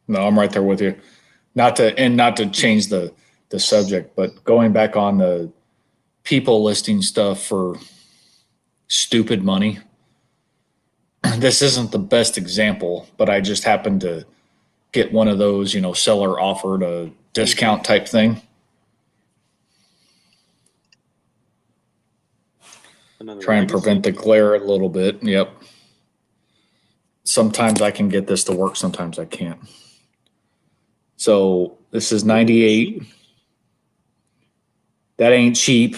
No, I'm right there with you. Not to change the subject, but going back on the people listing stuff for stupid money. This isn't the best example, but I just happened to get one of those, seller offered a discount type thing. Another Try and prevent the glare a little bit. Yep. sometimes I can get this to work, sometimes I can't. So this is 98. That ain't cheap.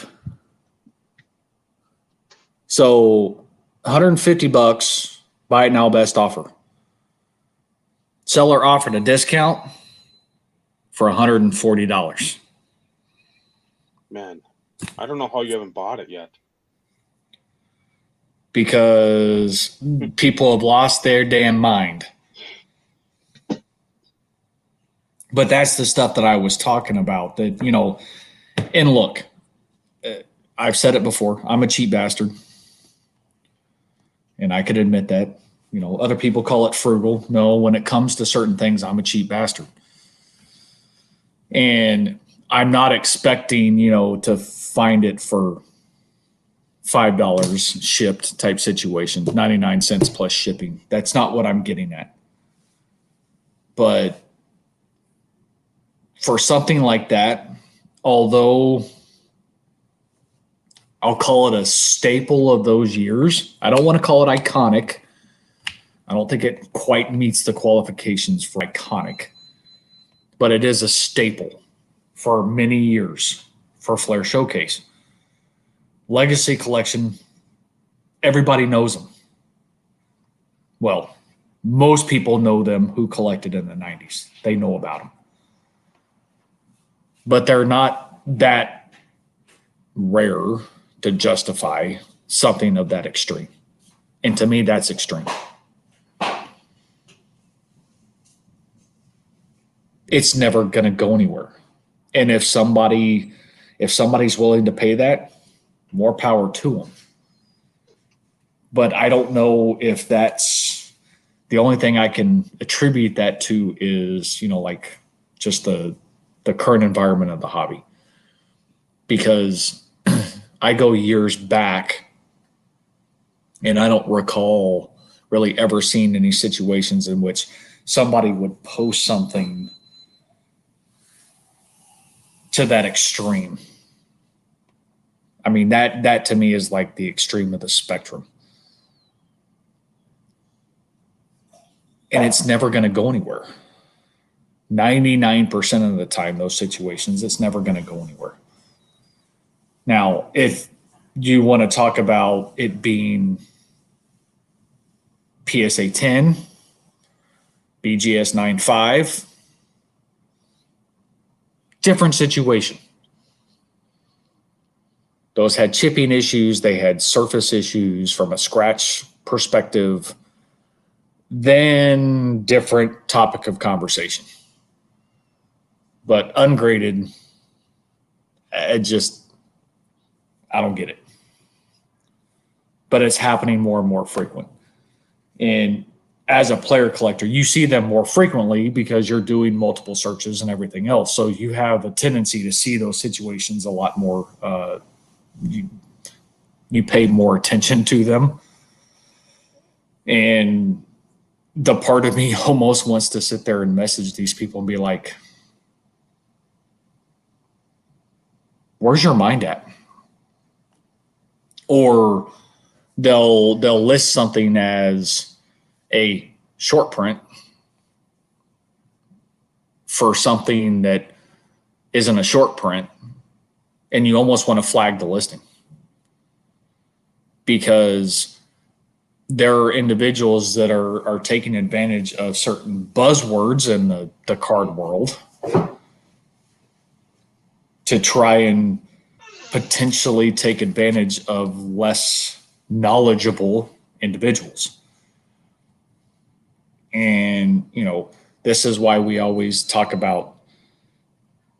So $150, buy it now, best offer. Seller offered a discount for $140. Man, I don't know how you haven't bought it yet. Because people have lost their damn mind. But that's the stuff that I was talking about. That, you know, and look, I've said it before. I'm a cheap bastard. And I could admit that. You know, other people call it frugal. No, when it comes to certain things, I'm a cheap bastard. And I'm not expecting, you know, to find it for $5 shipped type situation, 99 cents plus shipping. That's not what I'm getting at. But for something like that, although I'll call it a staple of those years, I don't want to call it iconic. I don't think it quite meets the qualifications for iconic, but it is a staple for many years for Flair Showcase. Legacy collection, everybody knows them. Well, most people know them who collected in the 90s. They know about them. But they're not that rare to justify something of that extreme. And to me, that's extreme. It's never going to go anywhere. And if somebody's willing to pay that, more power to them. But I don't know if that's the only thing I can attribute that to is, you know, like just the current environment of the hobby. Because I go years back and I don't recall really ever seeing any situations in which somebody would post something to that extreme. I mean, that to me is like the extreme of the spectrum. And it's never going to go anywhere. 99% of the time, those situations, it's never going to go anywhere. Now, if you want to talk about it being PSA 10, BGS 9.5, different situation. Those had chipping issues. They had surface issues from a scratch perspective. Then different topic of conversation. But ungraded, I don't get it. But it's happening more and more frequent. And as a player collector, you see them more frequently because you're doing multiple searches and everything else. So you have a tendency to see those situations a lot more. You pay more attention to them. And the part of me almost wants to sit there and message these people and be like, where's your mind at? Or they'll list something as a short print for something that isn't a short print, and you almost want to flag the listing because there are individuals that are taking advantage of certain buzzwords in the card world to try and potentially take advantage of less knowledgeable individuals. And, you know, this is why we always talk about,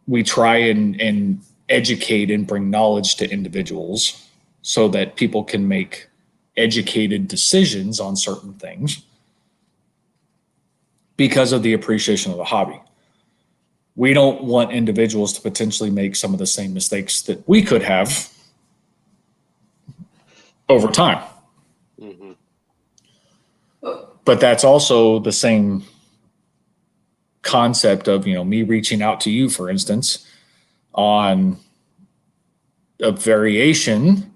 we try and educate and bring knowledge to individuals so that people can make educated decisions on certain things because of the appreciation of the hobby. We don't want individuals to potentially make some of the same mistakes that we could have over time. Mm-hmm. But that's also the same concept of, you know, me reaching out to you, for instance, on a variation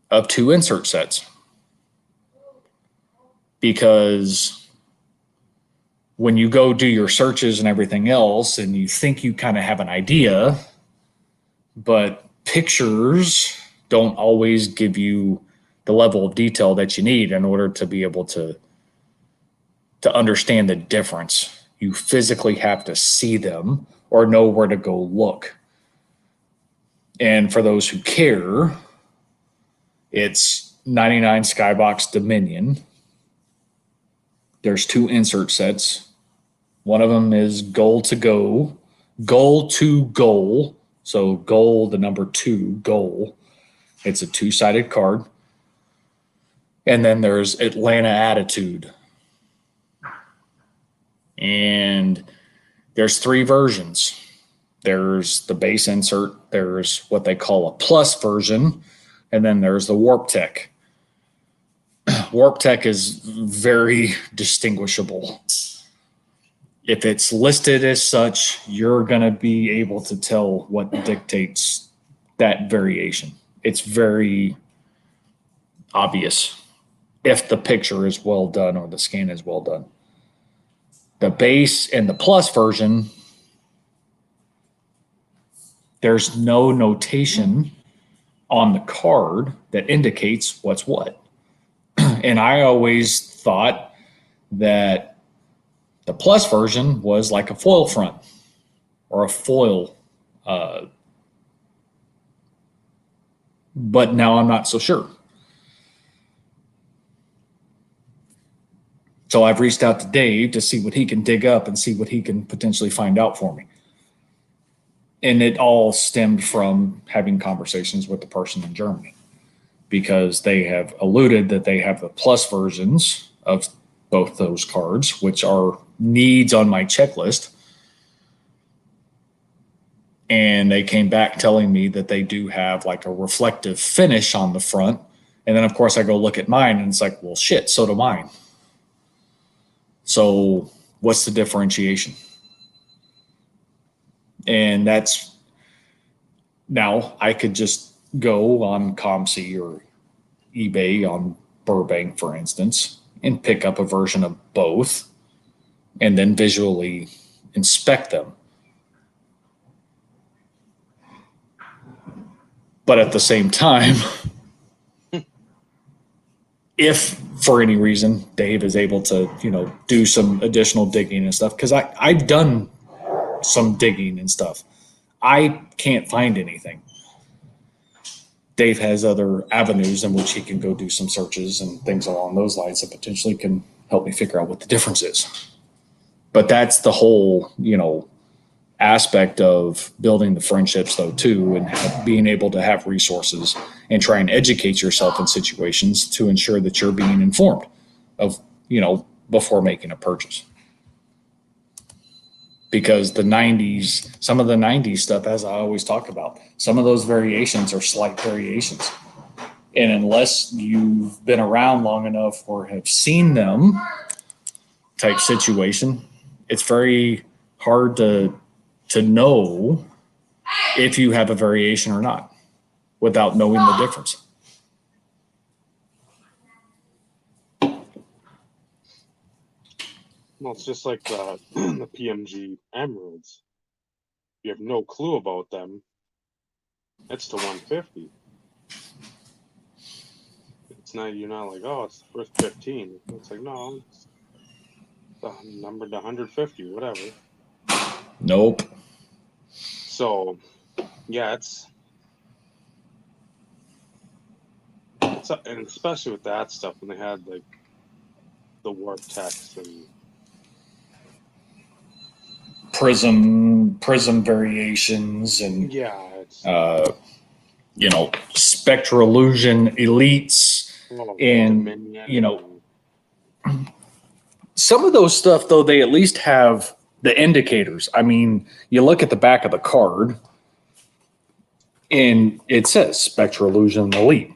of 2 insert sets. because when you go do your searches and everything else and you think you kind of have an idea, but pictures don't always give you the level of detail that you need in order to be able to understand the difference. You physically have to see them or know where to go look. And for those who care, it's 99 Skybox Dominion. There's 2 insert sets. One of them is goal to go, goal to goal. So goal, the number 2, goal. It's a 2-sided card. And then there's Atlanta Attitude. And there's 3 versions. There's the base insert. There's what they call a plus version. And then there's the Warp Tech. Warp Tech is very distinguishable. If it's listed as such, you're going to be able to tell what dictates that variation. It's very obvious if the picture is well done or the scan is well done. The base and the plus version, there's no notation on the card that indicates what's what. And I always thought that the plus version was like a foil front or a foil. But now I'm not so sure. So I've reached out to Dave to see what he can dig up and see what he can potentially find out for me. And it all stemmed from having conversations with the person in Germany, because they have alluded that they have the plus versions of both those cards, which are needs on my checklist. And they came back telling me that they do have like a reflective finish on the front. And then, of course, I go look at mine and it's like, well, shit, so do mine. So what's the differentiation? And that's, now I could just go on ComC or eBay on Burbank, for instance, and pick up a version of both and then visually inspect them. But at the same time, if for any reason Dave is able to, do some additional digging and stuff, because I've done some digging and stuff, I can't find anything. Dave has other avenues in which he can go do some searches and things along those lines that potentially can help me figure out what the difference is. But that's the whole, aspect of building the friendships though too, and being able to have resources and try and educate yourself in situations to ensure that you're being informed of, before making a purchase. Because some of the 90s stuff, as I always talk about, some of those variations are slight variations. And unless you've been around long enough or have seen them type situation, it's very hard to know if you have a variation or not without knowing the difference. Well, it's just like the PMG Emeralds. You have no clue about them. It's to 150. It's not, you're not like, oh, it's the first 15. It's like, no, it's numbered to 150, whatever. Nope. So, yeah, and especially with that stuff when they had like the warp text and prism variations and spectral illusion elites and some of those stuff though, they at least have the indicators. I mean, you look at the back of the card and it says spectral illusion elite.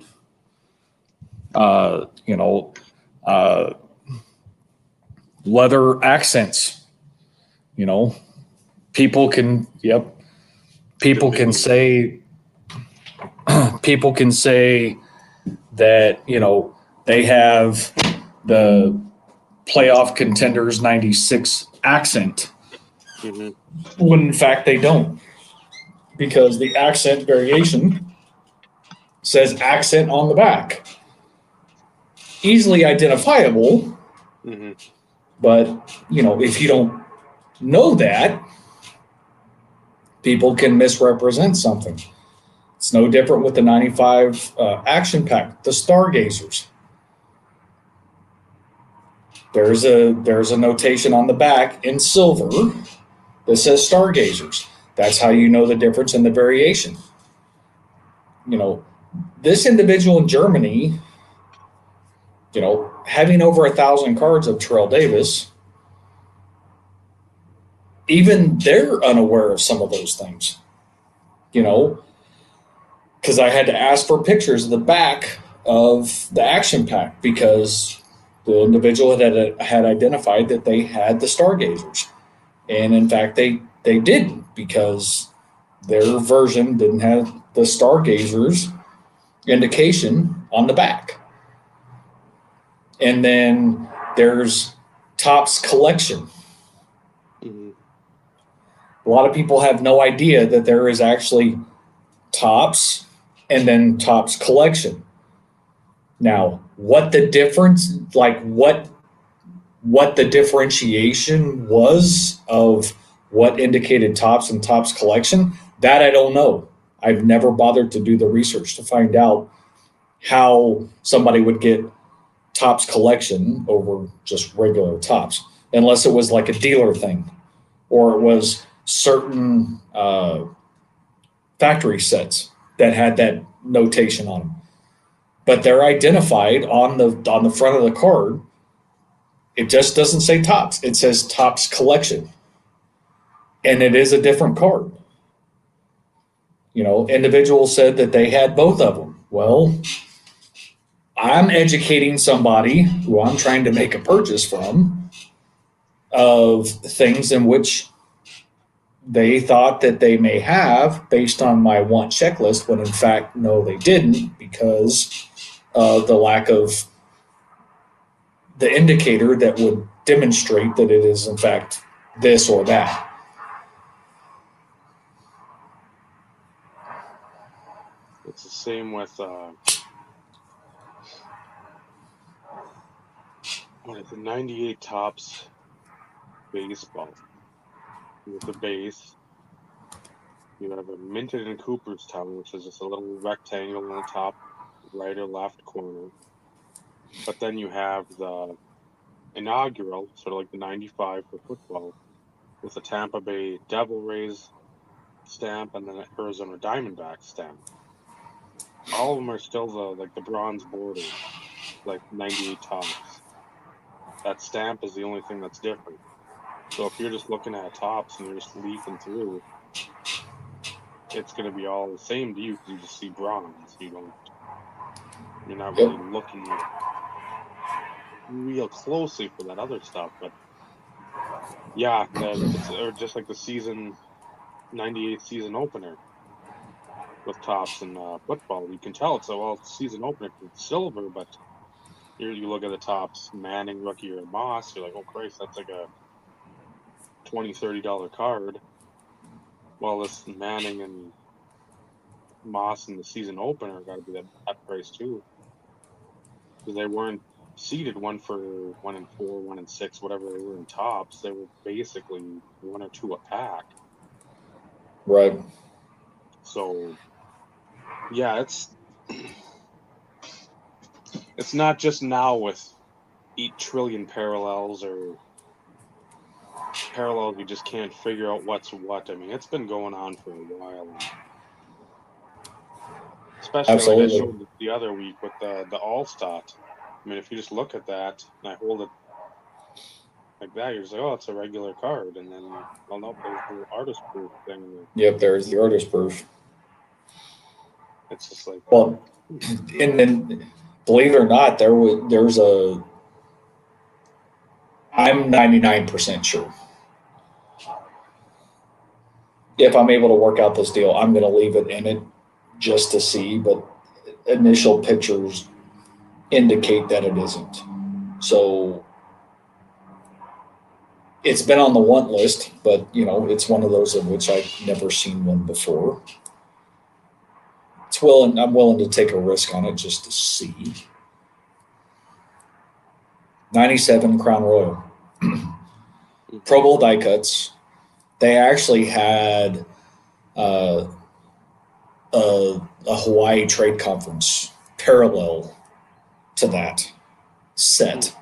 Leather accents, people can say that, they have the playoff contenders 96 accent, Mhm. when in fact they don't, because the accent variation says accent on the back. Easily identifiable, Mhm. but if you don't know that, people can misrepresent something. It's no different with the 95 action pack, the Stargazers. There's a notation on the back in silver that says Stargazers. That's how you know the difference in the variation. This individual in Germany, having over 1,000 cards of Terrell Davis, even they're unaware of some of those things. Because I had to ask for pictures of the back of the action pack because the individual had identified that they had the Stargazers, and in fact they didn't, because their version didn't have the Stargazers indication on the back. And then there's Topps Collection. Mhm. A lot of people have no idea that there is actually Topps and then Topps Collection. Now, what the difference, what the differentiation was of what indicated Topps and Topps Collection, that I don't know. I've never bothered to do the research to find out how somebody would get Topps Collection over just regular Topps, unless it was like a dealer thing, or it was certain factory sets that had that notation on them. But they're identified on the front of the card. It just doesn't say Topps. It says Topps Collection, and it is a different card. Individuals said that they had both of them. Well, I'm educating somebody who I'm trying to make a purchase from of things in which they thought that they may have based on my want checklist, when in fact, no, they didn't, because of the lack of the indicator that would demonstrate that it is in fact this or that. It's the same with what is it, 98 Topps baseball. With the base, you have a minted in Cooperstown, which is just a little rectangle on the top right or left corner. But then you have the inaugural, sort of like the 95 for football, with the Tampa Bay Devil Rays stamp and then an Arizona Diamondback stamp. All of them are still the bronze border, like 98 Topps. That stamp is the only thing that's different. So if you're just looking at Topps and you're just leafing through, it's going to be all the same to you because you just see bronze. You're not really looking real closely for that other stuff. But yeah, or just like the season 98 season opener with Topps and football. You can tell it's a season opener because it's silver, but you look at the Topps Manning rookie or Moss, you're like, oh Christ, that's like a $20-$30 card. Well, this Manning and Moss in the season opener got to be that price too, because they weren't seeded 1-4, 1-6, whatever they were in Topps. They were basically 1 or 2 a pack. Right. So yeah, it's not just now with 8 trillion parallels or parallels we just can't figure out what's what. I mean, it's been going on for a while. Especially like I Absolutely. showed the other week with the All-Stat. I mean, if you just look at that and I hold it like that, you're just like, oh, it's a regular card. And then, well, nope, there's the artist proof thing. Yep, there's the artist proof. It's just like, Well, and then believe it or not, I'm 99% sure. If I'm able to work out this deal, I'm going to leave it in it just to see, but initial pictures indicate that it isn't. So it's been on the want list, but it's one of those of which I've never seen one before. I'm willing to take a risk on it just to see. 97 Crown Royal. Pro Bowl die cuts. They actually had a Hawaii trade conference parallel to that set.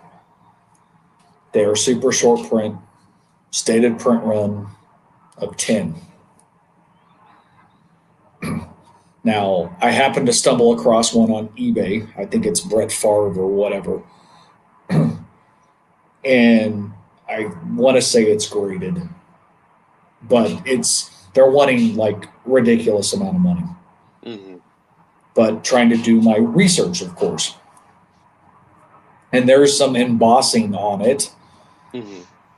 They are super short print, stated print run of 10. Now, I happened to stumble across one on eBay. I think it's Brett Favre or whatever. And I want to say it's graded, but they're wanting like ridiculous amount of money. Mm-hmm. But trying to do my research, of course. And there's some embossing on it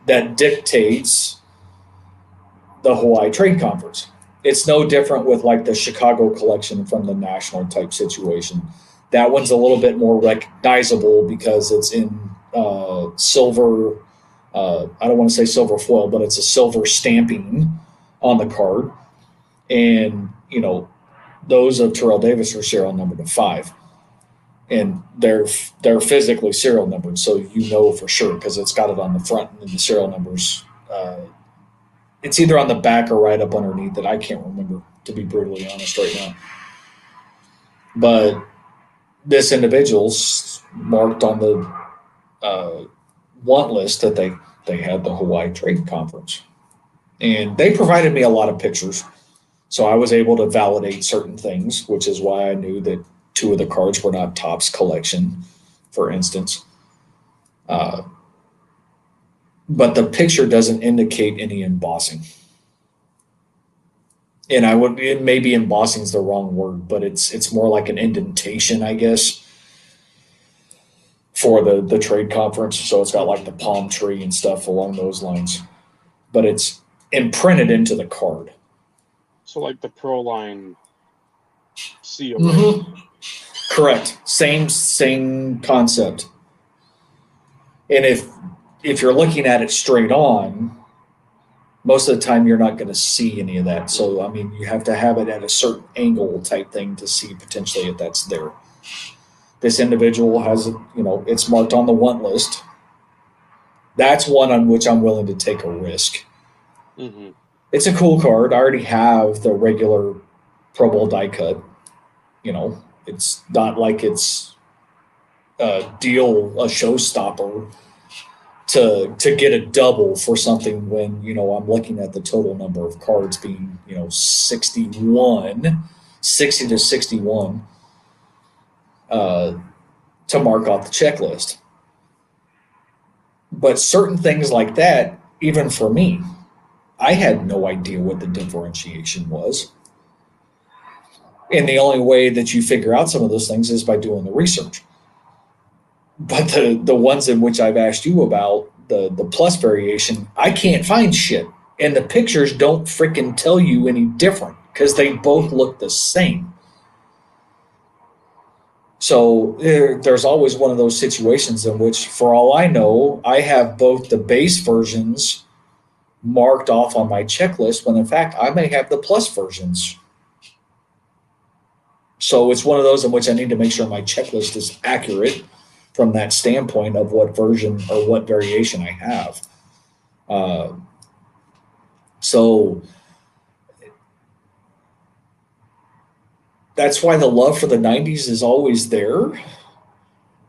that dictates the Hawaii Trade Conference. It's no different with like the Chicago collection from the national type situation. That one's a little bit more recognizable because it's in silver. I don't want to say silver foil, but it's a silver stamping on the card. And, those of Terrell Davis are serial numbered to 5. And they're physically serial numbered, so for sure because it's got it on the front and the serial numbers. It's either on the back or right up underneath it. I can't remember, to be brutally honest right now. But this individual's marked on the want list that they had the Hawaii Trade Conference. And they provided me a lot of pictures. So I was able to validate certain things, which is why I knew that 2 of the cards were not Topps collection, for instance. But the picture doesn't indicate any embossing. And maybe embossing is the wrong word, but it's more like an indentation, I guess, for the trade conference. So it's got like the palm tree and stuff along those lines. But it's imprinted into the card. So like the Pro Line seal. Mm-hmm. Correct. Same concept. And if you're looking at it straight on, most of the time you're not going to see any of that. So, you have to have it at a certain angle type thing to see potentially if that's there. This individual has, it's marked on the want list. That's one on which I'm willing to take a risk. Mm-hmm. It's a cool card. I already have the regular Pro Bowl die cut. It's not like it's a showstopper to get a double for something when, I'm looking at the total number of cards being, 60 to 61 to mark off the checklist. But certain things like that, even for me, I had no idea what the differentiation was. And the only way that you figure out some of those things is by doing the research. But the ones in which I've asked you about, the plus variation, I can't find shit. And the pictures don't freaking tell you any different because they both look the same. So there's always one of those situations in which, for all I know, I have both the base versions marked off on my checklist when in fact I may have the plus versions. So it's one of those in which I need to make sure my checklist is accurate from that standpoint of what version or what variation I have. So that's why the love for the 90s is always there.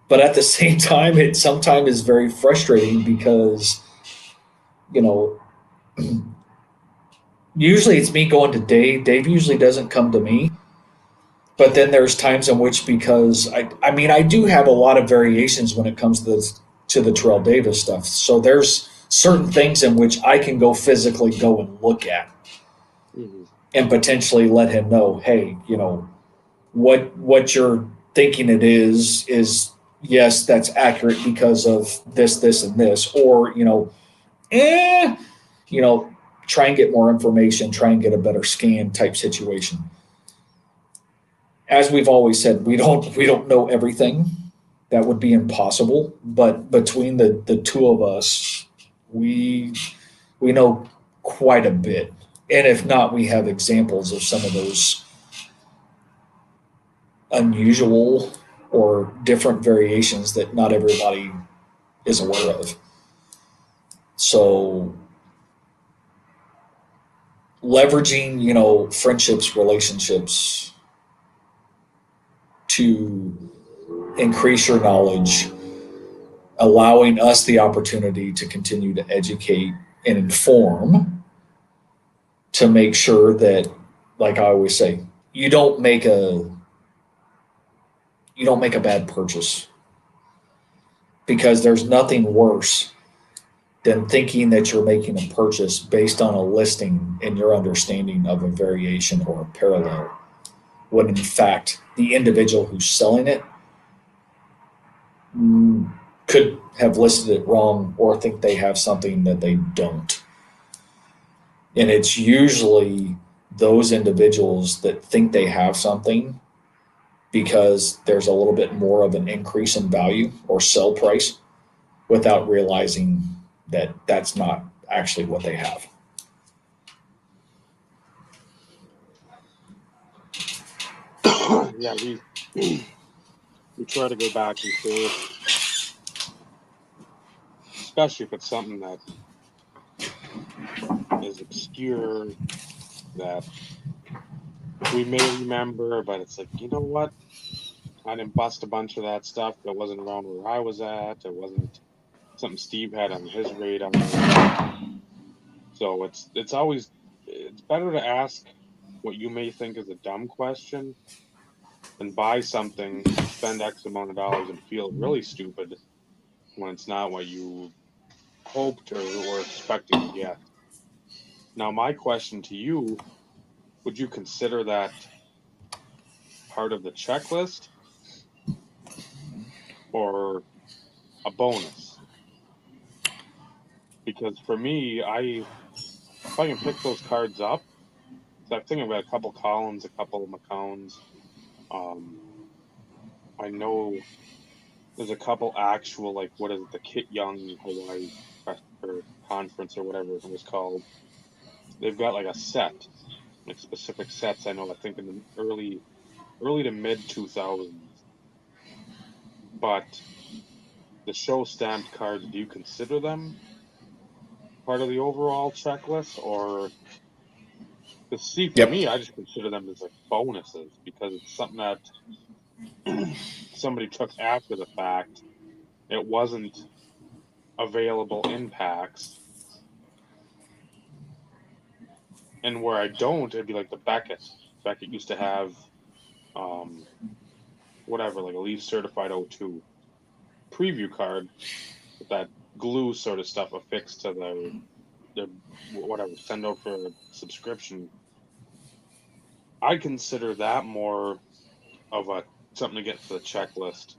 But at the same time, it sometimes is very frustrating because, usually it's me going to Dave. Dave usually doesn't come to me. But then there's times in which, because I do have a lot of variations when it comes to the Terrell Davis stuff. So there's certain things in which I can physically go and look at and potentially let him know, hey, what you're thinking it is yes, that's accurate because of this, and this, or, try and get more information, try and get a better scan type situation. As we've always said, we don't know everything. That would be impossible. But between the two of us, we know quite a bit. And if not, we have examples of some of those unusual or different variations that not everybody is aware of. So leveraging, friendships, relationships to increase your knowledge, allowing us the opportunity to continue to educate and inform, to make sure that, like I always say, you don't make a bad purchase, because there's nothing worse than thinking that you're making a purchase based on a listing and your understanding of a variation or a parallel, when in fact the individual who's selling it could have listed it wrong or think they have something that they don't. And it's usually those individuals that think they have something because there's a little bit more of an increase in value or sell price, without realizing that that's not actually what they have. Yeah, we try to go back and forth, especially if it's something that is obscure that we may remember, but it's like, you know what? I didn't bust a bunch of that stuff that wasn't around where I was at. It wasn't something Steve had on his radar. So it's always better to ask what you may think is a dumb question than buy something, spend X amount of dollars, and feel really stupid when it's not what you hoped or expected to get. Now, my question to you, would you consider that part of the checklist or a bonus? Because for me, if I can pick those cards up, so I think I've got a couple Collins, a couple of McCowns. I know there's a couple actual, like, what is it, the Kit Young Hawaii Conference or whatever it was called. They've got like a set, like specific sets. I know, I think in the early to mid 2000s. But the show stamped cards, do you consider them part of the overall checklist, or to see, for me, I just consider them as like bonuses, because it's something that somebody took after the fact. It wasn't available in packs. And where I don't, it'd be like the Beckett. Beckett used to have whatever, like a Leaf Certified 02 preview card with that glue sort of stuff affixed to the whatever, send out for a subscription. I consider that more of a something to get for the checklist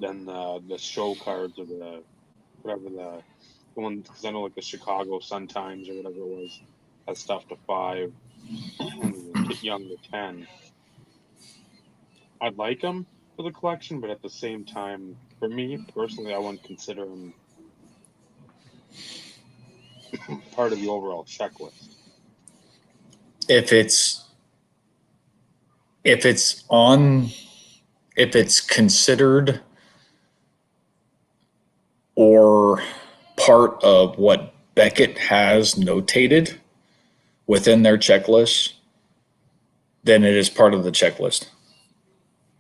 than the show cards or the whatever the one, because I know like the Chicago Sun Times or whatever it was has stuff to 5 and Kit Young to 10. I'd like them for the collection, but at the same time, for me personally, I wouldn't consider them part of the overall checklist. If it's considered or part of what Beckett has notated within their checklist, then it is part of the checklist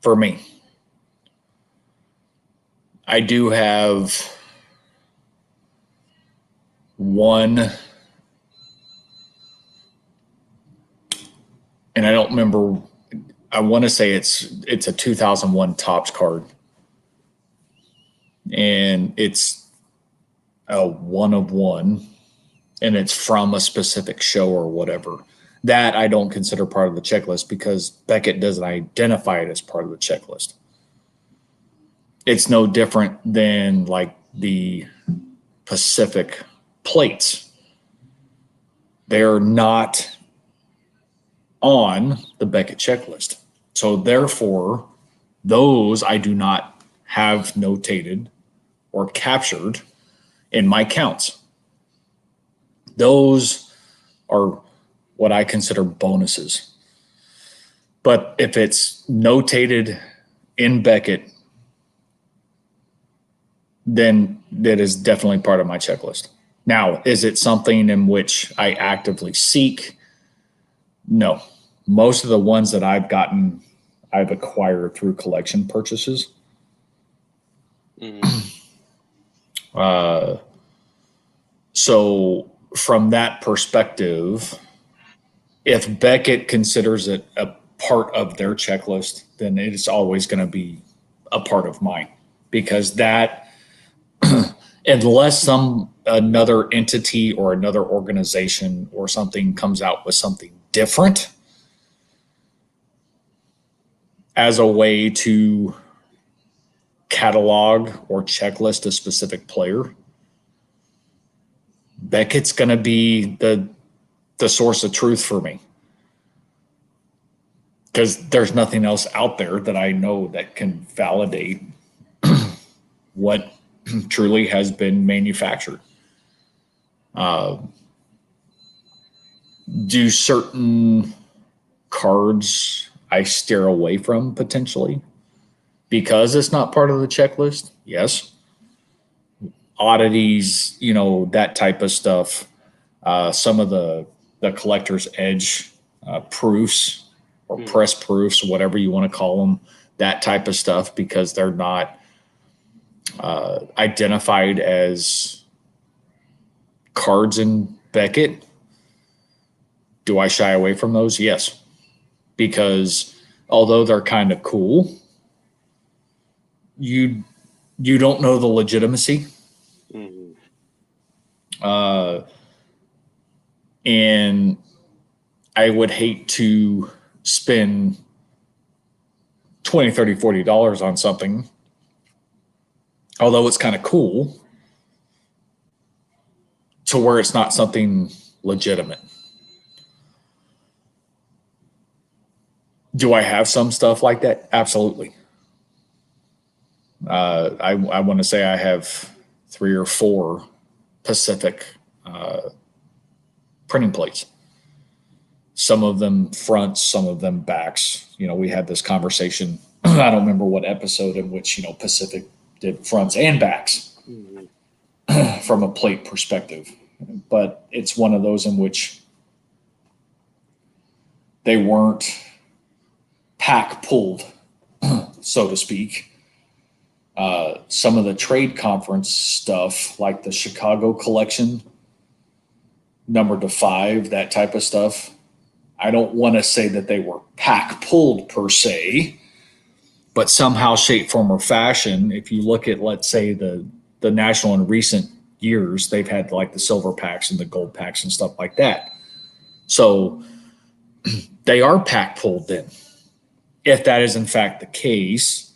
for me. I do have one, and I don't remember, I want to say it's a 2001 Topps card, and it's a 1 of 1, and it's from a specific show or whatever. That I don't consider part of the checklist because Beckett doesn't identify it as part of the checklist. It's no different than like the Pacific plates. They're not on the Beckett checklist. So therefore, those I do not have notated or captured in my counts. Those are what I consider bonuses. But if it's notated in Beckett, then that is definitely part of my checklist. Now, is it something in which I actively seek? No. Most of the ones that I've acquired through collection purchases. So from that perspective, if Beckett considers it a part of their checklist, then it's always going to be a part of mine, because that, unless another entity or another organization or something comes out with something different as a way to catalog or checklist a specific player, Beckett's going to be the source of truth for me, because there's nothing else out there that I know that can validate what truly has been manufactured. Do certain cards I steer away from potentially because it's not part of the checklist? Yes. Oddities, that type of stuff. Some of the collector's edge proofs or press proofs, whatever you want to call them, that type of stuff, because they're not identified as cards in Beckett. Do I shy away from those? Yes. Because although they're kind of cool, you don't know the legitimacy. And I would hate to spend $20, $30, $40 on something, although it's kind of cool, to where it's not something legitimate. Do I have some stuff like that? Absolutely. I want to say I have 3 or 4 Pacific printing plates. Some of them fronts, some of them backs. We had this conversation. I don't remember what episode in which, Pacific did fronts and backs from a plate perspective. But it's one of those in which they weren't pack pulled, so to speak. Some of the trade conference stuff, like the Chicago collection, numbered to 5, that type of stuff, I don't want to say that they were pack pulled per se, but somehow, shape, form, or fashion, if you look at, let's say, the National in recent years, they've had like the silver packs and the gold packs and stuff like that. So they are pack pulled then, if that is in fact the case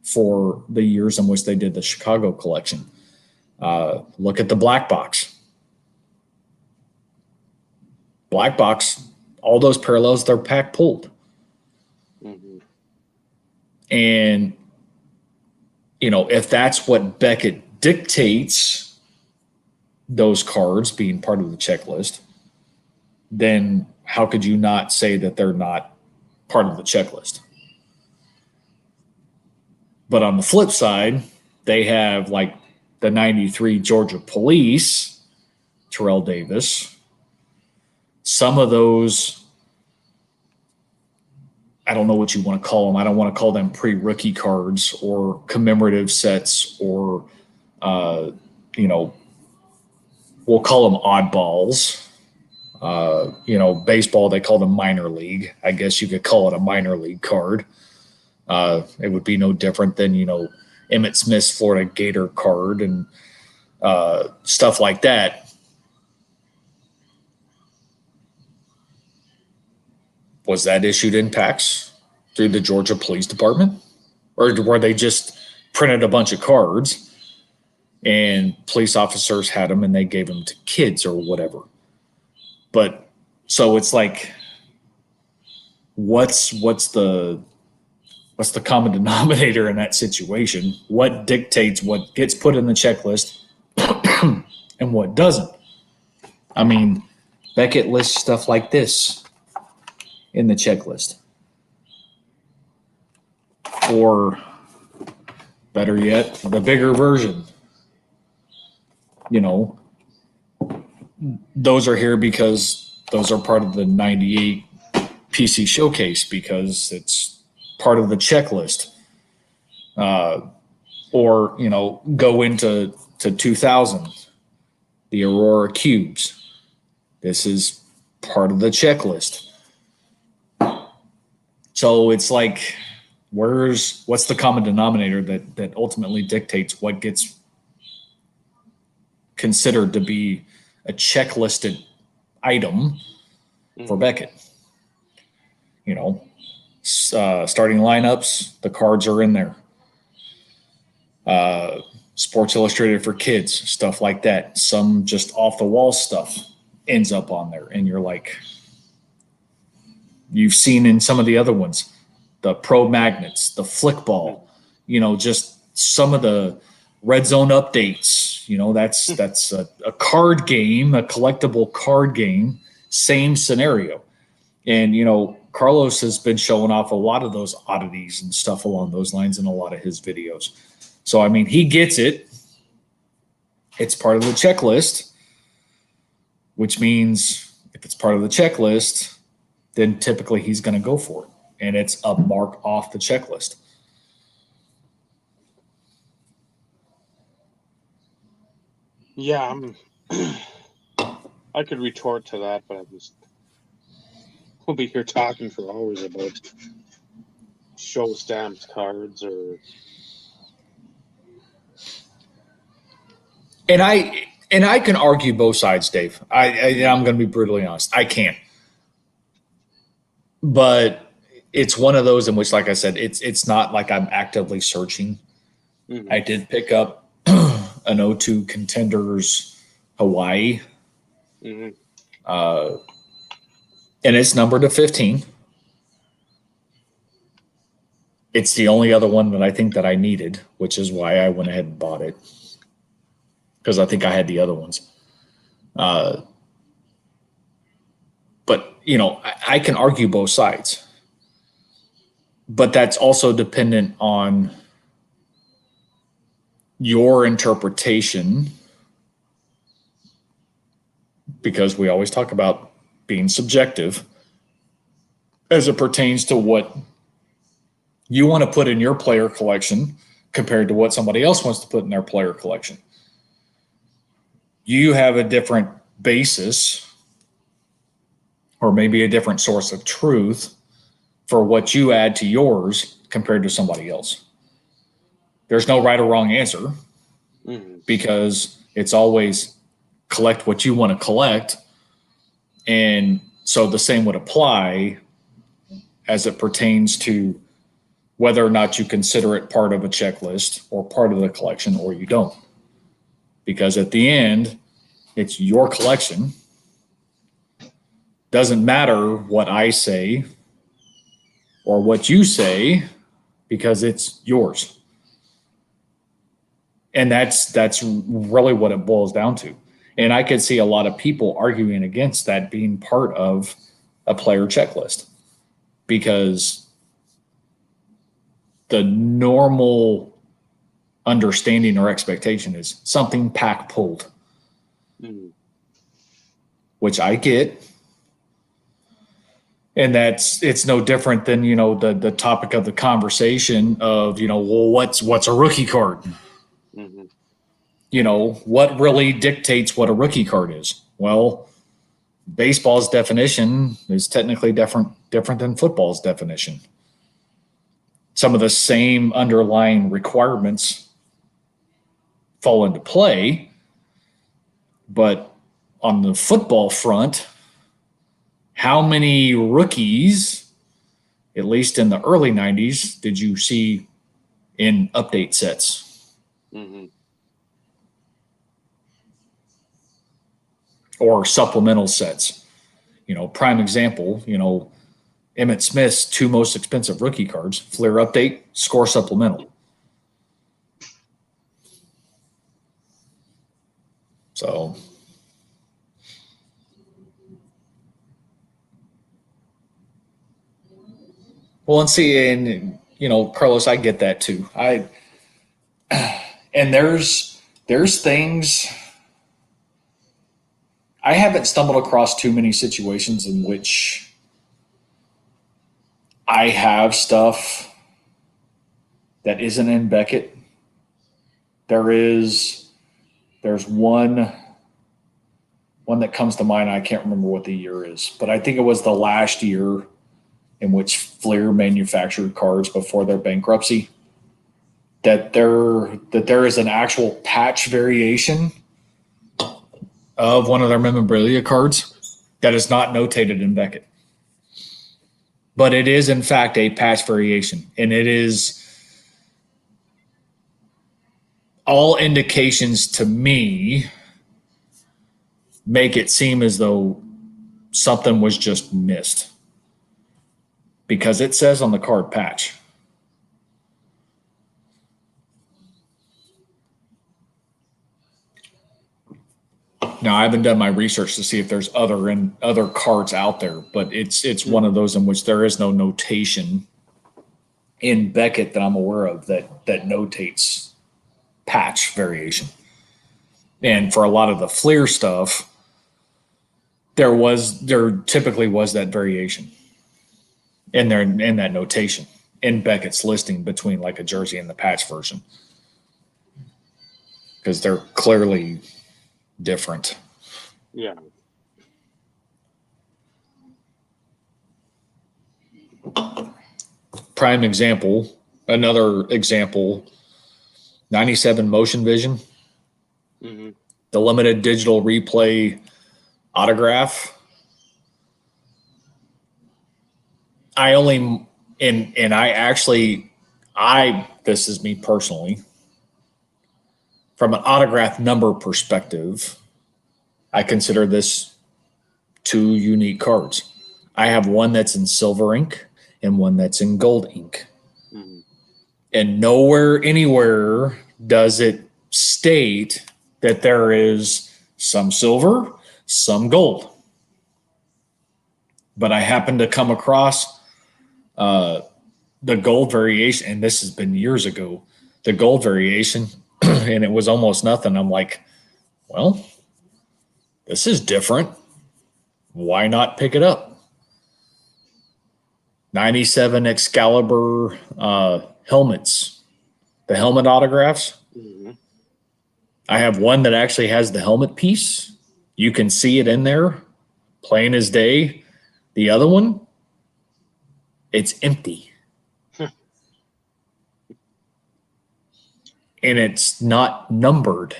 for the years in which they did the Chicago collection. Look at the black box. Black box, all those parallels, they're pack pulled. And, if that's what Beckett dictates, those cards being part of the checklist, then how could you not say that they're not part of the checklist? But on the flip side, they have like the 93 Georgia Police, Terrell Davis. Some of those, I don't know what you want to call them. I don't want to call them pre-rookie cards or commemorative sets or, we'll call them oddballs. Baseball, they call them minor league. I guess you could call it a minor league card. It would be no different than, Emmitt Smith's Florida Gator card and stuff like that. Was that issued in packs through the Georgia Police Department? Or were they just printed a bunch of cards and police officers had them and they gave them to kids or whatever? But so it's like, what's the common denominator in that situation? What dictates what gets put in the checklist and what doesn't? I mean, Beckett lists stuff like this in the checklist. Or better yet, the bigger version. You know, those are here because those are part of the 98 PC showcase because it's part of the checklist. Or, you know, go into 2000, the Aurora Cubes. This is part of the checklist. So it's like, what's the common denominator that ultimately dictates what gets considered to be a checklisted item for Beckett? You know, starting lineups, the cards are in there. Sports Illustrated for kids, stuff like that. Some just off the wall stuff ends up on there. And you're like, you've seen in some of the other ones, the Pro Magnets, the Flick Ball, you know, just some of the Red Zone updates. You know, that's a card game, a collectible card game, same scenario. And, you know, Carlos has been showing off a lot of those oddities and stuff along those lines in a lot of his videos. So, I mean, he gets it. It's part of the checklist, which means if it's part of the checklist, then typically he's going to go for it. And it's a mark off the checklist. Yeah, I could retort to that, but we'll be here talking for hours about show stamped cards or. And I can argue both sides, Dave. I'm going to be brutally honest. I can, but it's one of those in which, like I said, it's not like I'm actively searching. I did pick up an O2 Contenders Hawaii, and it's numbered to 15. It's the only other one that I think that I needed, which is why I went ahead and bought it. Because I think I had the other ones. But, you know, I can argue both sides. But that's also dependent on your interpretation. Because we always talk about being subjective as it pertains to what you want to put in your player collection compared to what somebody else wants to put in their player collection. You have a different basis or maybe a different source of truth for what you add to yours compared to somebody else. There's no right or wrong answer because it's always collect what you want to collect. And so the same would apply as it pertains to whether or not you consider it part of a checklist or part of the collection or you don't. Because at the end, it's your collection. Doesn't matter what I say or what you say because it's yours. And that's really what it boils down to. And I could see a lot of people arguing against that being part of a player checklist because the normal understanding or expectation is something pack pulled, which I get. And it's no different than, you know, the topic of the conversation of, you know, well, what's a rookie card? You know, what really dictates what a rookie card is? Well, baseball's definition is technically different than football's definition. Some of the same underlying requirements fall into play, but on the football front, how many rookies, at least in the early 90s, did you see in update sets? Or supplemental sets? You know, prime example, you know, Emmitt Smith's two most expensive rookie cards, Fleer Update, Score Supplemental. So Well, and see, and Carlos, I get that too. And there's things I haven't stumbled across too many situations in which I have stuff that isn't in Beckett. There's one that comes to mind. I can't remember what the year is, but I think it was the last year in which Fleer manufactured cards before their bankruptcy. That there is an actual patch variation of one of their memorabilia cards that is not notated in Beckett. But it is, in fact, a patch variation. And it is all indications to me make it seem as though something was just missed. Because it says on the card patch. Now, I haven't done my research to see if there's other cards out there, but it's one of those in which there is no notation in Beckett that I'm aware of that notates patch variation. And for a lot of the Fleer stuff, there typically was that variation in that notation in Beckett's listing between like a jersey and the patch version, because they're clearly different. Yeah. Prime example, another example, 97 Motion Vision, the limited digital replay autograph. This is me personally, from an autograph number perspective, I consider this two unique cards. I have one that's in silver ink and one that's in gold ink. Mm-hmm. And nowhere, anywhere does it state that there is some silver, some gold. But I happened to come across the gold variation, and this has been years ago, the gold variation, and it was almost nothing. I'm like, well, this is different. Why not pick it up? 97 Excalibur helmets, the helmet autographs. Mm-hmm. I have one that actually has the helmet piece. You can see it in there, plain as day. The other one, it's empty. And it's not numbered.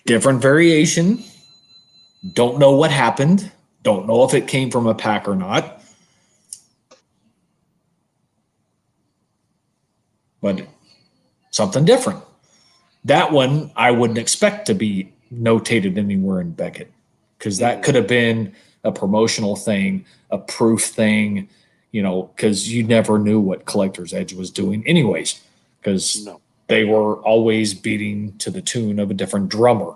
Different variation. Don't know what happened. Don't know if it came from a pack or not. But something different. That one I wouldn't expect to be notated anywhere in Beckett, because that could have been a promotional thing, a proof thing, because you never knew what Collector's Edge was doing anyways, because they were always beating to the tune of a different drummer.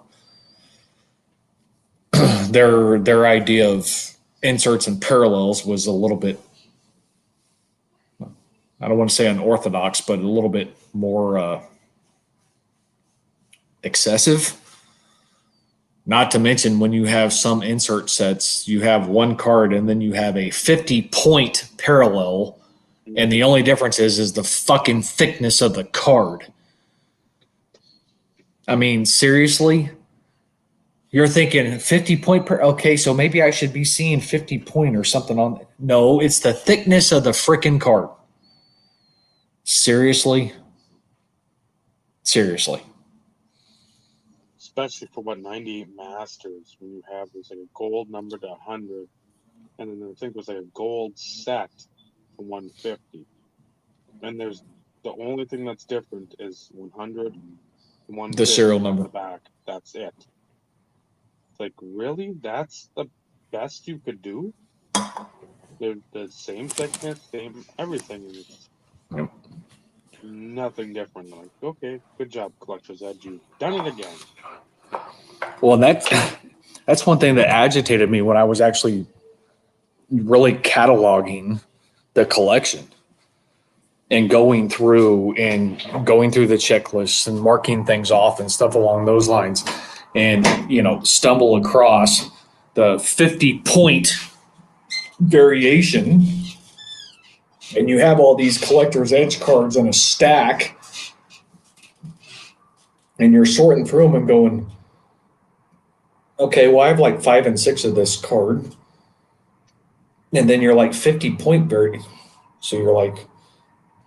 Their idea of inserts and parallels was a little bit, I don't want to say unorthodox, but a little bit more excessive. Not to mention, when you have some insert sets, you have one card and then you have a 50-point parallel, and the only difference is the fucking thickness of the card. I mean, seriously? You're thinking 50-point okay, so maybe I should be seeing 50-point or something on it. No, it's the thickness of the freaking card. Seriously? Seriously. Especially for 98 Masters, when you have this like a gold number to 100, and then I think it was like a gold set to 150. And there's the only thing that's different is 100 and 150 the serial number on the back. That's it. It's like, really? That's the best you could do? They're the same thickness, same everything. Yep. Nothing different. Like, okay, good job, Collector's Edge. You've done it again. Well, that's one thing that agitated me when I was actually really cataloging the collection and going through the checklists and marking things off and stuff along those lines, and stumble across the 50-point variation, and you have all these collector's edge cards in a stack, and you're sorting through them and going, okay, well, I have like 5 and 6 of this card, and then you're like 50-point variation. So you're like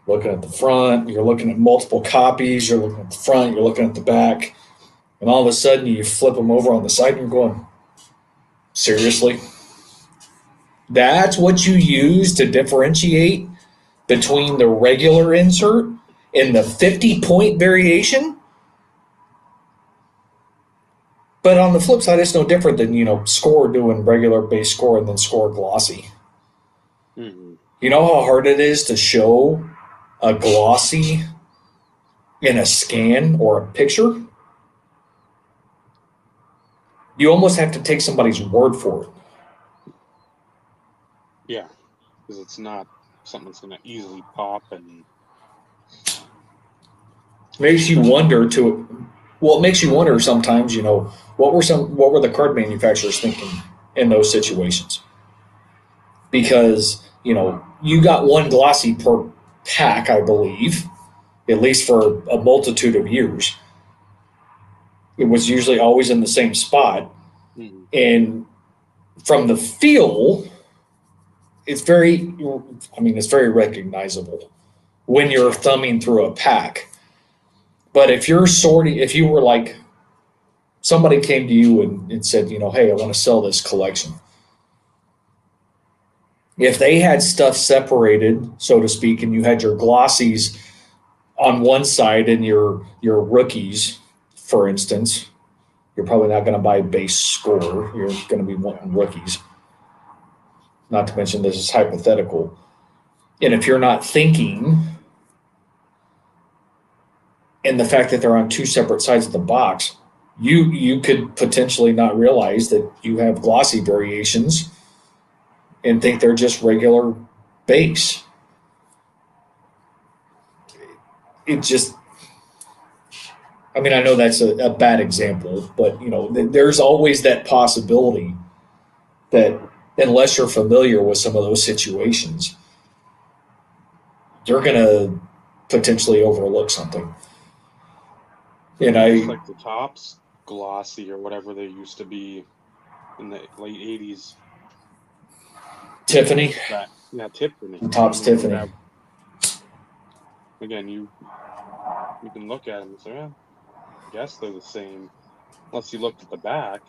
looking at the front, you're looking at multiple copies, you're looking at the front, you're looking at the back, and all of a sudden you flip them over on the side and you're going, seriously? That's what you use to differentiate between the regular insert and the 50-point variation? But on the flip side, it's no different than, Score doing regular base Score and then Score glossy. Mm-hmm. You know how hard it is to show a glossy in a scan or a picture? You almost have to take somebody's word for it. Yeah, because it's not something that's going to easily pop and Makes you wonder it makes you wonder sometimes, what were the card manufacturers thinking in those situations? Because, you got one glossy per pack, I believe, at least for a multitude of years. It was usually always in the same spot. mm-hmm. And from the feel, it's very recognizable when you're thumbing through a pack. But if you were like, somebody came to you and said, hey, I want to sell this collection. If they had stuff separated, so to speak, and you had your glossies on one side and your rookies, for instance, you're probably not going to buy base Score. You're going to be wanting rookies. Not to mention this is hypothetical. And if you're not thinking, and the fact that they're on two separate sides of the box, you could potentially not realize that you have glossy variations and think they're just regular base. It just, I know that's a bad example, but there's always that possibility that unless you're familiar with some of those situations, you're going to potentially overlook something. And It's like the tops glossy or whatever they used to be in the late 80s. Tiffany. Yeah, Tiffany. Topps Tiffany. Again, you can look at them and say, I guess they're the same. Unless you looked at the back.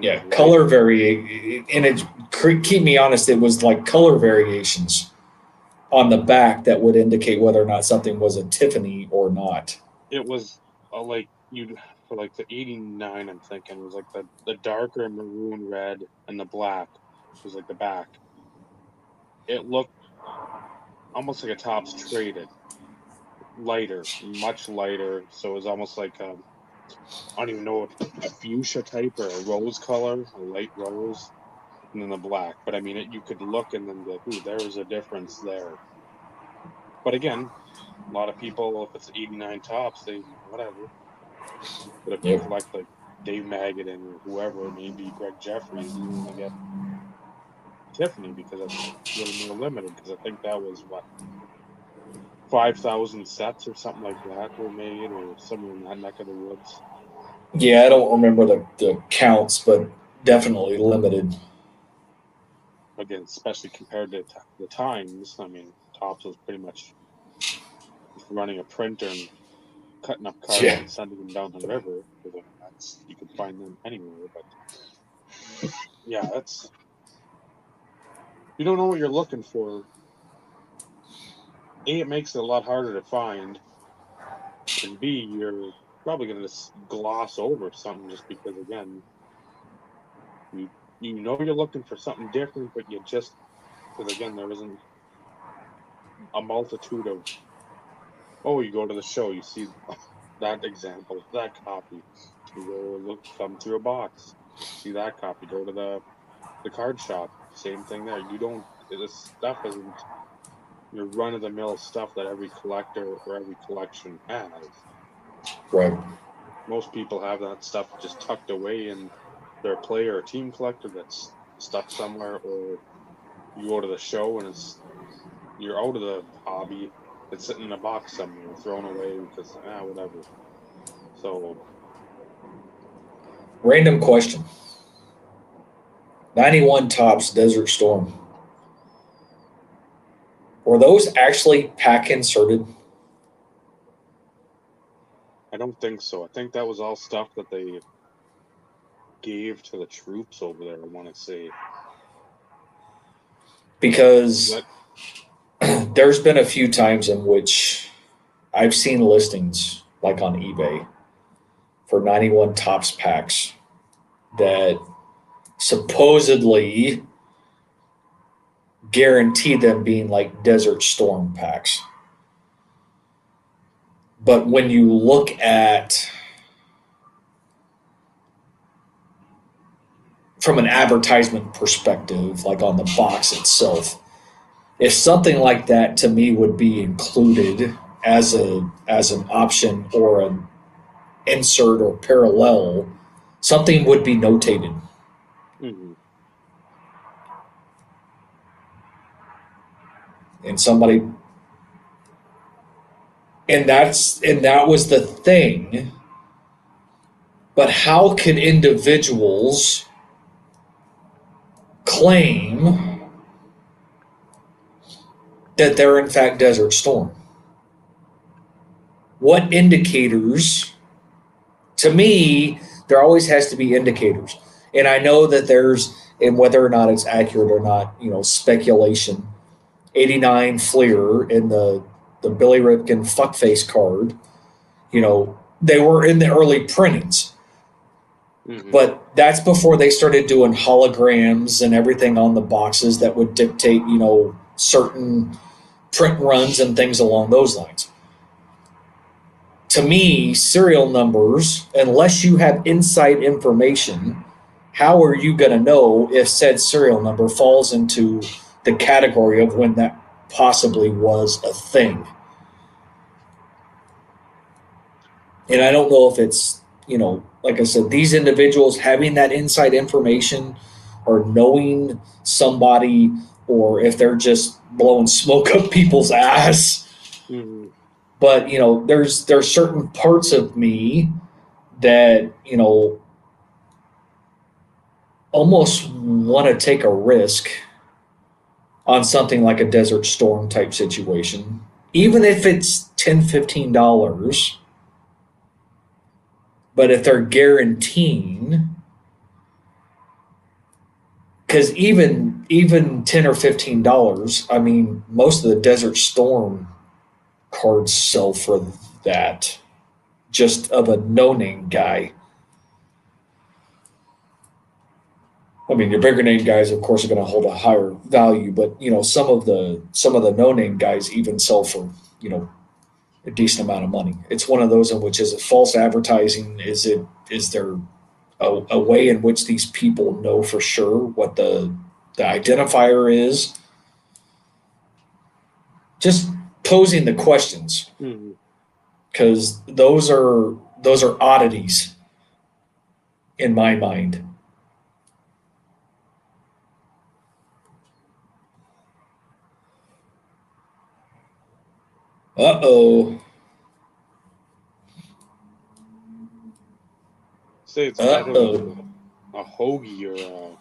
Yeah, color variation. And keep me honest, it was like color variations on the back that would indicate whether or not something was a Tiffany or not. It was for like the 89, I'm thinking, it was like the darker maroon red and the black was like the back. It looked almost like a Topps traded. Lighter, much lighter. So it was almost like I don't even know if a fuchsia type or a rose color, a light rose, and then the black. But you could look and then be like, ooh, there's a difference there. But again, a lot of people, if it's 89 Topps, they whatever. But if you collect like Dave Magadan or whoever, maybe Greg Jeffries, you want to get Tiffany because it's a little more limited. Because I think that was 5,000 sets or something like that were made, or somewhere in that neck of the woods. Yeah, I don't remember the counts, but definitely limited. Again, especially compared to the times. Topps was pretty much running a printer and cutting up cards and sending them down the river. Because you could find them anywhere. But yeah, you don't know what you're looking for. A, it makes it a lot harder to find, and B, you're probably going to gloss over something just because, again, you you're looking for something different, but because again, there isn't a multitude of, you go to the show, you see that example, that copy, you go thumb through a box, see that copy, go to the the card shop, same thing there. You don't. This stuff isn't your run of the mill stuff that every collector or every collection has. Right. Most people have that stuff just tucked away in their player or team collector that's stuck somewhere, or you go to the show and you're out of the hobby. It's sitting in a box somewhere, thrown away because whatever. So Random question. 91 Tops Desert Storm. Were those actually pack inserted? I don't think so. I think that was all stuff that they gave to the troops over there. I want to say Because that there's been a few times in which I've seen listings like on eBay for 91 Tops packs that supposedly guarantee them being like Desert Storm packs. But when you look at from an advertisement perspective, like on the box itself, if something like that to me would be included as an option or an insert or parallel, something would be notated. mhm. And somebody and that was the thing. But how could individuals claim that they're in fact Desert Storm? What indicators? To me, there always has to be indicators. And I know that and whether or not it's accurate or not, speculation. 89 Fleer in the Billy Ripken fuckface card, they were in the early printings. Mhm. But that's before they started doing holograms and everything on the boxes that would dictate, certain print runs and things along those lines. To me, serial numbers, unless you have inside information, how are you going to know if said serial number falls into the category of when that possibly was a thing? And I don't know if it's, like I said, these individuals having that inside information or knowing somebody, or if they're just blowing smoke up people's ass. Mhm. But there's certain parts of me that almost want to take a risk on something like a Desert Storm type situation, even if it's $10-15. But if they're guaranteeing, because even $10 or $15, I mean, most of the Desert Storm cards sell for that, just of a no-name guy. I mean, your bigger name guys, of course, are going to hold a higher value, but some of the no-name guys even sell for a decent amount of money. It's one of those in which, is it false advertising? Is there a way in which these people know for sure what the identifier is? Just posing the questions, Mhm. because those are oddities in my mind. Uh-oh. Say it's better Uh-oh. than a hoagie or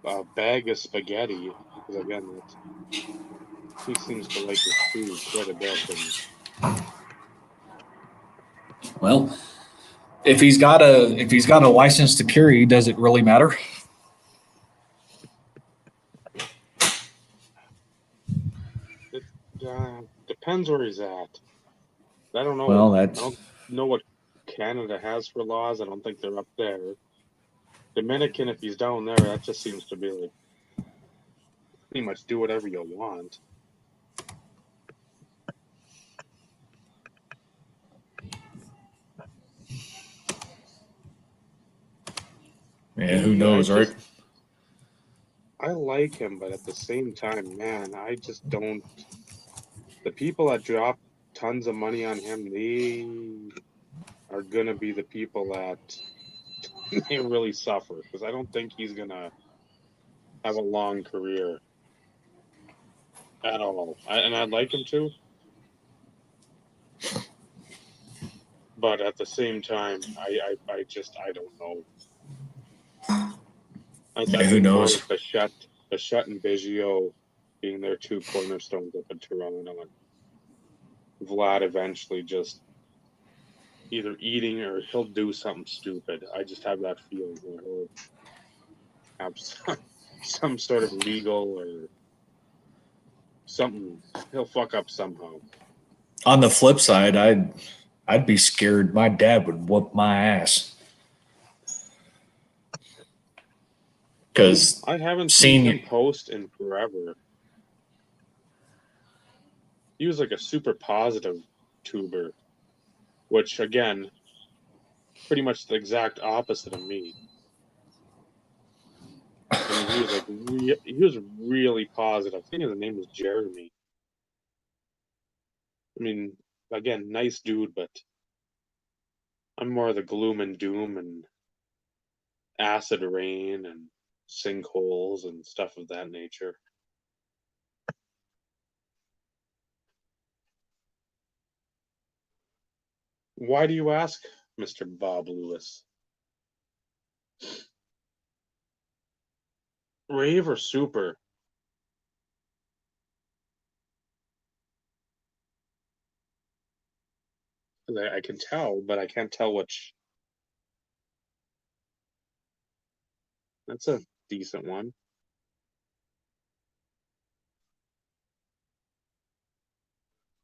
a bag of spaghetti, because again, he seems to like his food quite a bit, and Well, if he's got a license to carry, does it really matter? it depends where he's at. I don't know. Well, I that's don't know what Canada has for laws. I don't think they're up there. Dominican, if he's down there, that just seems to be like pretty much do whatever you want. Yeah, who knows, right? I like him, but at the same time, man, I just don't. The people that drop tons of money on him, they are gonna be the people that they really suffer because I don't think he's gonna have a long career at all. And I'd like him to, but at the same time, I don't know. I Yeah, who think more knows? with Bichette and Biggio being their two cornerstones up in Toronto, and Vlad eventually just either eating or he'll do something stupid. I just have that feeling where he'll have some sort of legal or something. He'll fuck up somehow. On the flip side, I'd be scared my dad would whoop my ass. Because I haven't seen seen him post in forever. He was like a super positive tuber, which again, pretty much the exact opposite of me. I mean, he was like he was really positive. I think his name was Jeremy. I mean, again, nice dude, but I'm more of the gloom and doom and acid rain and sinkholes and stuff of that nature. Why do you ask, Mr. Bob Lewis? Rave or super? I can tell, but I can't tell which. That's a decent one.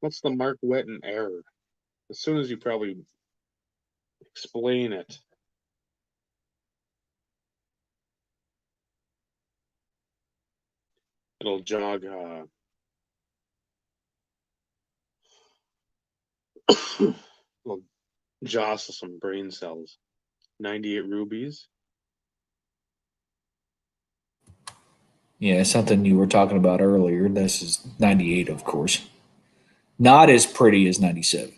What's the Mark Wetton error? As soon as you probably explain it, it'll jog, it'll jostle some brain cells. 98 rubies. yeah, something you were talking about earlier. This is 98, of course. Not as pretty as 97.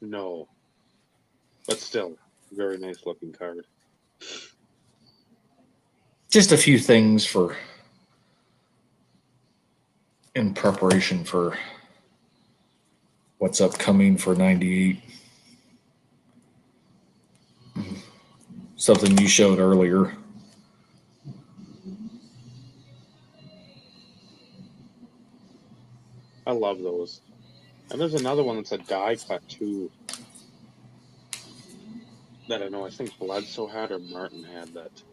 No, but still, very nice looking card. Just a few things for in preparation for what's upcoming for 98. Something you showed earlier. I love those. And there's another one that's a die cut too. That I know. I think Bledsoe had or Martin had that.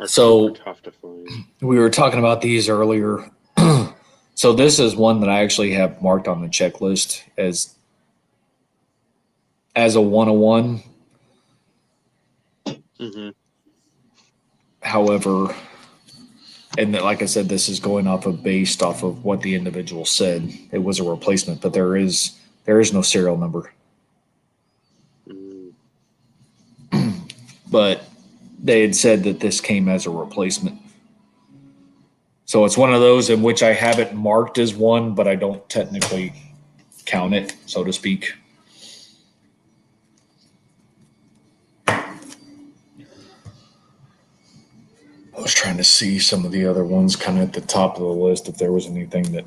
Are super So tough to find. we were talking about these earlier. So this is one that I actually have marked on the checklist as a 101. Mm-hmm. However, and that, like I said, this is going based off of what the individual said. It was a replacement, but there is no serial number. Mm. But they had said that this came as a replacement. So it's one of those in which I have it marked as one, but I don't technically count it, so to speak. I was trying to see some of the other ones kind of at the top of the list if there was anything that.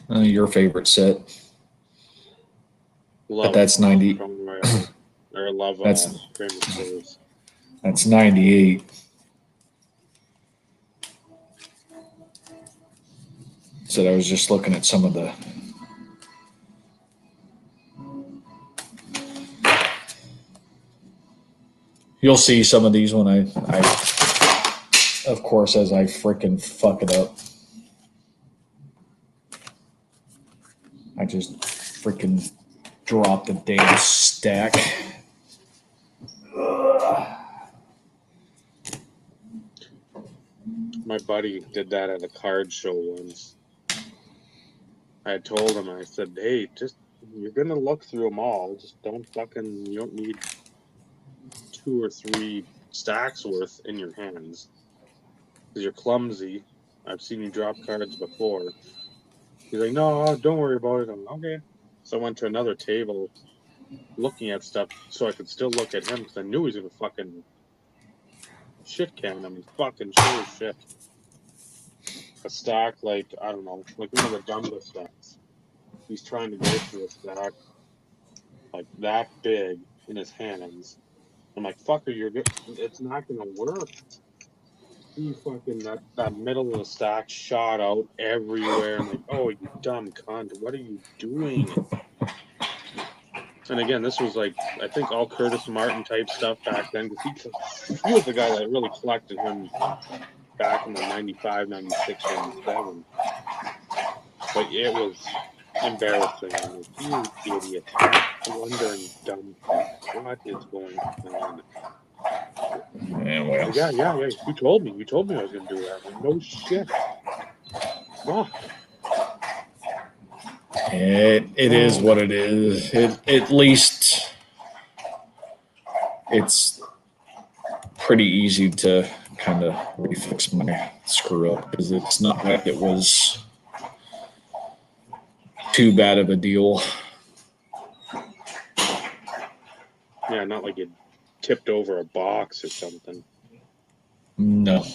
Your favorite set. Love But that's 90. Crown Royal. Or love That's Grand Reserves. that's 98. So I was just looking at some of the. You'll see some of these when I of course, as I freaking fuck it up. I just freaking dropped the damn stack. My buddy did that at a card show once. I had told him, I said, hey, just, you're going to look through them all. Just you don't need 2 or 3 stacks worth in your hands. Because you're clumsy. I've seen you drop cards before. He's like, no, don't worry about it. I'm like, okay. So I went to another table looking at stuff so I could still look at him because I knew he was going to fucking shit can him. He's fucking sure as shit. A stack, like, I don't know, like one of the dumbest stacks. He's trying to go through a stack like that big in his hands. I'm like, fucker, it's not going to work. He fucking, that middle of the stack shot out everywhere. I'm like, oh, you dumb cunt. What are you doing? And again, this was like, I think all Curtis Martin type stuff back then, because he was the guy that really collected him back in the 95, 96, 97. But it was embarrassing. I'm like, you idiot. Wondering, dumb fuck. What is going on? well, Yeah. You told me I was going to do that. I'm like, no shit. Fuck. it is what it is. At least it's pretty easy to kind of refix my screw up because it's not like it was too bad of a deal. Yeah, not like it tipped over a box or something. No,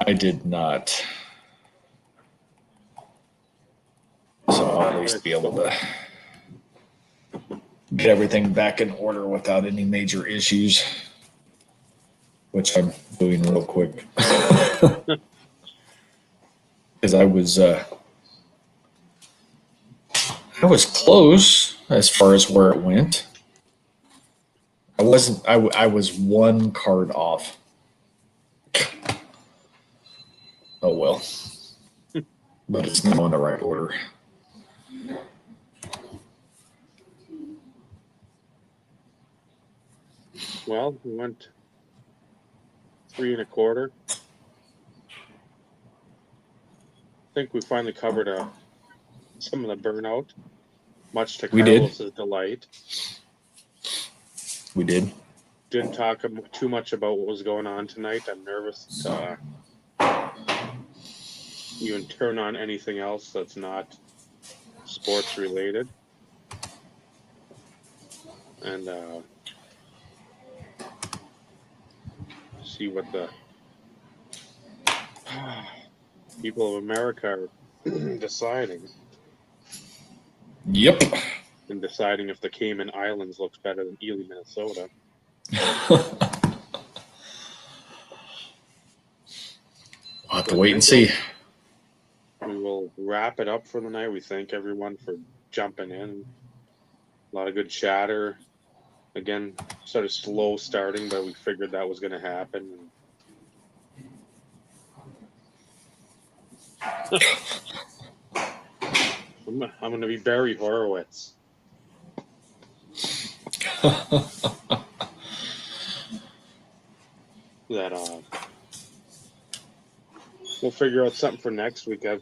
I did not. So I'll at least be able to get everything back in order without any major issues, which I'm doing real quick. Because I was close as far as where it went. I wasn't. I was one card off. Oh well, but it's now in the right order. Well, we went 3 1/4. I think we finally covered some of the burnout, much to We did. Carlos's delight. We did. Didn't talk too much about what was going on tonight. I'm nervous to even turn on anything else that's not sports related. And see what the people of America are deciding. Yep. And deciding if the Cayman Islands looks better than Ely, Minnesota. We'll have to wait and see. We will wrap it up for the night. We thank everyone for jumping in. A lot of good chatter. Again, sort of slow starting, but we figured that was going to happen. I'm going to be Barry Horowitz. That we'll figure out something for next week. I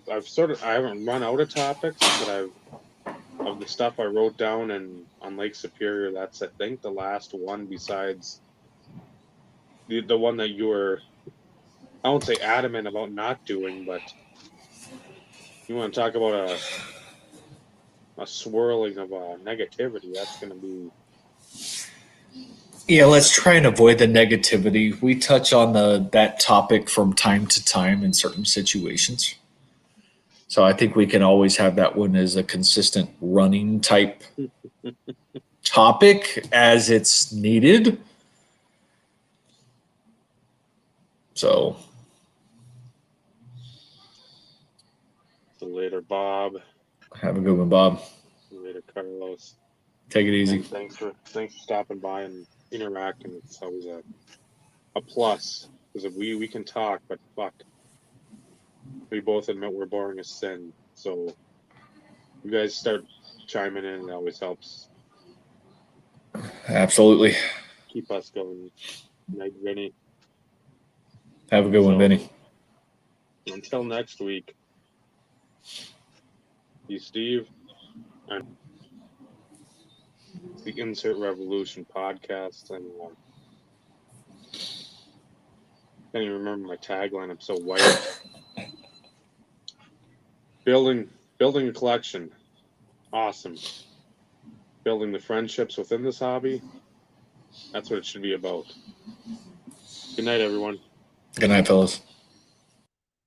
haven't run out of topics, but of the stuff I wrote down and on Lake Superior, that's I think the last one besides the one that you were, I won't say adamant about not doing, but you want to talk about a swirling of negativity. That's going to be. Yeah, let's try and avoid the negativity. We touch on that topic from time to time in certain situations. So I think we can always have that one as a consistent running type topic as it's needed. So. Later, Bob. Have a good one, Bob. Later, Carlos. Take it easy. And thanks for stopping by and interacting. It's always a plus because we can talk, but fuck, we both admit we're boring as sin. So you guys start chiming in. It always helps. Absolutely. Keep us going. Night, Vinny. Have a good one, Vinny. Until next week. He's Steve. And the Insert Revolution podcast. And can't even remember my tagline. I'm so white. Building a collection. Awesome. Building the friendships within this hobby. That's what it should be about. Good night, everyone. Good night, fellas.